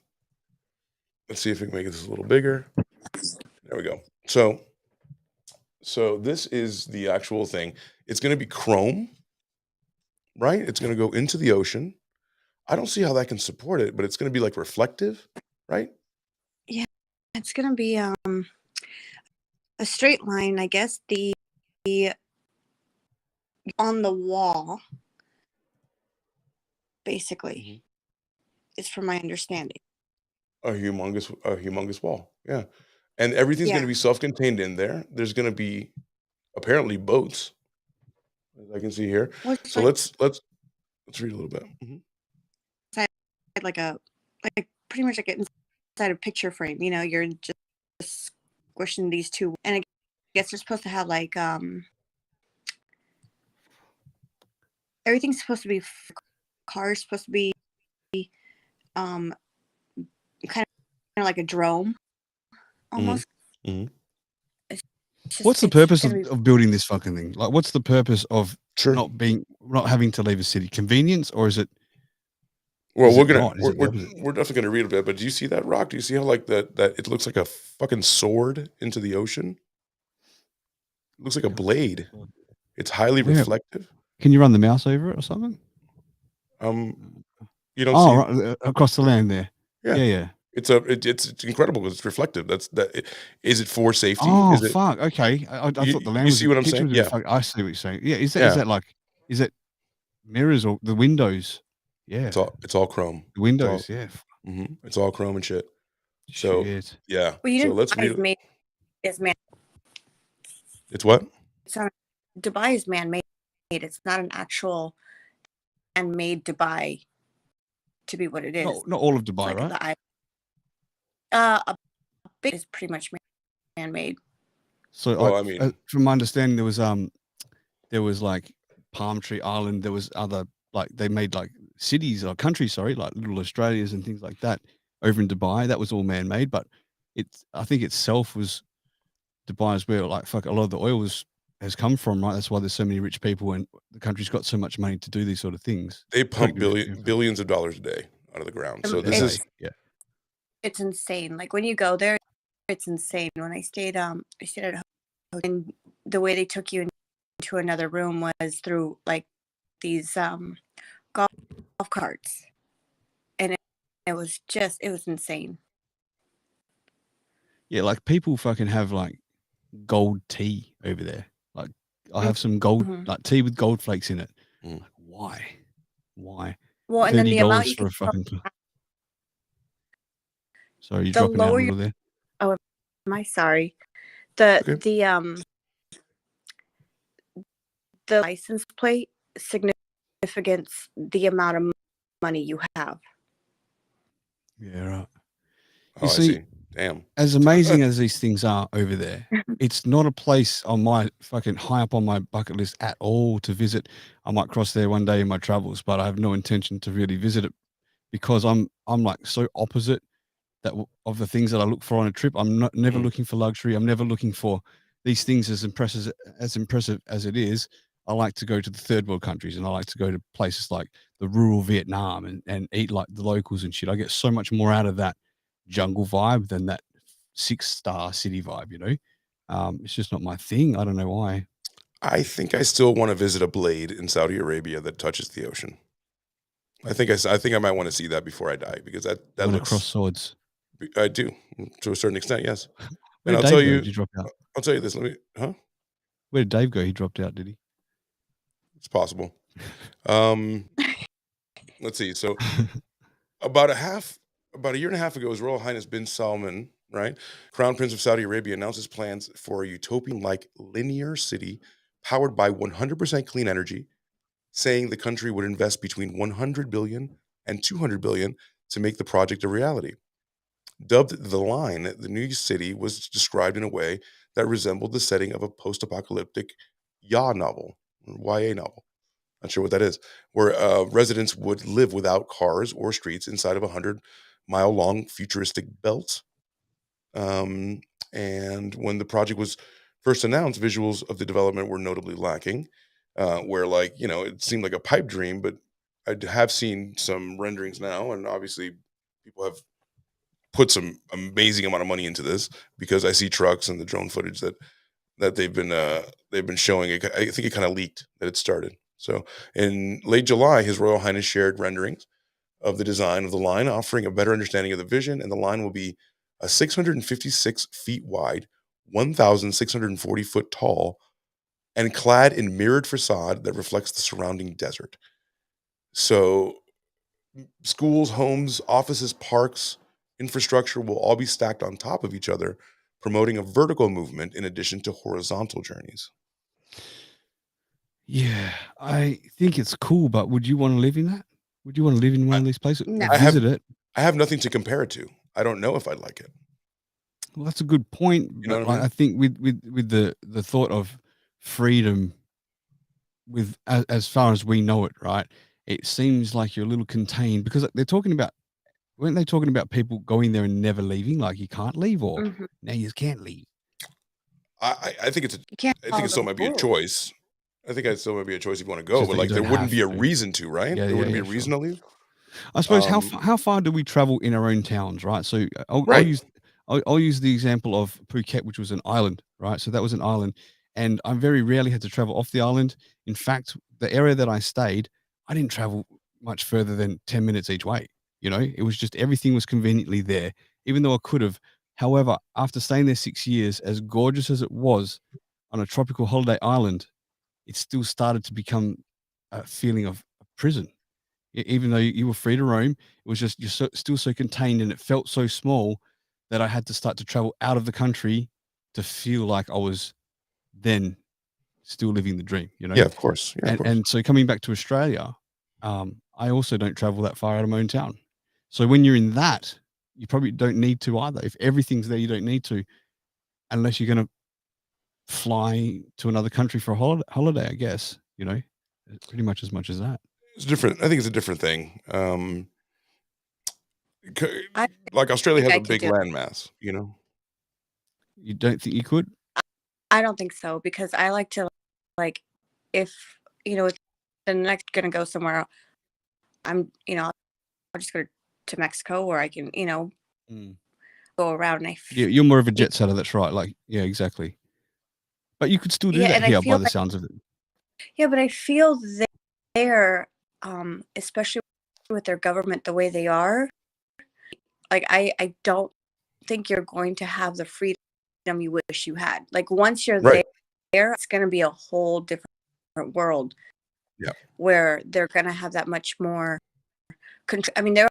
Let's see if we can make this a little bigger. There we go. So this is the actual thing. It's going to be chrome, right? It's going to go into the ocean. I don't see how that can support it, but it's going to be like reflective, right? Yeah, it's gonna be a straight line, I guess. The on the wall, basically, is from my understanding. A humongous wall. Yeah. And everything's going to Yeah. be self-contained in there. There's going to be apparently boats, as I can see here. What's So like let's read a little bit. inside like pretty much like inside a picture frame. You know, you're just squishing these two, and I guess they're supposed to have like everything's supposed to be cars supposed to be kind of like a drone almost. What's the purpose of building this fucking thing? Like, what's the purpose of not having to leave a city? Convenience, or is it? Well, is we're it gonna not? Is it the opposite? we're definitely gonna read a bit. But do you see that, Rock? Do you see how like that it looks like a fucking sword into the ocean? It looks like a blade. It's highly reflective. Can you run the mouse over it or something? You don't see right, across the land there. Yeah. It's incredible because it's reflective. Is it for safety? Oh, Is it, fuck. Okay. I thought the land you was see what I'm kitchen saying? was a Yeah. bit fuck. I see what you're saying. Yeah. Is Yeah. that like, is it mirrors or the windows? Yeah. It's all chrome. The windows. Yeah. It's all chrome and shit. So Shit. yeah. Well, you So know, let's read. Is man. It's what? It's not, Dubai is man-made. It's not an actual man-made Dubai to be what it is. Not all of Dubai, like right? A bit is pretty much man-made. So Well, I mean, from my understanding, there was like Palm Tree Island. There was other, like, they made like cities or countries, sorry, like little Australias and things like that over in Dubai. That was all man-made, but I think itself was Dubai is where like fuck a lot of the oil has come from, right? That's why there's so many rich people and the country's got so much money to do these sort of things. they pump billions of dollars a day out of the ground. So this is it's insane. Like when you go there, it's insane. When I stayed at a hotel, and the way they took you into another room was through like these golf carts, and it was insane. Yeah, like people fucking have like gold tea over there. Like I have some gold, like tea with gold flakes in it. Like, why? Well, and then the amount you for a fucking. Sorry, you're the dropping out a lower little there. Oh, am I sorry? The license plate significance the amount of money you have. Yeah, right. I see. Damn. As amazing as these things are over there, it's not a place on my fucking high up on my bucket list at all to visit. I might cross there one day in my travels, but I have no intention to really visit it because I'm like so opposite of the things that I look for on a trip. I'm never looking for luxury. I'm never looking for these things as impressive as it is. I like to go to the third world countries and I like to go to places like the rural Vietnam and eat like the locals and shit. I get so much more out of that jungle vibe than that 6-star city vibe, you know. It's just not my thing. I don't know why. I think I still want to visit a blade in Saudi Arabia that touches the ocean. I think I might want to see that before I die, because that looks. Cross swords. I do, to a certain extent, yes. Where And did Dave go? Did he drop out? I'll tell you this. Where did Dave go? He dropped out, did he? It's possible. Let's see. So about a year and a half ago, His Royal Highness bin Salman, right, Crown Prince of Saudi Arabia, announced his plans for a utopian-like linear city powered by 100% clean energy, saying the country would invest between 100 billion and 200 billion to make the project a reality. Dubbed The Line, the new city was described in a way that resembled the setting of a post-apocalyptic YA novel, YA novel. Not sure what that is, where residents would live without cars or streets inside of a 100-mile-long futuristic belt. And when the project was first announced, visuals of the development were notably lacking, where, like, you know, it seemed like a pipe dream, but I have seen some renderings now, and obviously people have put some amazing amount of money into this, because I see trucks and the drone footage that they've been showing. I think it kind of leaked that it started. So in late July, His Royal Highness shared renderings of the design of the line, offering a better understanding of the vision. And the line will be a 656 feet wide, 1,640 foot tall, and clad in mirrored facade that reflects the surrounding desert. So schools, homes, offices, parks, infrastructure will all be stacked on top of each other, promoting a vertical movement in addition to horizontal journeys. Yeah, I think it's cool, but would you want to live in that? Would you want to live in one of these places? No. Visit it? I have nothing to compare it to. I don't know if I'd like it. Well, that's a good point. You know But what I mean? I think with the thought of freedom, with as far as we know it, right? It seems like you're a little contained, because weren't they talking about people going there and never leaving? Like, you can't leave, or now you can't leave. I think You can't it follow still the might be a rules. choice. I think it still might be a choice if you want to go, Just but that you like there don't wouldn't be a have to. reason to, right? Yeah, There wouldn't be a sure. reason to leave. I suppose Um, how far do we travel in our own towns, right? So I'll Right. use the example of Phuket, which was an island, right? So that was an island, and I very rarely had to travel off the island. In fact, the area that I stayed, I didn't travel much further than 10 minutes each way. You know, it was just everything was conveniently there, even though I could have. However, after staying there 6 years, as gorgeous as it was on a tropical holiday island, it still started to become a feeling of a prison. Even though you were free to roam, it was just still so contained, and it felt so small that I had to start to travel out of the country to feel like I was then still living the dream, you know? Yeah, of course. Yeah, of course. And so coming back to Australia, I also don't travel that far out of my own town. So when you're in that, you probably don't need to either. If everything's there, you don't need to, unless you're going to fly to another country for a holiday, I guess, you know, pretty much as that. It's different. I think it's a different thing. I Like Australia think has I a could big do it. landmass, you know? You don't think you could? I don't think so, because I like to, like, if, you know, if the next going to go somewhere, I'm, you know, I'll just go to Mexico, where I can, you know, go around. And You're more of a jet setter. That's right. Like, yeah, exactly. But you could still do that and here I feel by the sounds of it. Yeah, but I feel there, especially with their government the way they are, like, I don't think you're going to have the freedom you wish you had. Like, once you're Right. there, it's going to be a whole different world. Yeah. Where they're going to have that much more control. I mean, they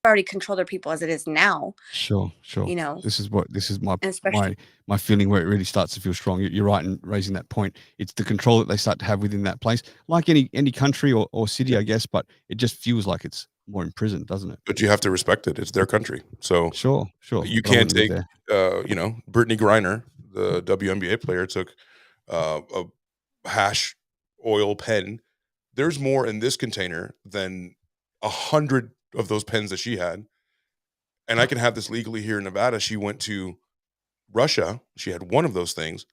already control their people as it is now. Sure. You know, This is my and especially my feeling where it really starts to feel strong. You're right in raising that point. It's the control that they start to have within that place, like any country or city, I guess. But it just feels like it's more imprisoned, doesn't it? But you have to respect it. It's their country. So Sure. You But I can't wouldn't live take, you know, Brittany Griner, the WNBA player, took a hash oil pen. There's more in this container than 100 of those pens that she had. And I can have this legally here in Nevada. She went to Russia. She had one of those things,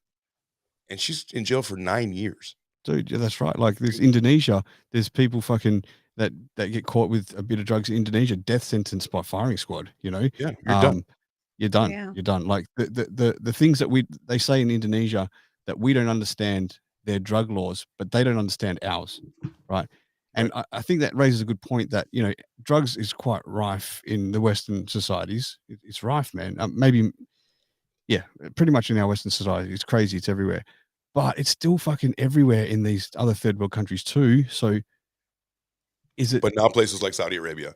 and she's in jail for 9 years. Dude, yeah, that's right. Like, there's Indonesia. There's people fucking that get caught with a bit of drugs in Indonesia, death sentence by firing squad. You know. Yeah, you're done. you're done. Yeah. You're done. Like the things that they say in Indonesia that we don't understand their drug laws, but they don't understand ours, right? And I think that raises a good point that, you know, drugs is quite rife in the Western societies. It's rife, man. Maybe, yeah, pretty much in our Western society. It's crazy. It's everywhere. But it's still fucking everywhere in these other third world countries too. So is it? But not places like Saudi Arabia,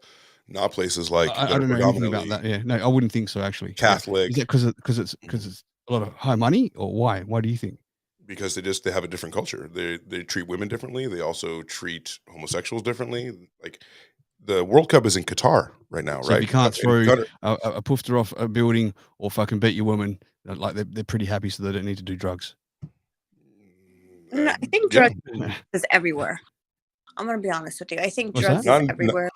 not places like I that are don't know anything about predominantly that. Yeah, no, I wouldn't think so. Actually, Catholic. Is it because it's a lot of high money, or why? Why do you think? Because they have a different culture. They treat women differently. They also treat homosexuals differently. Like the World Cup is in Qatar right now, So if right? you can't And throw Qatar, a poofter off a building or fucking beat your woman, like they're pretty happy, so they don't need to do drugs. No, I think yeah. drugs is everywhere. I'm gonna be honest with you. I think What's drugs that? is everywhere.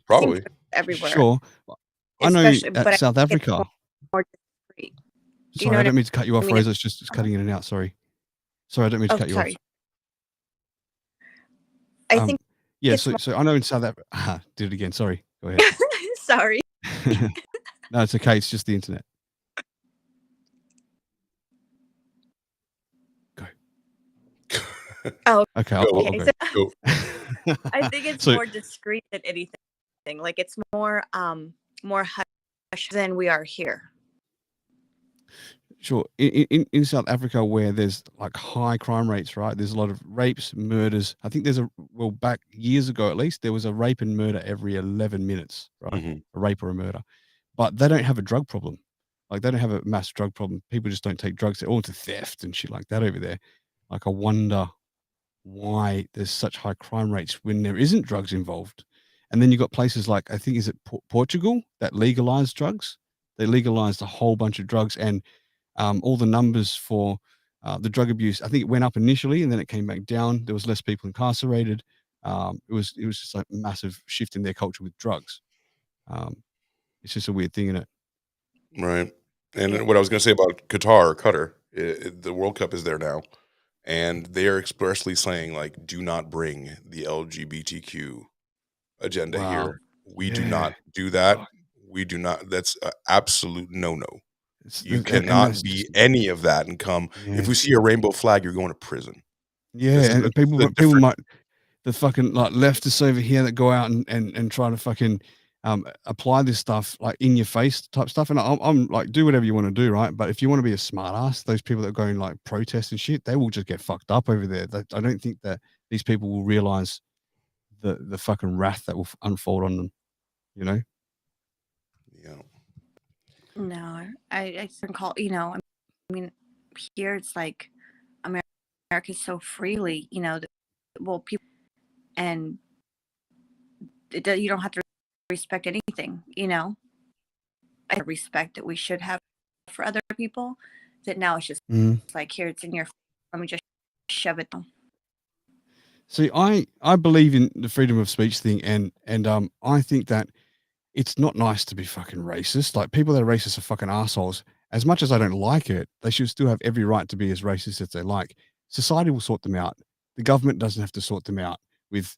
Probably. Everywhere. Sure. I know Especially, at but I South think it's Africa. more discreet. Do you Sorry, know I what don't mean to cut you off, mean? Rose. It's just cutting in and out. Sorry. Sorry, I don't mean to Oh, cut you sorry. off. I think yeah. it's So I know in South Africa. Did it again. Sorry. Go ahead. sorry. No, it's okay. It's just the internet. Oh, okay. I'll go. Go. I think it's So- more discreet than anything. Like it's more hush than we are here. Sure. In South Africa, where there's like high crime rates, right? There's a lot of rapes, murders. I think back years ago at least, there was a rape and murder every 11 minutes, right? Mhm. A rape or a murder. But they don't have a drug problem. Like they don't have a mass drug problem. People just don't take drugs. They're all into theft and shit like that over there. Like I wonder why there's such high crime rates when there isn't drugs involved. And then you got places like, I think, is it Portugal that legalized drugs? They legalized a whole bunch of drugs, and all the numbers for the drug abuse, I think it went up initially and then it came back down. There was less people incarcerated. It was just like a massive shift in their culture with drugs. It's just a weird thing, isn't it? Right. And what I was going to say about Qatar, the World Cup is there now, and they are expressly saying like, do not bring the LGBTQ agenda Wow. here. We do Yeah. not do that. Fuck. We do not. That's an absolute no. You And cannot that's be just, any of that and come. yeah. If we see a rainbow flag, you're going to prison. Yeah, This is and people different. might, the fucking like leftists over here that go out and try to fucking apply this stuff like in your face type stuff. And I'm like, do whatever you want to do, right? But if you want to be a smart ass, those people that go and like protest and shit, they will just get fucked up over there. I don't think that these people will realize the fucking wrath that will unfold on them, you know? Yeah. No, I recall. I mean, here it's like America's so freely. People and you don't have to respect anything. I respect that we should have for other people. That now it's just like here it's in your. Let me just shove it down. See, I believe in the freedom of speech thing, and I think that it's not nice to be fucking racist. Like people that are racist are fucking assholes. As much as I don't like it, they should still have every right to be as racist as they like. Society will sort them out. The government doesn't have to sort them out with,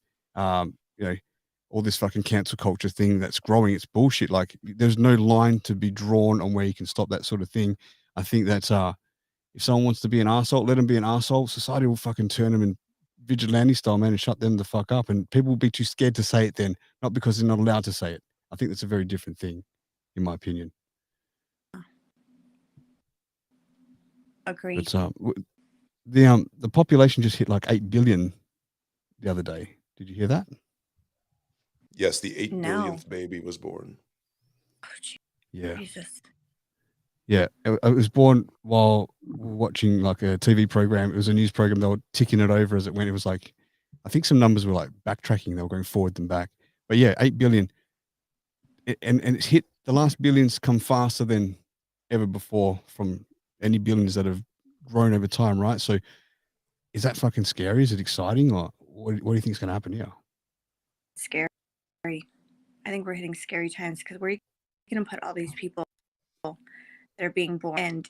all this fucking cancel culture thing that's growing. It's bullshit. Like there's no line to be drawn on where you can stop that sort of thing. I think that's if someone wants to be an asshole, let them be an asshole. Society will fucking turn them in vigilante style, man, and shut them the fuck up. And people will be too scared to say it then, not because they're not allowed to say it. I think that's a very different thing, in my opinion. Agreed. But the population just hit like 8 billion the other day. Did you hear that? Yes, the 8 No. billionth baby was born. Yeah. Jesus. Yeah, it was born while watching like a TV program. It was a news program. They were ticking it over as it went. It was like, I think some numbers were like backtracking. They were going forward and back. But yeah, 8 billion. And it's hit, the last billions come faster than ever before from any billions that have grown over time, right? So is that fucking scary? Is it exciting? Or what do you think is going to happen here? Scary. I think we're hitting scary times because we're going to put all these people that are being born. And,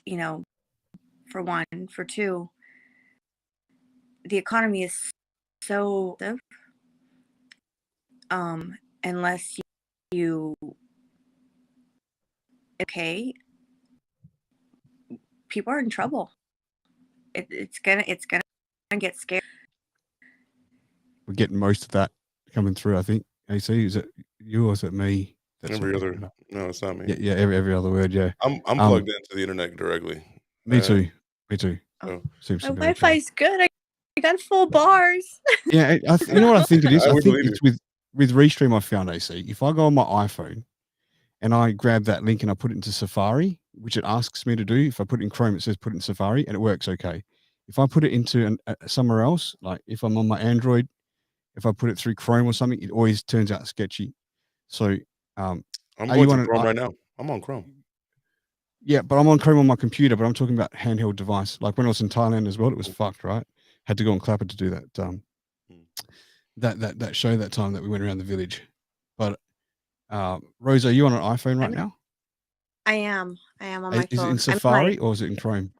for one. For two, the economy is so, unless you okay, people are in trouble. It's gonna get scary. We're getting most of that coming through, I think. AC, is it you or is it me? Every other. No, it's not me. Yeah, every other word. Yeah, I'm plugged into the internet directly. Me too. Oh. Seems My to be Wi-Fi's good. I got full bars. Yeah, you know what I think it is. I would think believe it's with Restream. I found AC. If I go on my iPhone and I grab that link and I put it into Safari, which it asks me to do, if I put it in Chrome, it says put it in Safari, and it works okay. If I put it into somewhere else, like if I'm on my Android, if I put it through Chrome or something, it always turns out sketchy. So, I'm going through Chrome right now. I'm on Chrome. Yeah, but I'm on Chrome on my computer, but I'm talking about handheld device. Like when I was in Thailand as well, it was fucked, right? Had to go on Clapper to do that. That show that time that we went around the village. But Rose, are you on an iPhone right now? I am on my phone. Is it in Safari or is it in Chrome?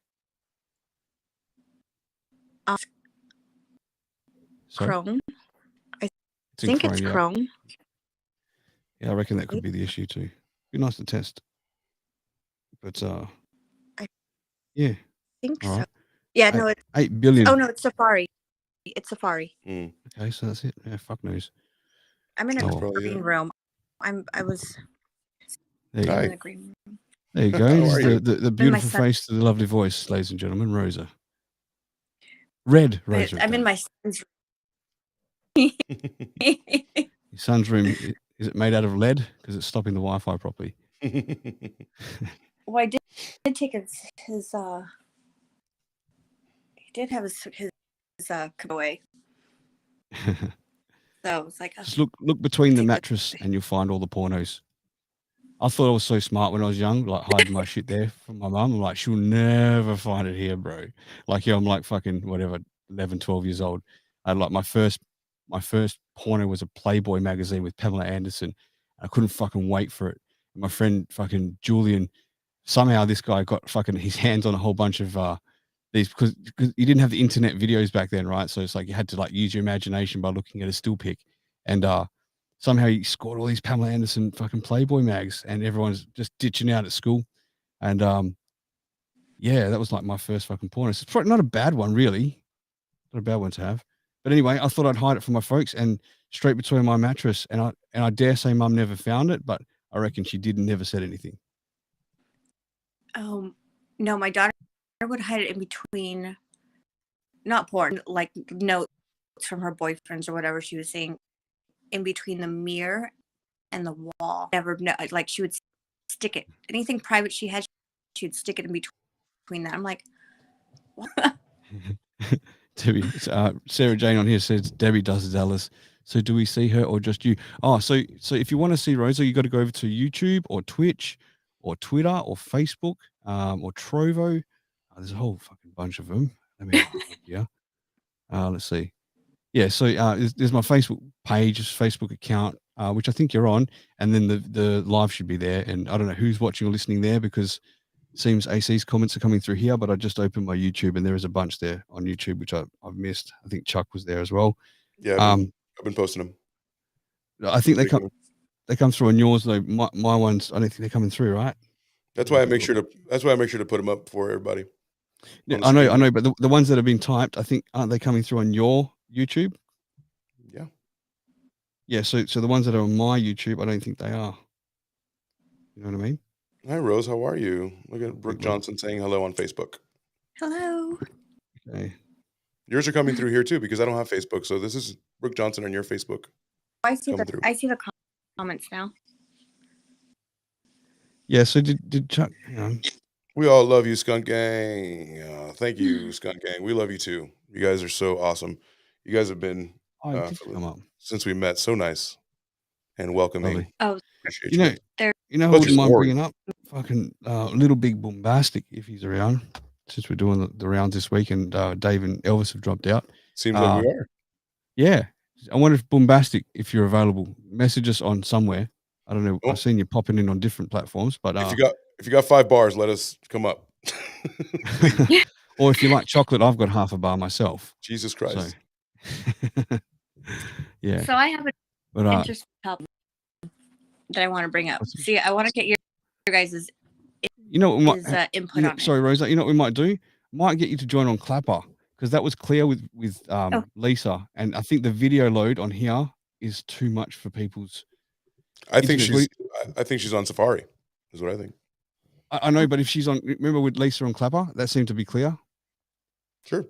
Chrome. I It's in think Chrome, it's yeah. Chrome. Yeah, I reckon that could be the issue too. Be nice to test. But yeah. Think All so. right. Yeah, no, it's 8 billion. Oh no, it's Safari. It's Safari. Okay, so that's it. Yeah, fuck knows. I'm in a Oh. green room. I was There you in go. the green room. There you go. How This are is you? the beautiful face to the lovely voice, ladies and gentlemen, Rosa. Red Rosa. I'm in my son's Your son's room, is it made out of lead? Because it's stopping the Wi-Fi properly. Well, I did take his he did have his away. So it's like Just look between the mattress and you'll find all the pornos. I thought I was so smart when I was young, like hiding my shit there from my mum. I'm like, she'll never find it here, bro. Like, yeah, I'm like fucking whatever, 11, 12 years old. And like my first porno was a Playboy magazine with Pamela Anderson. I couldn't fucking wait for it. And my friend fucking Julian, somehow this guy got fucking his hands on a whole bunch of these because you didn't have the internet videos back then, right? So it's like you had to like use your imagination by looking at a still pic. And somehow he scored all these Pamela Anderson fucking Playboy mags, and everyone's just ditching out at school. And yeah, that was like my first fucking porno. So it's probably not a bad one, really. Not a bad one to have. But anyway, I thought I'd hide it from my folks and straight between my mattress. And I dare say mum never found it, but I reckon she did and never said anything. No, my daughter would hide it in between, not porn, like notes from her boyfriends or whatever she was seeing, in between the mirror and the wall. Never, like she would stick it. Anything private she had, she would stick it in between that. I'm like, what? Debbie, Sarah Jane on here says Debbie does Dallas. So do we see her or just you? Oh, so if you want to see Rosa, you got to go over to YouTube or Twitch or Twitter or Facebook or Trovo. There's a whole fucking bunch of them. Let me have a look here. Let's see. Yeah, so there's my Facebook page, Facebook account, which I think you're on, and then the live should be there. And I don't know who's watching or listening there because it seems AC's comments are coming through here, but I just opened my YouTube and there is a bunch there on YouTube which I've missed. I think Chuck was there as well. Yeah, I've been posting them. I think they come through on yours though. My ones, I don't think they're coming through, right? That's why I make sure to put them up for everybody. Yeah, I know, but the ones that have been typed, I think, aren't they coming through on your YouTube? Yeah. Yeah, so the ones that are on my YouTube, I don't think they are. You know what I mean? Hi, Rose. How are you? Look at Brooke Johnson saying hello on Facebook. Hello. Okay. Yours are coming through here too because I don't have Facebook. So this is Brooke Johnson on your Facebook. I see the comments now. Yeah, so did Chuck, you know. We all love you, Skunk Gang. Thank you, Skunk Gang. We love you too. You guys are so awesome. You guys have been since we met so nice and welcoming. Lovely. Oh, appreciate you know who wouldn't mind bringing up fucking Little Big Bombastic if he's around, since we're doing the rounds this week and Dave and Elvis have dropped out. Seems like we are. Yeah, I wonder if Bombastic, if you're available, message us on somewhere. I don't know. I've seen you popping in on different platforms, but if you got 5 bars, let us come up. Or if you like chocolate, I've got half a bar myself. Jesus Christ. So, yeah. So I have an interesting topic that I want to bring up. See, I want to get your guys' You know what? his input on it. Sorry, Rosa. You know what we might do? Might get you to join on Clapper because that was clear with Lisa, and I think the video load on here is too much for people's. I think she's on Safari. Is what I think. I know, but if she's on, remember with Lisa on Clapper, that seemed to be clear. Sure.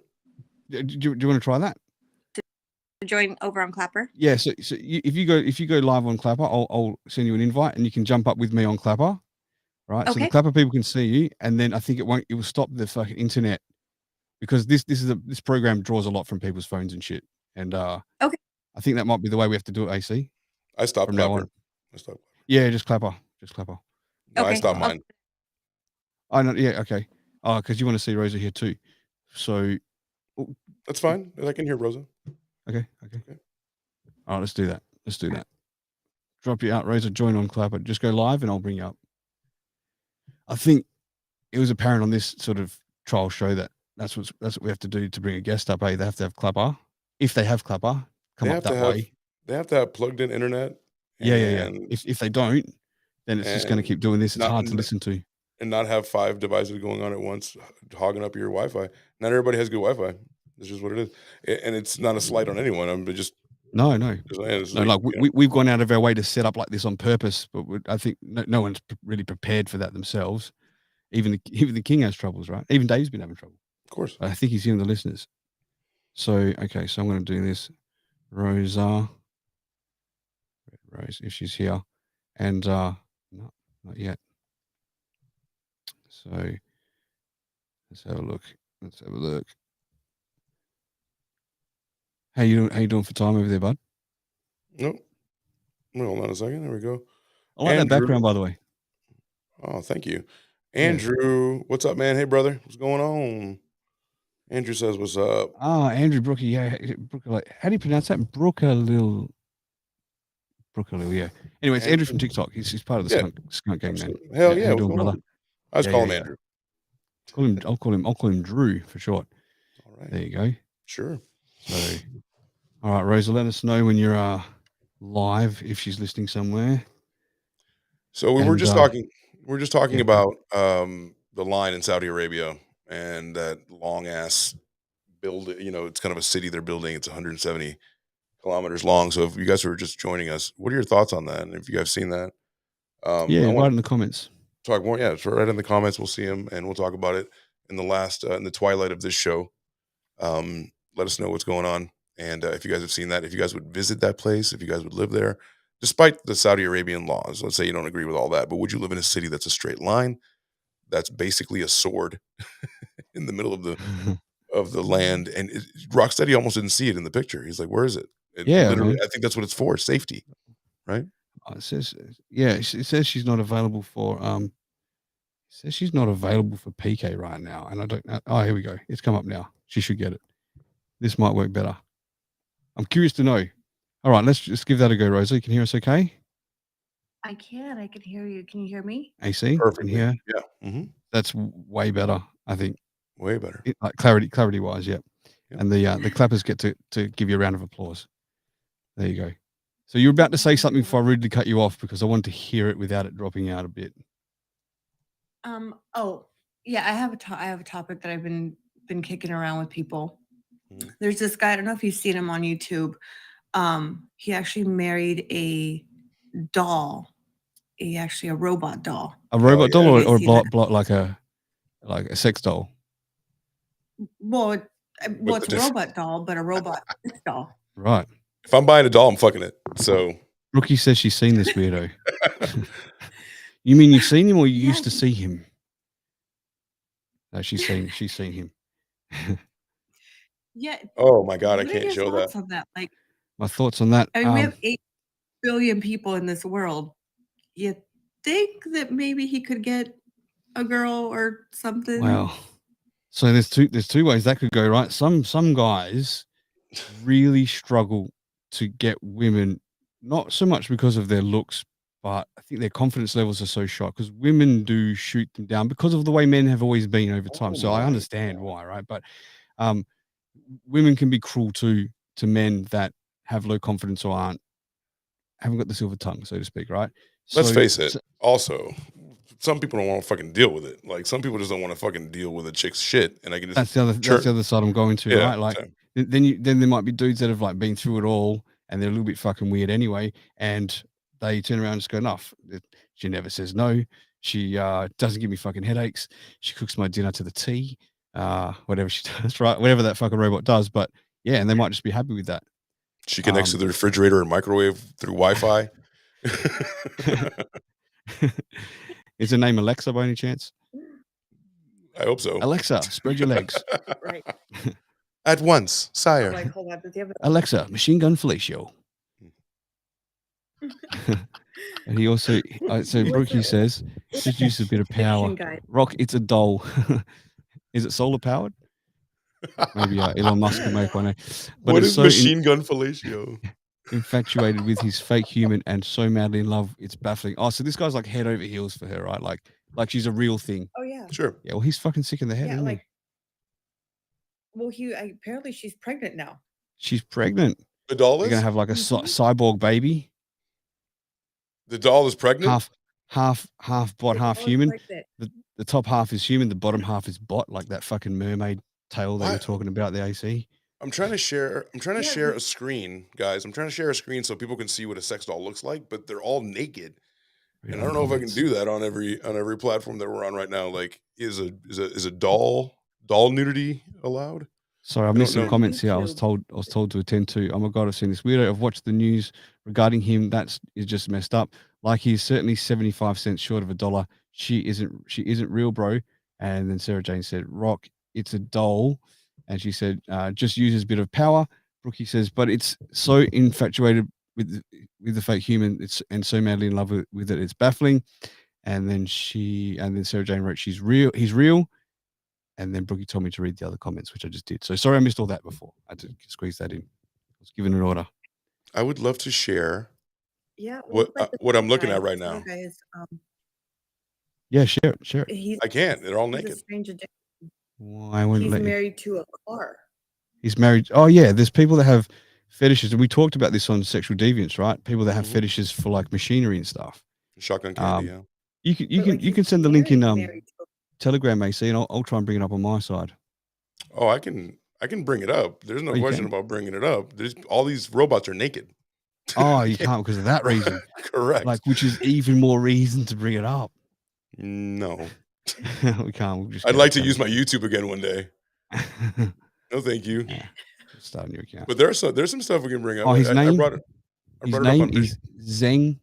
Do you want to try that? To join over on Clapper? Yeah. So if you go live on Clapper, I'll send you an invite, and you can jump up with me on Clapper. Right. Okay. So the Clapper people can see you, and then I think it will stop the fucking internet because this program draws a lot from people's phones and shit. And okay. I think that might be the way we have to do it, AC. I stopped from now on. Yeah, just Clapper. No, okay. I stopped mine. I know, yeah, okay. Oh, because you want to see Rosa here too. So that's fine. I can hear Rosa. Okay. All right, let's do that. Drop you out, Rosa, join on Clapper. Just go live and I'll bring you up. I think it was apparent on this sort of trial show that that's what we have to do to bring a guest up. They have to have Clapper. If they have Clapper, come up that way. They have to have plugged in internet. Yeah. If they don't, then it's just going to keep doing this. It's hard to listen to. And not have 5 devices going on at once, hogging up your Wi-Fi. Not everybody has good Wi-Fi. It's just what it is. And it's not a slight on anyone. I'm just No. We've gone out of our way to set up like this on purpose, but I think no one's really prepared for that themselves. Even the King has troubles, right? Even Dave's been having trouble. Of course. I think he's hearing the listeners. So, okay, so I'm going to do this. Rosa, if she's here. And, no, not yet. So, let's have a look. How you doing for time over there, bud? Nope. Hold on a second. There we go. I like that background, by the way. Oh, thank you. Andrew, what's up, man? Hey, brother. What's going on? Andrew says, what's up? Oh, Andrew Brookie. Yeah. How do you pronounce that? Brookalil, yeah. Anyway, it's Andrew from TikTok. He's part of the skunk gang, man. Hell yeah. How you doing, brother? I just call him Andrew. I'll call him Drew for short. All right. There you go. Sure. So, all right, Rosa, let us know when you're live if she's listening somewhere. So we're just talking about the line in Saudi Arabia and that long ass building. It's kind of a city they're building. It's 170 kilometers long. So if you guys were just joining us, what are your thoughts on that? And if you guys seen that, write in the comments. Talk more. Yeah, right in the comments. We'll see them and we'll talk about it in the twilight of this show. Let us know what's going on. And if you guys have seen that, if you guys would visit that place, if you guys would live there, despite the Saudi Arabian laws, let's say you don't agree with all that, but would you live in a city that's a straight line, that's basically a sword in the middle of the land? And Rocksteady almost didn't see it in the picture. He's like, where is it? Literally, I think that's what it's for, safety, right? It says, it says she's not available for PK right now, and I don't know. Oh, here we go. It's come up now. She should get it. This might work better. I'm curious to know. All right, let's just give that a go, Rosa. You can hear us okay? I can hear you. Can you hear me? AC? Perfectly. Yeah. Mm-hmm. That's way better, I think. Way better. Like clarity wise, yeah. And the clappers get to give you a round of applause. There you go. So you're about to say something before I rudely cut you off because I want to hear it without it dropping out a bit. Oh, yeah, I have a topic that I've been kicking around with people. There's this guy, I don't know if you've seen him on YouTube. He actually married a doll. A robot doll. A robot doll or like a sex doll? Well, it's a robot doll, but a robot sex doll. Right. If I'm buying a doll, I'm fucking it. So Rookie says she's seen this weirdo. You mean you've seen him or you used to see him? No, she's seen him. Yeah. Oh my God, I can't show that. On that. Like, my thoughts on that. I mean, we have 8 billion people in this world. You think that maybe he could get a girl or something? Well, so there's two ways that could go, right? Some guys really struggle to get women, not so much because of their looks, but I think their confidence levels are so shot because women do shoot them down because of the way men have always been over time. So I understand why, right? But women can be cruel to men that have low confidence or haven't got the silver tongue, so to speak, right? Let's face it. Also, some people don't want to fucking deal with it. Like some people just don't want to fucking deal with a chick's shit, and I can just that's the other side I'm going to, Yeah, right? Like same. then there might be dudes that have like been through it all and they're a little bit fucking weird anyway, and they turn around and just go, enough. She never says no. She doesn't give me fucking headaches. She cooks my dinner to the T. Whatever she does, right? Whatever that fucking robot does. But yeah, and they might just be happy with that. She connects to the refrigerator and microwave through Wi-Fi. Is her name Alexa by any chance? I hope so. Alexa, spread your legs. Right. At once, sire. I'm like, hold on. Does he have a- Alexa, machine gun fellatio. And he also, so Brookie says, just use a bit of power. Rock, it's a doll. Is it solar powered? Maybe Elon Musk can make one. But What it's is so machine gun fellatio? infatuated with his fake human and so madly in love, it's baffling. Oh, so this guy's like head over heels for her, right? Like she's a real thing. Oh yeah. Sure. Yeah, well, he's fucking sick in the head, Yeah, isn't like. he? Well, apparently she's pregnant now. She's pregnant. The doll They're is? gonna have like a cyborg baby. The doll is pregnant? Half bot, half doll is human. pregnant. The top half is human, the bottom half is bot, like that fucking mermaid tail they were talking about, the AC. I'm trying to share a screen, guys. I'm trying to share a screen so people can see what a sex doll looks like, but they're all naked. And I don't know if I can do that on every platform that we're on right now. Like, is a doll nudity allowed? Sorry, I missed some comments here. I was told to attend to. Oh my god, I've seen this weirdo. I've watched the news regarding him. Is just messed up. Like he's certainly 75 cents short of $1. She isn't real, bro. And then Sarah Jane said, Rock, it's a doll. And she said, just uses a bit of power. Brookie says, but it's so infatuated with the fake human, and so madly in love with it, it's baffling. And then Sarah Jane wrote, he's real. And then Brookie told me to read the other comments, which I just did. So sorry I missed all that before. I had to squeeze that in. I was given an order. I would love to share Yeah. What I'm looking at right now. Yeah, share it. I can't. They're all He's a naked. strange addiction. Why wouldn't He's let you? married to a car. He's married. Oh yeah, there's people that have fetishes, and we talked about this on Sexual Deviance, right? People that have fetishes for like machinery and stuff. Shotgun candy, yeah. You can send the link in Telegram, AC, and I'll try and bring it up on my side. Oh, I can bring it up. There's no question about bringing it up. There's all these robots are naked. Oh, you can't because of that reason. Correct. Like, which is even more reason to bring it up. No. We can't. We'll I'd like to use my YouTube again one day. No, thank you. Start a new account. But there's some stuff we can bring up. Oh, his name. His name is Zeng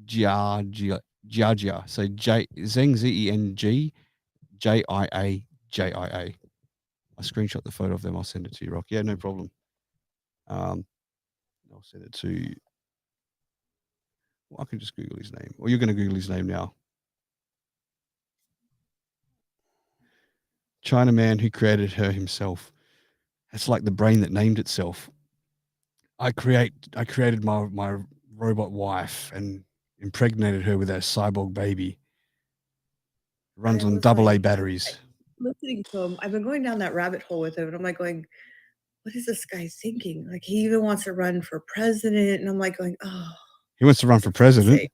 Jiajia. So Zeng ZENG JIAJIA. I screenshot the photo of them. I'll send it to you, Rock. Yeah, no problem. I'll send it to you. Well, I can just Google his name. Or you're going to Google his name now. Chinaman who created her himself. It's like the brain that named itself. I created my robot wife and impregnated her with a cyborg baby. Runs on AA batteries. Listening to him, I've been going down that rabbit hole with him, and I'm like going, what is this guy thinking? Like, he even wants to run for president, and I'm like going, oh. He wants to run for president.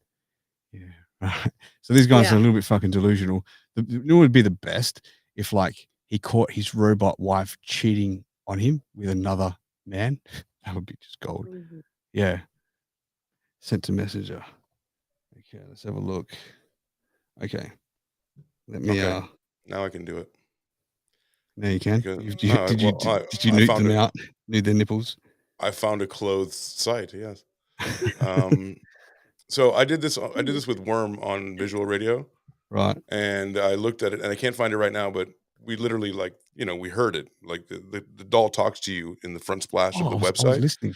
Yeah. Right. So these guys are a little bit fucking delusional. It would be the best if like he caught his robot wife cheating on him with another man. That would be just gold. Mm-hmm. Yeah. Sent to Messenger. Okay, let's have a look. Okay. Let me now I can do it. Now you can. Because, did you nuke them out? Nude their nipples? I found a clothes site, yes. So I did this with Worm on Visual Radio. Right. And I looked at it, and I can't find it right now, but we literally we heard it. Like the doll talks to you in the front splash of the website. I was listening.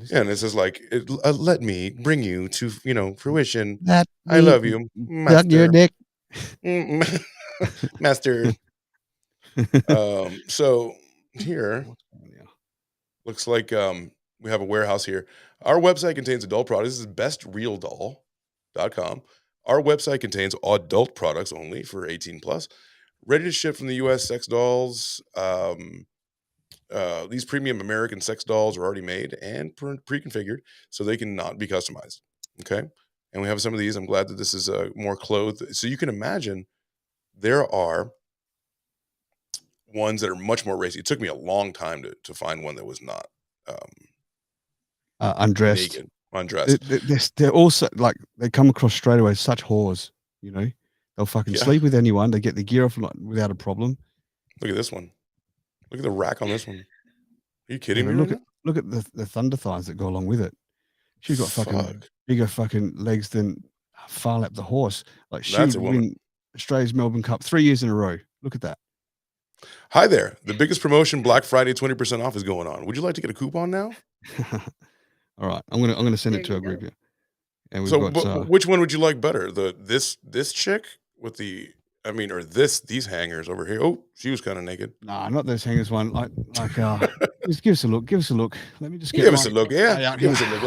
Yeah, and it says like, let me bring you to, fruition. I love you, master. Your dick. Master. So here looks like we have a warehouse here. Our website contains adult products. This is bestrealdoll.com. Our website contains adult products only for 18 plus. Ready to ship from the US sex dolls. These premium American sex dolls are already made and pre-configured, so they cannot be customized. Okay. and we have some of these. I'm glad that this is more clothed. So you can imagine there are ones that are much more racy. It took me a long time to find one that was not undressed. naked, undressed. They're also like they come across straight away as such whores. You know, they'll fucking sleep with anyone. They get the gear off without a problem. Look at this one. Look at the rack on this one. Are you kidding me? Look at the thunder thighs that go along with it. She's got fucking bigger fucking legs than Farlap the horse. Like she would win Australia's Melbourne Cup 3 years in a row. Look at that. Hi there. The biggest promotion, Black Friday, 20% off is going on. Would you like to get a coupon now? All right, I'm gonna send it to our group here. And we've got which one would you like better? This chick with the or these hangers over here. Oh, she was kind of naked. Nah, not those hangers one. Just give us a look. Give us a look. Let me just give us a look. Yeah, give us a look.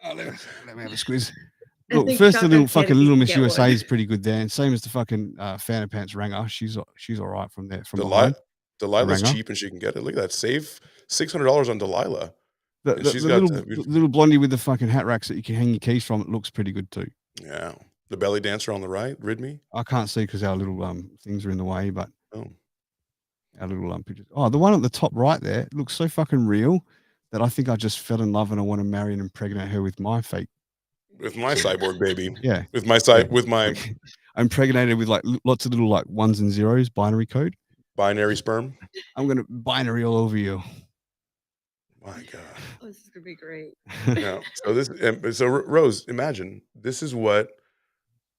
Let me have a squeeze. Look, first the little Miss USA is pretty good there, and same as the fucking Fanta Pants Ranger. She's all right from there. From Delilah's cheap and she can get it. Look at that. Save $600 on Delilah. The little blondie with the fucking hat racks that you can hang your keys from. It looks pretty good too. Yeah. The belly dancer on the right, rid me. I can't see because our little things are in the way, but our little pictures. Oh, the one at the top right there looks so fucking real that I think I just fell in love and I want to marry and impregnate her with my fake. With my cyborg baby. Yeah. With my I'm impregnated with like lots of little like ones and zeros binary code. Binary sperm. I'm gonna binary all over you. My God. Oh, this is gonna be great. Yeah. So Rose, imagine this is what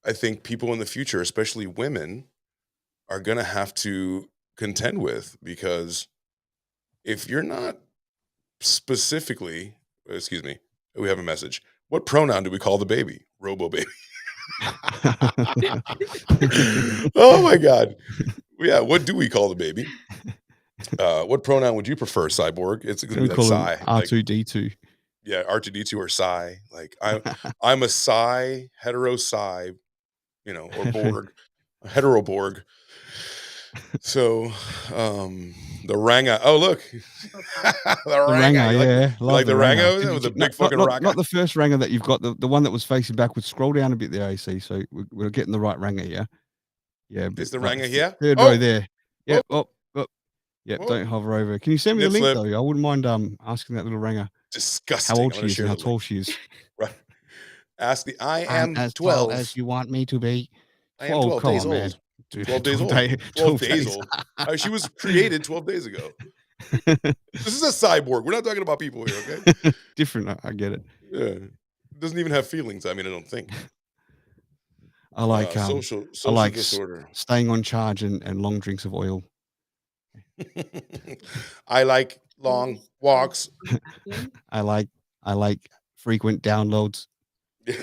I think people in the future, especially women, are gonna have to contend with, because if you're not specifically, excuse me, we have a message. What pronoun do we call the baby? Robo baby. Oh my God. Yeah. What do we call the baby? What pronoun would you prefer, Cyborg? It's going to be like Psy. R2D2. Yeah, R2D2 or Psy. Like I'm a Psy, hetero Psy, or Borg, a hetero Borg. So, the Ranga. Oh, look, the Ranga. Yeah, like the Ranga with the big fucking rocket. Not the first Ranga that you've got. The one that was facing backwards. Scroll down a bit there, AC. So we're getting the right Ranga here. Yeah, is the Ranga here? Third row there. Yeah. Yep, don't hover over. Can you send me the link though? I wouldn't mind asking that little Ranga disgusting how old she is and how tall she is. Right. Ask the I am as 12 tall as you want me to be. I am 12 days old. 12 days old. 12 days old. She was created 12 days ago. This is a cyborg. We're not talking about people here, okay? Different. I get it. Yeah. It doesn't even have feelings. I don't think. I like social I like disorder. Staying on charge and long drinks of oil. I like long walks. I like frequent downloads. I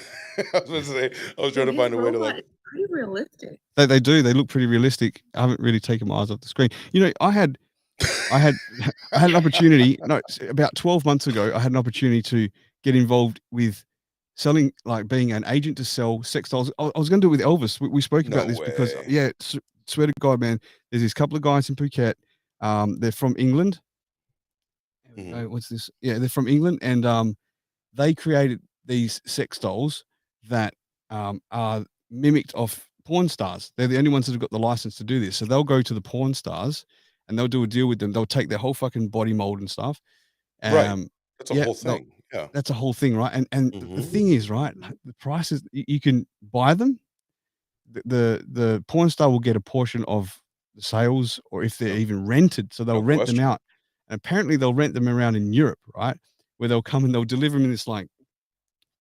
was trying to find a way to like. Pretty realistic. They do. They look pretty realistic. I haven't really taken my eyes off the screen. I had an opportunity. No, about 12 months ago, I had an opportunity to get involved with selling, like being an agent to sell sex dolls. I was going to do it with Elvis. We spoke about this because, swear to God, man, there's this couple of guys in Phuket. They're from England. What's this? Yeah, they're from England, and they created these sex dolls that are mimicked off porn stars. They're the only ones that have got the license to do this. So they'll go to the porn stars and they'll do a deal with them. They'll take their whole fucking body mold and stuff. Right. That's a whole thing. Yeah. That's a whole thing, right? And the thing is, right, the prices, you can buy them. The porn star will get a portion of the sales, or if they're even rented. So they'll rent them out. And apparently they'll rent them around in Europe, right? Where they'll come and they'll deliver them in this like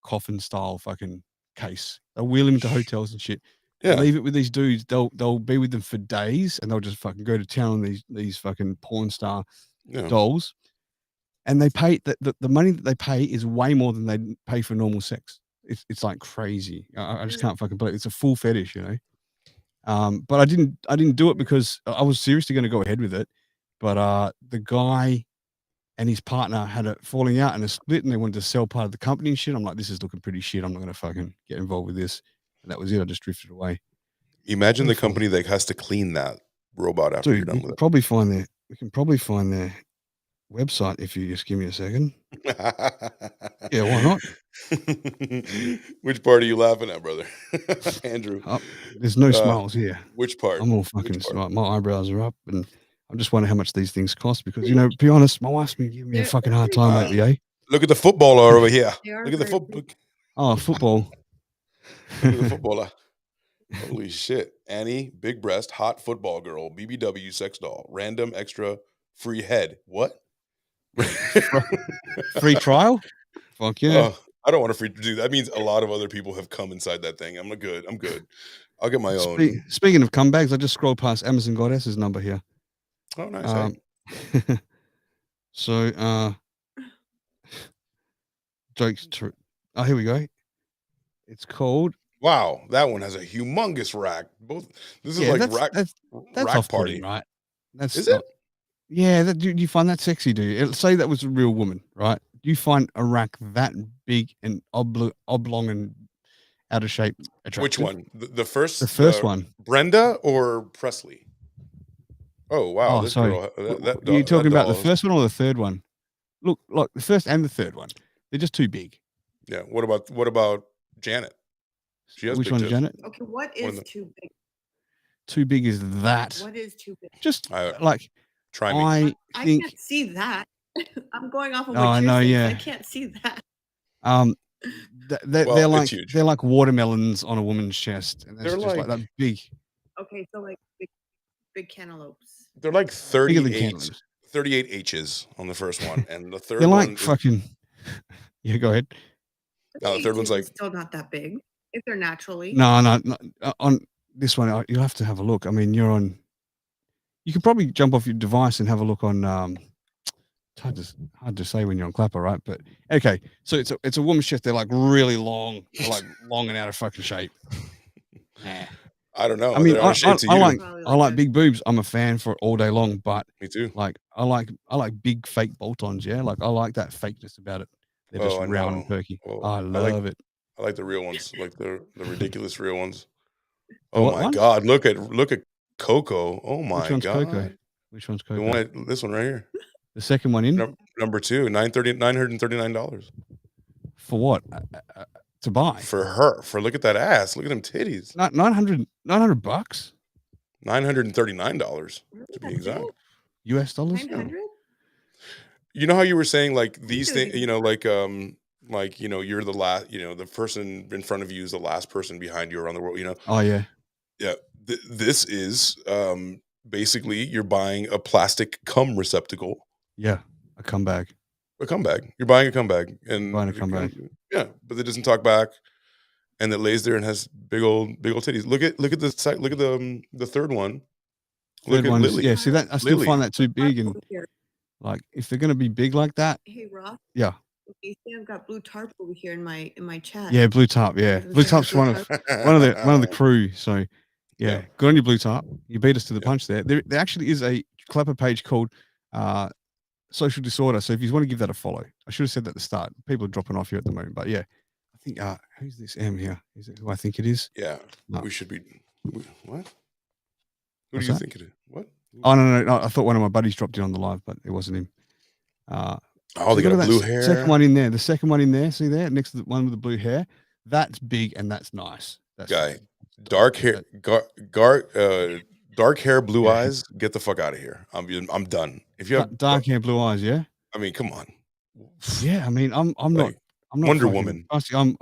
coffin style fucking case. They'll wheel them into hotels and shit. Yeah. Leave it with these dudes. They'll be with them for days, and they'll just fucking go to town on these fucking porn star dolls. And they pay the money that they pay is way more than they pay for normal sex. It's like crazy. I just can't fucking believe it. It's a full fetish, But I didn't do it because I was seriously going to go ahead with it. But the guy and his partner had a falling out and a split, and they wanted to sell part of the company and shit. I'm like, this is looking pretty shit. I'm not going to fucking get involved with this. And that was it. I just drifted away. Imagine the company that has to clean that robot after you're done with it. We can probably find their website if you just give me a second. Yeah, why not? Which part are you laughing at, brother? Andrew. There's no smiles here. Which part? I'm all fucking my eyebrows are up, and I'm just wondering how much these things cost because be honest, my wife's been giving me a fucking hard time lately, eh? Look at the footballer over here. Look at the football. Oh, football. Look at the footballer. Holy shit. Annie, big breast, hot football girl, BBW sex doll, random extra free head. What? Free trial? Fuck yeah. I don't want to free do that. Means a lot of other people have come inside that thing. I'm good. I'll get my own. Speaking of comebacks, I just scrolled past Amazon Goddess's number here. Oh, nice. So jokes to here we go. It's called Wow, that one has a humongous rack. This is like that's rack party, right? That's is it? Yeah, do you find that sexy? Do you? Say that was a real woman, right? Do you find a rack that big and oblong and out of shape attractive? Which one? The first? The first one. Brenda or Presley? Oh wow! Oh, this sorry. girl. You talking about the first one or the third one? Look, like the first and the third one, they're just too big. Yeah. What about Janet? She has Which one's Janet? Okay, what is too big? Too big is that? What is too big? Just try me. I can't see that. I'm going off of what I you're know, saying. yeah. I can't see that. They're like watermelons on a woman's chest, and they're just like that big. Okay, so like big cantaloupes. They're like 38 H's on the first one, and the third they're one like fucking. Yeah, go ahead. No, the third one's like still not that big if they're naturally. No. On this one, you'll have to have a look. I mean, you could probably jump off your device and have a look on. It's hard to say when you're on Clapper, right? But okay, so it's a woman's chest. They're like really long, like long and out of fucking shape. Nah. I don't know. I mean, I like big boobs. I'm a fan for it all day long, but me too. Like I like big fake bolt-ons. Yeah, like I like that fakeness about it. They're just round and perky. I love it. I like the real ones, like the ridiculous real ones. The Oh what my ones? God! Look at Coco. Oh my Which one's God! Coco? Which one's Coco? The one, this one right here. The second one in number 2, $939 for what? To buy for her. For look at that ass. Look at them titties. $900 $939 to be exact. US dollars. You know how you were saying like these things, like you're the last, the person in front of you is the last person behind you around the world, Oh yeah. Yeah. This is basically you're buying a plastic cum receptacle. Yeah, a cum bag. A cum bag. You're buying a cum bag, and buying a cum bag. Yeah, but it doesn't talk back, and it lays there and has big old titties. Look at the third one. Look at Lily. Yeah, see that I still find that too big, and like if they're gonna be big like that. Hey Ross. Yeah. Okay, see, I've got Blue Tarp over here in my chat. Yeah, Blue Tarp. Yeah, Blue Tarp's one of the crew. So yeah, good on you, Blue Tarp. You beat us to the punch there. There actually is a Clapper page called Social Disorder. So if you want to give that a follow, I should have said that at the start. People are dropping off here at the moment, but yeah, I think who's this M here? Is it who I think it is? Yeah, no. We should be. What? Who do you think it is? What? Oh no! I thought one of my buddies dropped in on the live, but it wasn't him. They got blue hair. Second one in there. The second one in there. See there, next to the one with the blue hair. That's big and that's nice. That's guy, dark hair, dark hair, blue eyes. Get the fuck out of here. I'm done. If you have dark hair, blue eyes, yeah. I mean, come on. Yeah, I mean, I'm not Wonder Woman. Honestly, I'm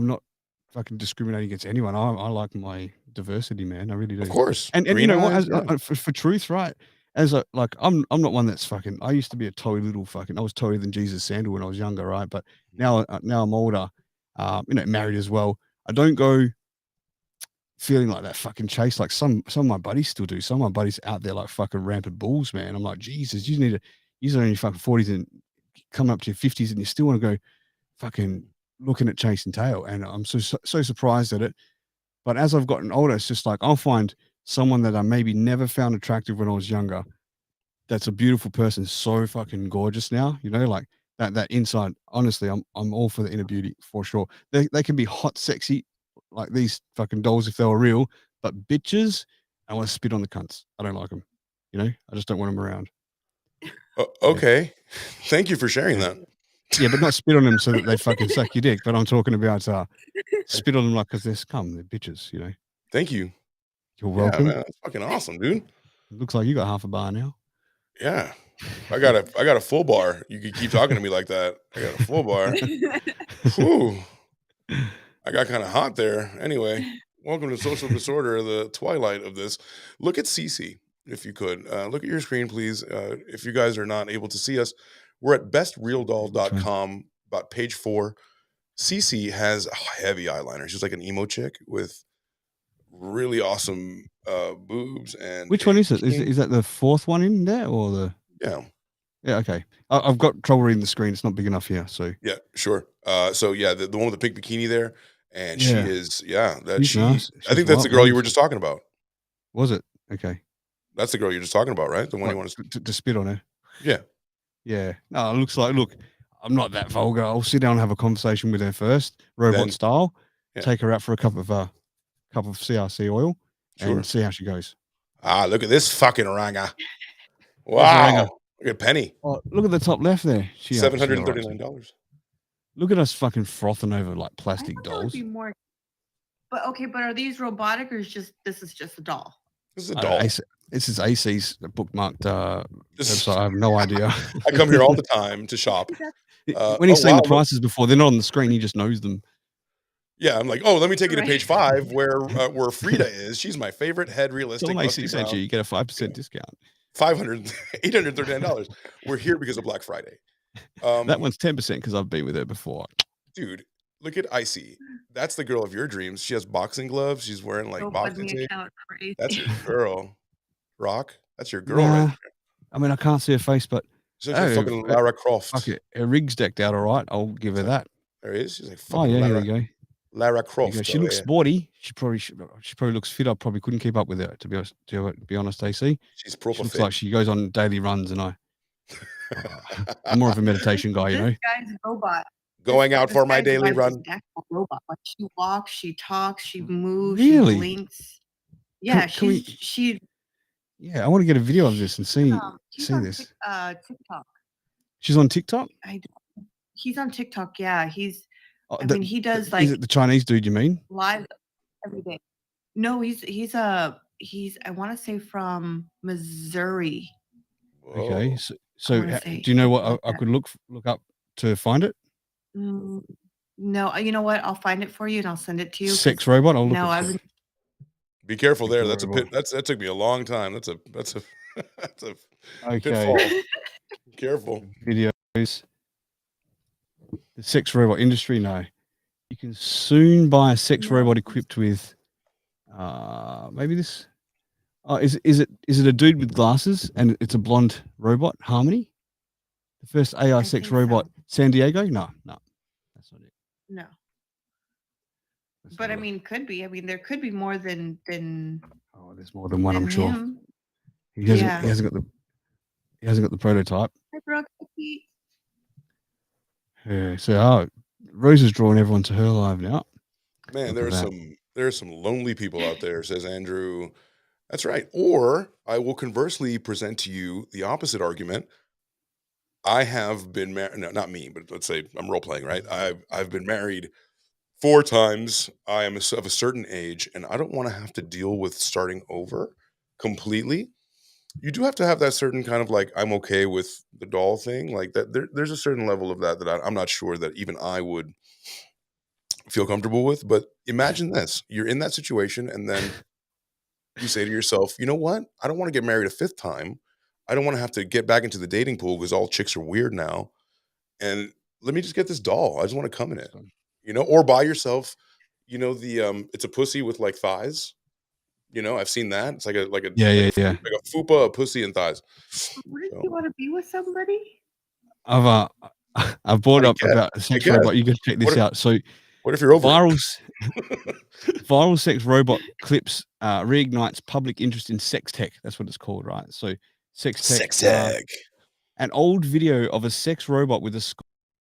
not fucking discriminating against anyone. I like my diversity, man. I really do. Of course. And you know what? For truth, right? As I'm not one that's fucking. I used to be a toy little fucking. I was toyer than Jesus Sandal when I was younger, right? But now I'm older. Married as well. I don't go feeling like that fucking chase like some of my buddies still do. Some of my buddies out there like fucking rampant bulls, man. I'm like, Jesus, you're in your fucking 40s and coming up to your 50s and you still want to go fucking looking at chasing tail. And I'm so surprised at it. But as I've gotten older, it's just like I'll find someone that I maybe never found attractive when I was younger. That's a beautiful person, so fucking gorgeous now. Like that inside. Honestly, I'm all for the inner beauty for sure. They can be hot, sexy, like these fucking dolls if they were real. But bitches, I want to spit on the cunts. I don't like them. I just don't want them around. Okay, thank you for sharing that. Yeah, but not spit on them so that they fucking suck your dick. But I'm talking about spit on them like because they're scum, they're bitches, you know. Thank you. You're welcome. Yeah, man, that's fucking awesome, dude. It looks like you got half a bar now. Yeah. I got a full bar. You could keep talking to me like that. I got a full bar. Whew. I got kind of hot there. Anyway, welcome to Social Disorder, the twilight of this. Look at Cece, if you could. Look at your screen, please. If you guys are not able to see us, we're at bestrealdoll.com, about page 4. Cece has heavy eyeliner. She's like an emo chick with really awesome boobs. And which one is it? Is that the 4th one in there or the? Yeah. Okay. I've got trouble reading the screen. It's not big enough here. So yeah, sure. So yeah, the one with the pink bikini there, and Yeah. she is nice. She's I think that's the girl you were just talking about. Was it? Okay. That's the girl you're just talking about, right? The one you want to spit on her. Yeah. Yeah. No, it looks like. Look, I'm not that vulgar. I'll sit down and have a conversation with her first, robot style. Yeah. Take her out for a cup of CRC oil Sure. and see how she goes. Ah, look at this fucking ranger. There's a ranger. Wow. Look at Penny. Oh, look at the top left there. $739. Look at us fucking frothing over like plastic That would dolls. be more. But okay, but are these robotic or is this is just a doll? This is a doll. This is AC's bookmarked website. I have no idea. I come here all the time to shop. When he's saying the prices before, they're not on the screen. He just knows them. Yeah, I'm like, let me take you to page 5 where Frida is. She's my favorite head realistic. AC sent you get a 5% discount. $839. We're here because of Black Friday. That one's 10% because I've been with her before. Dude, look at Icy. That's the girl of your dreams. She has boxing gloves. She's wearing like boxing tape. That's your girl. Rock. That's your girl right there. I mean, I can't see her face, but she's like fucking Lara Croft. Fuck it. Her rig's decked out all right. I'll give her that. There he is. She's like fucking here we go. Lara Croft. She looks sporty. She probably looks fit. I probably couldn't keep up with her, to be honest, AC. She's proper She looks fit. like she goes on daily runs, and I'm more of a meditation guy, you know. This guy's robot. Going out for my daily run. This actual robot. Like she walks, she talks, she moves, Really? she blinks. Yeah, she. Yeah, I want to get a video of this and see this. TikTok. She's on TikTok? He's on TikTok. Yeah, he's. Oh, I mean, he does like. Is it the Chinese dude? You mean? Live every day. No, he's I want to say from Missouri. Okay, so do you know what I could look up to find it? No, you know what? I'll find it for you and I'll send it to you. Sex robot. I'll look. No, I would. Be careful there. That's that took me a long time. That's a pitfall. Be careful. Videos. The sex robot industry. No, you can soon buy a sex robot equipped with maybe this. Is it a dude with glasses and it's a blonde robot? Harmony. The first AI sex robot. San Diego. No, that's not it. No. But I mean, could be. I mean, there could be more than. Oh, there's more than one. I'm sure. He hasn't got the prototype. Hi, Brooke. Pete. Yeah. So Rose is drawing everyone to her live now. Man, there are some lonely people out there, says Andrew. That's right. Or I will conversely present to you the opposite argument. I have been married. No, not me, but let's say I'm role playing, right? I've been married 4 times. I am of a certain age, and I don't want to have to deal with starting over completely. You do have to have that certain kind of like, I'm okay with the doll thing, like that. There's a certain level of that I'm not sure that even I would feel comfortable with. But imagine this: you're in that situation, and then you say to yourself, you know what? I don't want to get married a 5th time. I don't want to have to get back into the dating pool because all chicks are weird now. And let me just get this doll. I just want to come in it, or buy yourself, it's a pussy with like thighs. I've seen that. It's like a like a fupa, a pussy and thighs. What if you want to be with somebody? I've brought up about a sex robot. You can check this out. So what if you're over viral sex robot clips reignites public interest in sex tech. That's what it's called, right? So sex tech. An old video of a sex robot with a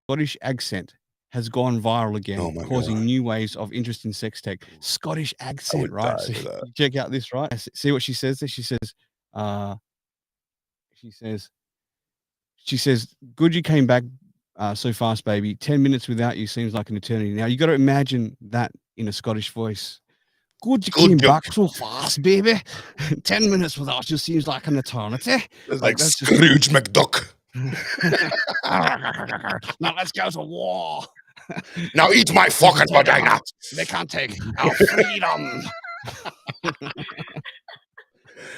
Scottish accent has gone viral again, causing new waves of interest in sex tech. Scottish accent, right? So check out this, right? See what she says there? She says, good you came back, so fast, baby. 10 minutes without you seems like an eternity. Now, you got to imagine that in a Scottish voice. Good, you came back so fast, baby. 10 minutes without you seems like an eternity. It's like that's Scrooge McDuck. Now let's go to war. Now eat my fucking vagina. They can't take our freedom.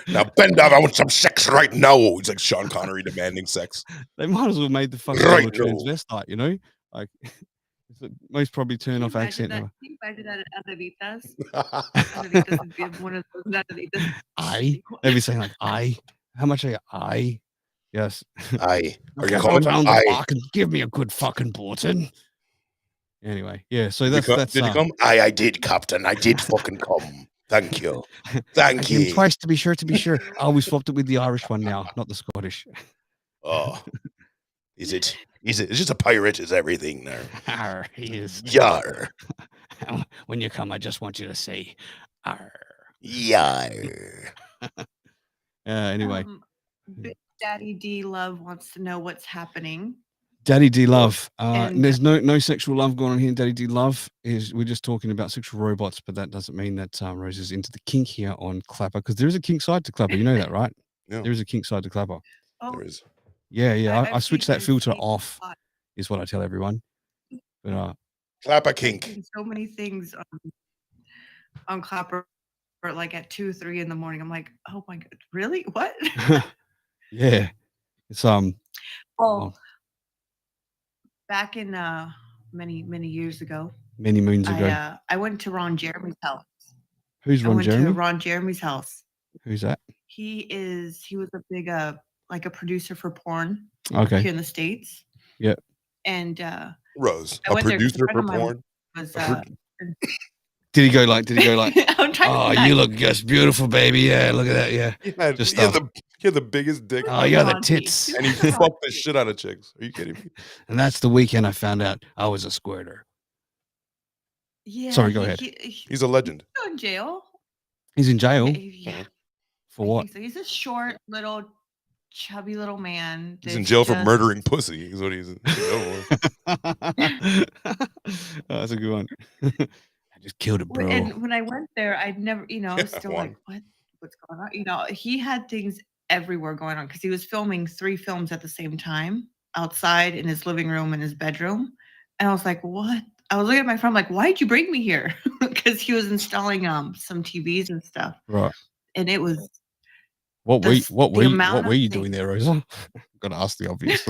Now bend down. I want some sex right now. It's like Sean Connery demanding sex. They might as well made the fucking right transvestite, you know? Like, it's the most probably turn off accent ever. Can you imagine that at Adelitas? Adelitas would be one of those Adelitas. Aye. They'd be saying like, aye. How much are you? Aye. Yes. Aye. Are you Go coming? down the Aye. block and give me a good fucking bulletin. Anyway, yeah. So that's did you come? Aye, I did, Captain. I did fucking come. Thank you. Thank you. Twice to be sure. I always swapped it with the Irish one now, not the Scottish. Oh. Is it? It's just a pirate is everything there. Arr, he is. Yar. When you come, I just want you to say, arr. Yar. Anyway. Big Daddy D Love wants to know what's happening. Daddy D Love. There's no sexual love going on here. Daddy D Love we're just talking about sexual robots, but that doesn't mean that Rose is into the kink here on Clapper, because there is a kink side to Clapper. You know that, right? Yeah. There is a kink side to Clapper. Oh. There is. Yeah. I switched that filter off, is what I tell everyone. But Clapper kink. So many things on Clapper, like at 2, 3 in the morning. I'm like, oh my god, really? What? yeah, it's back in many years ago, many moons ago, I went to Ron Jeremy's house. Who's Ron Jeremy? I went to Ron Jeremy's house. Who's that? He was a big like a producer for porn. Okay. Here in the States. Yeah. And Rose, a producer for porn. Did he go like? Oh, you look just beautiful, baby. Yeah, look at that. Yeah. He had the biggest dick. Oh, you're the tits. And he fucked the shit out of chicks. Are you kidding me? And that's the weekend I found out I was a squirter. Yeah. Sorry, go ahead. He's a legend. He's in jail. He's in jail? Yeah. For what? So he's a short, little, chubby little man. He's in jail for murdering pussy. Is what he's in jail for. That's a good one. I just killed it, bro. And when I went there, I'd never, I was still like, what's going on? He had things everywhere going on because he was filming 3 films at the same time outside in his living room and his bedroom. And I was like, what? I was looking at my friend like, why'd you bring me here? Because he was installing some TVs and stuff. Right. And it was what were you doing there, Rosa? Gotta ask the obvious.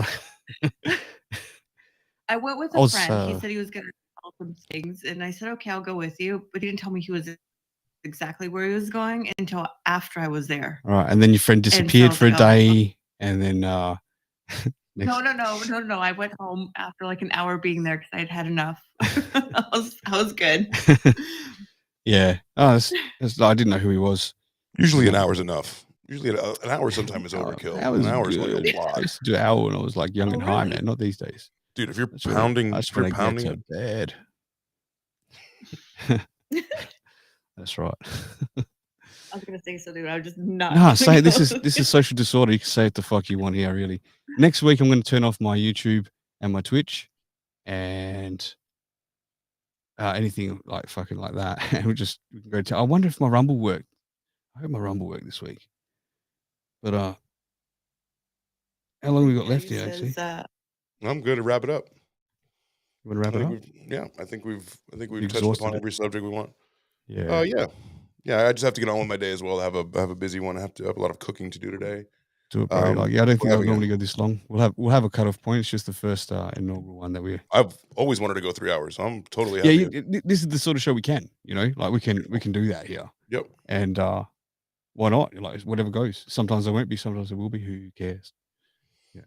I went with a friend. He said he was gonna install some things, and I said, okay, I'll go with you. But he didn't tell me he was exactly where he was going until after I was there. Right, and then your friend disappeared for a day, and then No. I went home after like an hour being there because I'd had enough. I was good. Yeah. Oh, I didn't know who he was. Usually an hour's enough. Usually an hour sometimes is overkill. An hour is like a lot. I used to do an hour when I was like young and high, man. Not these days. Dude, if you're pounding to bed. That's right. I was gonna say something, but I'm just not. No, say this is social disorder. You can say what the fuck you want here, really. Next week I'm going to turn off my YouTube and my Twitch and anything like fucking like that. And we can go to. I wonder if my Rumble worked. I hope my Rumble worked this week. But how long have we got left here? Actually, I'm good to wrap it up. You want to wrap it up? Yeah, I think we've touched upon every subject we want. Yeah. Yeah. I just have to get on with my day as well. I have a busy one. I have a lot of cooking to do today. Do it, bro. I don't think I'll normally go this long. We'll have a cutoff point. It's just the first inaugural one that I've always wanted to go 3 hours, so I'm totally happy. Yeah, this is the sort of show we can. Like we can do that here. Yep. And why not? Like whatever goes. Sometimes there won't be. Sometimes there will be. Who cares? Yeah.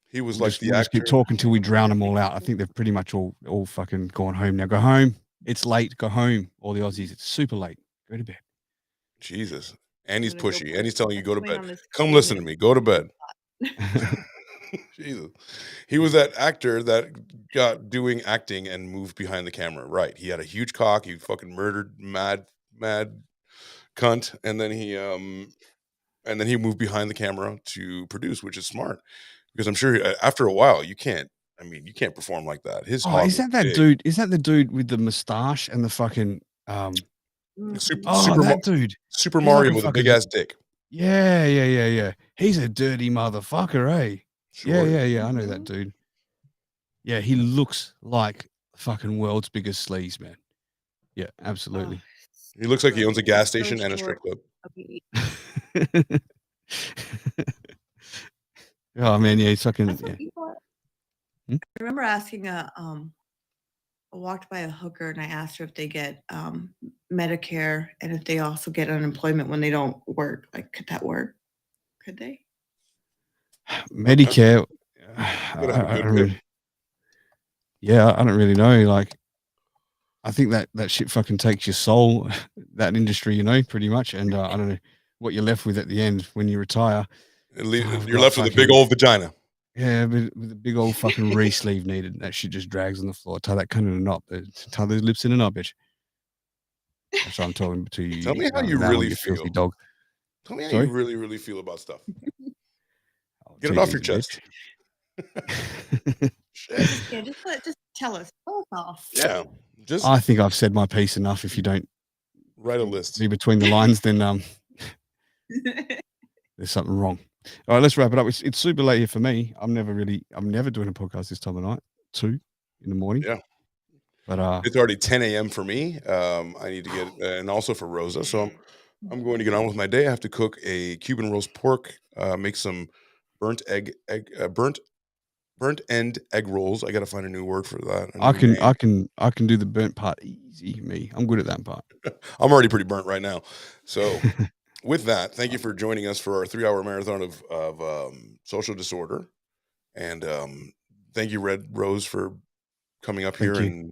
He was we'll like we'll just keep talking till we drown them all out. I think they've pretty much all fucking gone home now. Go home. It's late. Go home. All the Aussies. It's super late. Go to bed. Jesus. And he's pushy. And he's telling you go to bed. Come listen to me. Go to bed. Jesus. He was that actor that got doing acting and moved behind the camera. Right. He had a huge cock. He fucking murdered mad cunt. And then he moved behind the camera to produce, which is smart. Because I'm sure after a while you can't. I mean, you can't perform like that. His Oh, heart is was that big. dude? Is that the dude with the mustache and the fucking Super dude. Super He's Mario like a with a fucking big ass dick. Yeah. He's a dirty motherfucker, eh? Sure. Yeah. I know that dude. Yeah, he looks like fucking world's biggest sleaze, man. Yeah, absolutely. He looks like he owns a gas station and a strip club. Oh man, yeah, he's fucking. That's what Yeah. people are. Hmm? I remember asking I walked by a hooker and I asked her if they get Medicare and if they also get unemployment when they don't work. Like, could that work? Could they? Medicare. Yeah, I don't really know. Like, I think that shit fucking takes your soul, that industry, you know, pretty much. And I don't know what you're left with at the end when you retire. You're left with a big old vagina. Yeah, with a big old fucking re-sleeve needed. That shit just drags on the floor. Tie that cunt in a knot. Tie those lips in a knot, bitch. That's what I'm talking to you. Tell me how you now, really you feel. filthy dog. Tell me how Sorry? you really, really feel about stuff. Get Take it off it your easy, chest. Just tell us. Tell us off. Yeah. Just I think I've said my piece enough. If you don't write a list. Be between the lines, then there's something wrong. All right, let's wrap it up. It's super late here for me. I'm never doing a podcast this time of night. 2 in the morning. Yeah. But it's already 10 a.m. for me. I need to get and also for Rosa. So I'm going to get on with my day. I have to cook a Cuban roast pork, make some burnt end egg rolls. I got to find a new word for that. I can do the burnt part easy. Me, I'm good at that part. I'm already pretty burnt right now. So with that, thank you for joining us for our 3-hour marathon of social disorder. And thank you, Red Rose, for coming up here and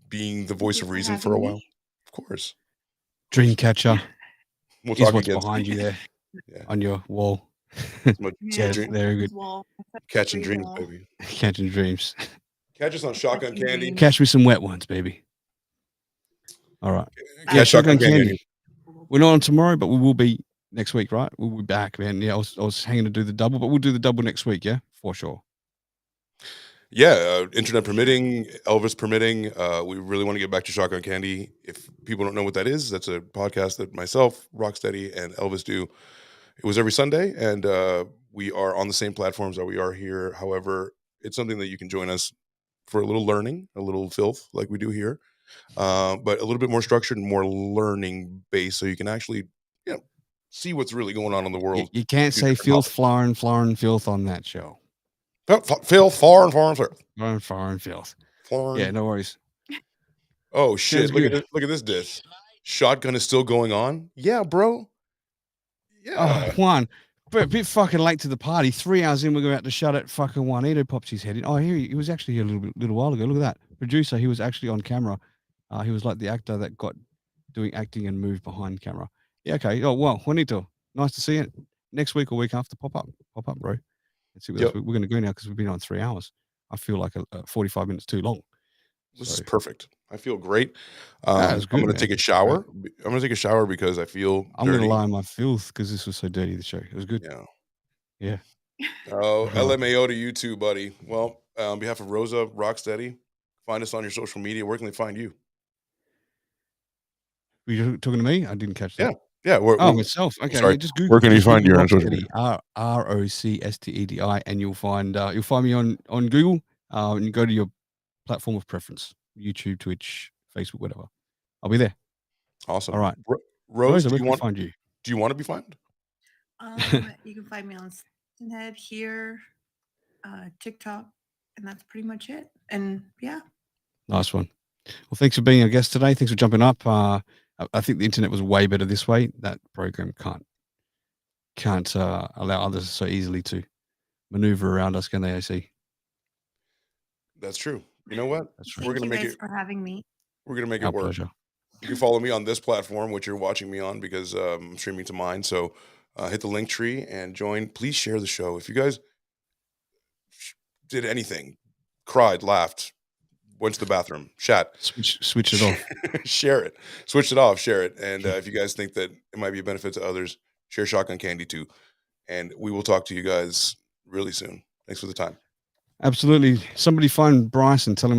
being the voice of reason for a while. Of course. Dreamcatcher We'll is talk what's again behind you there Yeah. on your wall. Yes, very good. Catching dreams, baby. Catching dreams. Catch us on Shotgun Candy. Catch me some wet ones, baby. All right. Catch Shotgun Candy. We're not on tomorrow, but we will be next week, right? We'll be back, man. Yeah, I was hanging to do the double, but we'll do the double next week, yeah? For sure. Yeah, internet permitting, Elvis permitting. We really want to get back to Shotgun Candy. If people don't know what that is, that's a podcast that myself, Rocksteady, and Elvis do. It was every Sunday, and we are on the same platforms that we are here. However, it's something that you can join us for a little learning, a little filth like we do here, but a little bit more structured and more learning based, so you can actually see what's really going on in the world. You can't say filth, florin, filth on that show. Filth, foreign filth. Foreign filth. Foreign. Yeah, no worries. Oh shit! Look at this diss. Shotgun is still going on. Yeah, bro. Yeah. Oh, Juan, but a bit fucking late to the party. 3 hours in, we're about to shut it. Fucking Juanito pops his head in. Oh, here he was actually here a little while ago. Look at that producer. He was actually on camera. He was like the actor that got doing acting and moved behind camera. Yeah. Okay. Oh well, Juanito, nice to see you. Next week or week after, pop up, bro. Let's see what else we're going to go now because we've been on 3 hours. I feel like 45 minutes too long. This is perfect. I feel great. Good, I'm going to take a shower. Right. I'm going to take a shower because I feel I'm going to lie in my filth because this was so dirty, the show. It was good. Yeah. Oh, LMAO to you too, buddy. Well, on behalf of Rosa, Rocksteady, find us on your social media. Where can they find you? Were you talking to me? I didn't catch that. Yeah. Myself. Okay. Sorry. Yeah, just Google. Where can you find you on social media? Rocksteady, and you'll find me on Google. And you go to your platform of preference: YouTube, Twitch, Facebook, whatever. I'll be there. Awesome. All right, Rose, do you want to find you? Do you want to be found? You can find me on Head here, TikTok, and that's pretty much it. And yeah. Nice one. Well, thanks for being a guest today. Thanks for jumping up. I think the internet was way better this way. That program can't allow others so easily to maneuver around us, can they? I see. That's true. You know what? We're gonna make it for having me. We're gonna make it work. Pleasure. You can follow me on this platform, which you're watching me on, because I'm streaming to mine. So hit the link tree and join. Please share the show. If you guys did anything, cried, laughed, went to the bathroom, chat, switch it off, share it, switch it off, share it. And if you guys think that it might be a benefit to others, share Shotgun Candy too. And we will talk to you guys really soon. Thanks for the time. Absolutely. Somebody find Bryce and tell him